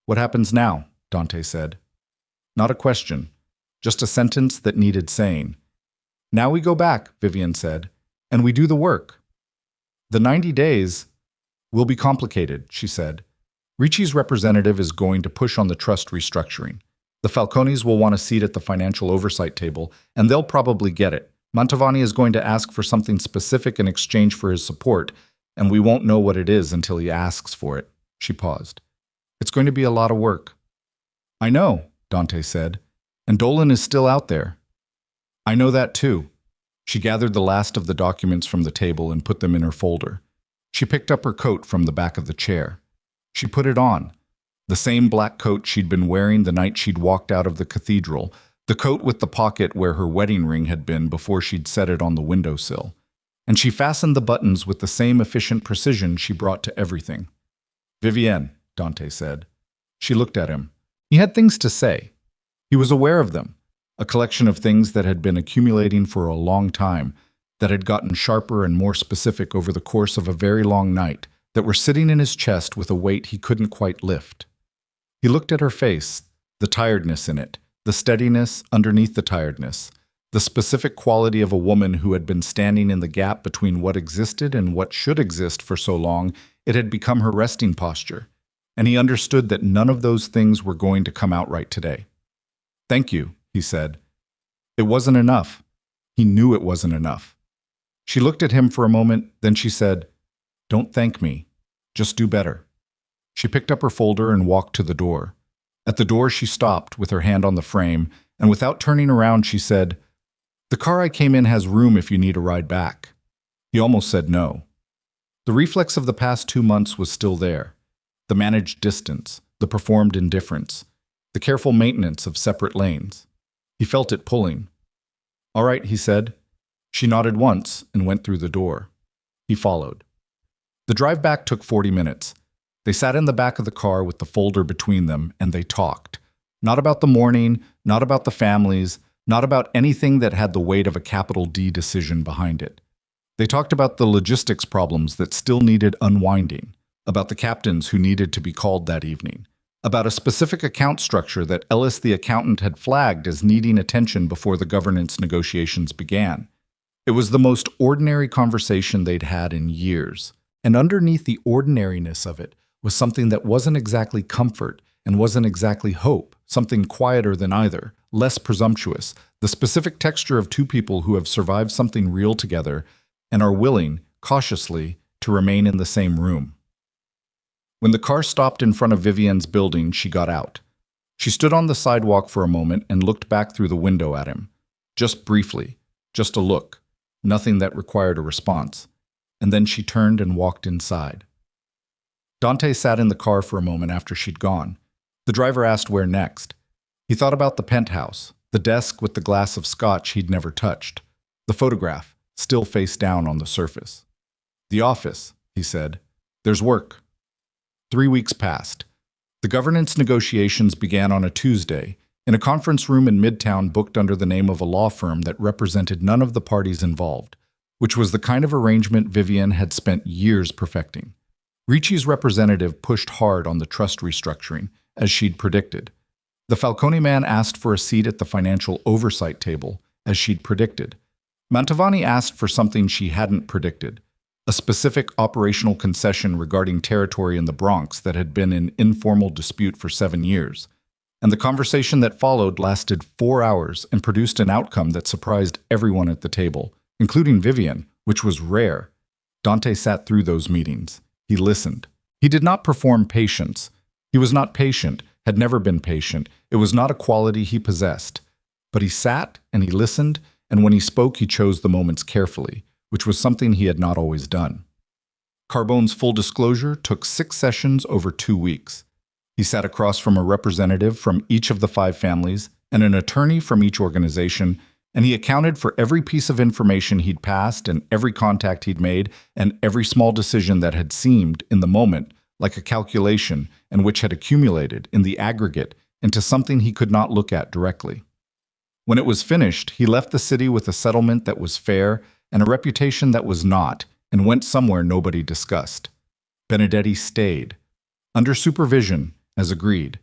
What happens now? Dante said. Not a question, just a sentence that needed saying. Now we go back, Vivienne said, and we do the work. The 90 days will be complicated, she said. Ricci's representative is going to push on the trust restructuring. The Falcones will want a seat at the financial oversight table, and they'll probably get it. Mantovani is going to ask for something specific in exchange for his support, and we won't know what it is until he asks for it. She paused. It's going to be a lot of work. I know, Dante said, and Dolan is still out there. I know that too. She gathered the last of the documents from the table and put them in her folder. She picked up her coat from the back of the chair. She put it on. The same black coat she'd been wearing the night she'd walked out of the cathedral, the coat with the pocket where her wedding ring had been before she'd set it on the windowsill. And she fastened the buttons with the same efficient precision she brought to everything. Vivienne, Dante said. She looked at him. He had things to say. He was aware of them, a collection of things that had been accumulating for a long time, that had gotten sharper and more specific over the course of a very long night, that were sitting in his chest with a weight he couldn't quite lift. He looked at her face, the tiredness in it, the steadiness underneath the tiredness, the specific quality of a woman who had been standing in the gap between what existed and what should exist for so long it had become her resting posture. And he understood that none of those things were going to come out right today. Thank you, he said. It wasn't enough. He knew it wasn't enough. She looked at him for a moment, then she said, Don't thank me. Just do better. She picked up her folder and walked to the door. At the door she stopped with her hand on the frame, and without turning around she said, The car I came in has room if you need a ride back. He almost said no. The reflex of the past 2 months was still there. The managed distance, the performed indifference, the careful maintenance of separate lanes. He felt it pulling. All right, he said. She nodded once and went through the door. He followed. The drive back took 40 minutes. They sat in the back of the car with the folder between them, and they talked. Not about the morning, not about the families, not about anything that had the weight of a capital D decision behind it. They talked about the logistics problems that still needed unwinding, about the captains who needed to be called that evening, about a specific account structure that Ellis the accountant had flagged as needing attention before the governance negotiations began. It was the most ordinary conversation they'd had in years, and underneath the ordinariness of it was something that wasn't exactly comfort and wasn't exactly hope, something quieter than either, less presumptuous, the specific texture of two people who have survived something real together and are willing, cautiously, to remain in the same room. When the car stopped in front of Vivienne's building, she got out. She stood on the sidewalk for a moment and looked back through the window at him. Just briefly, just a look, nothing that required a response. And then she turned and walked inside. Dante sat in the car for a moment after she'd gone. The driver asked where next. He thought about the penthouse, the desk with the glass of scotch he'd never touched, the photograph, still face down on the surface. The office, he said. There's work. 3 weeks passed. The governance negotiations began on a Tuesday, in a conference room in Midtown booked under the name of a law firm that represented none of the parties involved, which was the kind of arrangement Vivienne had spent years perfecting. Ricci's representative pushed hard on the trust restructuring, as she'd predicted. The Falcone man asked for a seat at the financial oversight table, as she'd predicted. Mantovani asked for something she hadn't predicted, a specific operational concession regarding territory in the Bronx that had been in informal dispute for 7 years. And the conversation that followed lasted 4 hours and produced an outcome that surprised everyone at the table, including Vivienne, which was rare. Dante sat through those meetings. He listened. He did not perform patience. He was not patient, had never been patient. It was not a quality he possessed. But he sat and he listened, and when he spoke, he chose the moments carefully, which was something he had not always done. Carbone's full disclosure took 6 sessions over 2 weeks. He sat across from a representative from each of the 5 families and an attorney from each organization, and he accounted for every piece of information he'd passed and every contact he'd made and every small decision that had seemed, in the moment, like a calculation and which had accumulated, in the aggregate, into something he could not look at directly. When it was finished, he left the city with a settlement that was fair and a reputation that was not, and went somewhere nobody discussed. Benedetti stayed, under supervision, as agreed.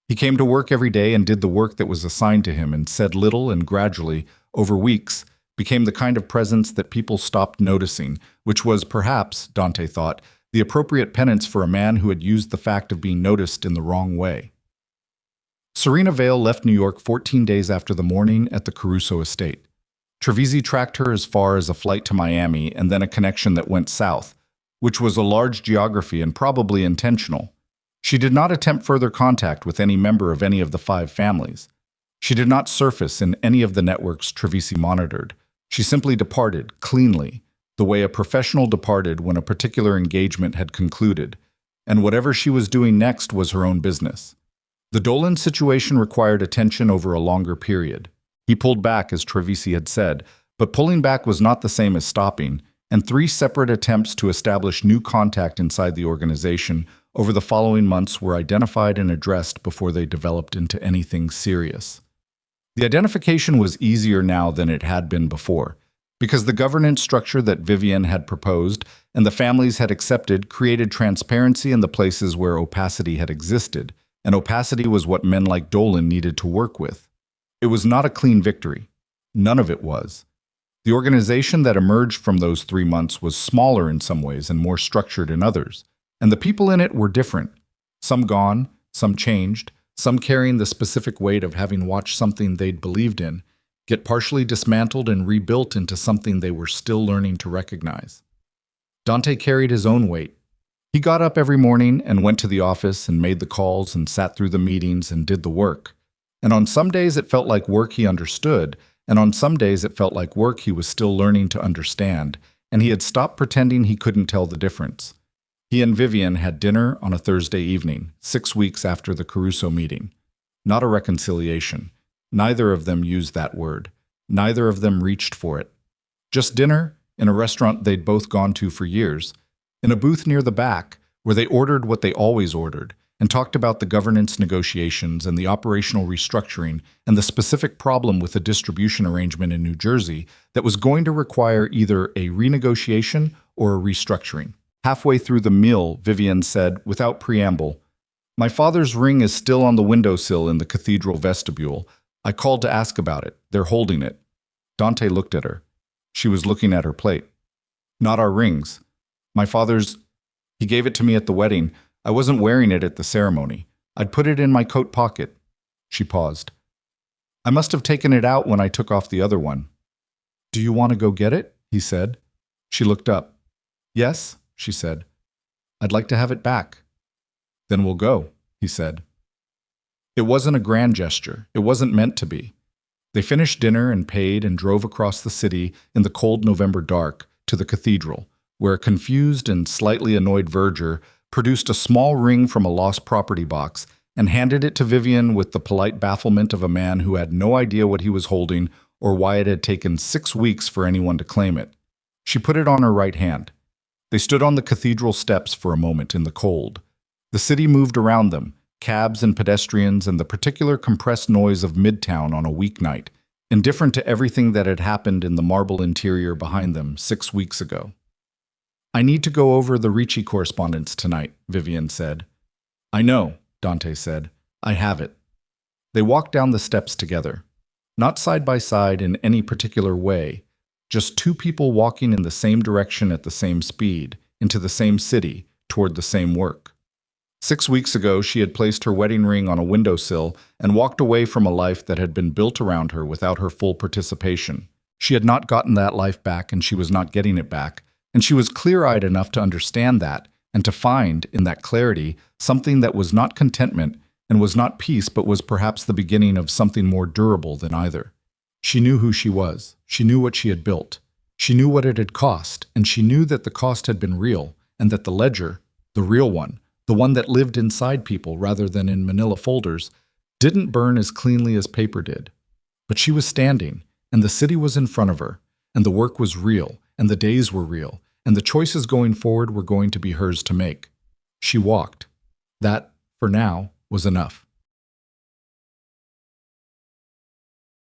He came to work every day and did the work that was assigned to him and said little, and gradually, over weeks, became the kind of presence that people stopped noticing, which was perhaps, Dante thought, the appropriate penance for a man who had used the fact of being noticed in the wrong way. Serena Vale left New York 14 days after the morning at the Caruso estate. Trevisi tracked her as far as a flight to Miami and then a connection that went south, which was a large geography and probably intentional. She did not attempt further contact with any member of any of the 5 families. She did not surface in any of the networks Trevisi monitored. She simply departed, cleanly, the way a professional departed when a particular engagement had concluded, and whatever she was doing next was her own business. The Dolan situation required attention over a longer period. He pulled back, as Trevisi had said, but pulling back was not the same as stopping, and 3 separate attempts to establish new contact inside the organization over the following months were identified and addressed before they developed into anything serious. The identification was easier now than it had been before, because the governance structure that Vivienne had proposed and the families had accepted created transparency in the places where opacity had existed, and opacity was what men like Dolan needed to work with. It was not a clean victory. None of it was. The organization that emerged from those 3 months was smaller in some ways and more structured in others, and the people in it were different. Some gone, some changed, some carrying the specific weight of having watched something they'd believed in get partially dismantled and rebuilt into something they were still learning to recognize. Dante carried his own weight. He got up every morning and went to the office and made the calls and sat through the meetings and did the work. And on some days it felt like work he understood, and on some days it felt like work he was still learning to understand, and he had stopped pretending he couldn't tell the difference. He and Vivienne had dinner on a Thursday evening, 6 weeks after the Caruso meeting. Not a reconciliation. Neither of them used that word. Neither of them reached for it. Just dinner, in a restaurant they'd both gone to for years, in a booth near the back, where they ordered what they always ordered, and talked about the governance negotiations and the operational restructuring and the specific problem with the distribution arrangement in New Jersey that was going to require either a renegotiation or a restructuring. Halfway through the meal, Vivienne said, without preamble, My father's ring is still on the windowsill in the cathedral vestibule. I called to ask about it. They're holding it. Dante looked at her. She was looking at her plate. Not our rings. My father's... He gave it to me at the wedding. I wasn't wearing it at the ceremony. I'd put it in my coat pocket. She paused. I must have taken it out when I took off the other one. Do you want to go get it? He said. She looked up. Yes, she said. I'd like to have it back. Then we'll go, he said. It wasn't a grand gesture. It wasn't meant to be. They finished dinner and paid and drove across the city in the cold November dark to the cathedral, where a confused and slightly annoyed verger produced a small ring from a lost property box and handed it to Vivienne with the polite bafflement of a man who had no idea what he was holding or why it had taken 6 weeks for anyone to claim it. She put it on her right hand. They stood on the cathedral steps for a moment in the cold. The city moved around them, cabs and pedestrians and the particular compressed noise of Midtown on a weeknight, indifferent to everything that had happened in the marble interior behind them 6 weeks ago. I need to go over the Ricci correspondence tonight, Vivienne said. I know, Dante said. I have it. They walked down the steps together. Not side by side in any particular way, just two people walking in the same direction at the same speed, into the same city, toward the same work. 6 weeks ago, she had placed her wedding ring on a windowsill and walked away from a life that had been built around her without her full participation. She had not gotten that life back, and she was not getting it back, and she was clear-eyed enough to understand that and to find, in that clarity, something that was not contentment and was not peace but was perhaps the beginning of something more durable than either. She knew who she was. She knew what she had built. She knew what it had cost, and she knew that the cost had been real, and that the ledger, the real one, the one that lived inside people rather than in manila folders, didn't burn as cleanly as paper did. But she was standing, and the city was in front of her, and the work was real, and the days were real, and the choices going forward were going to be hers to make. She walked. That, for now, was enough.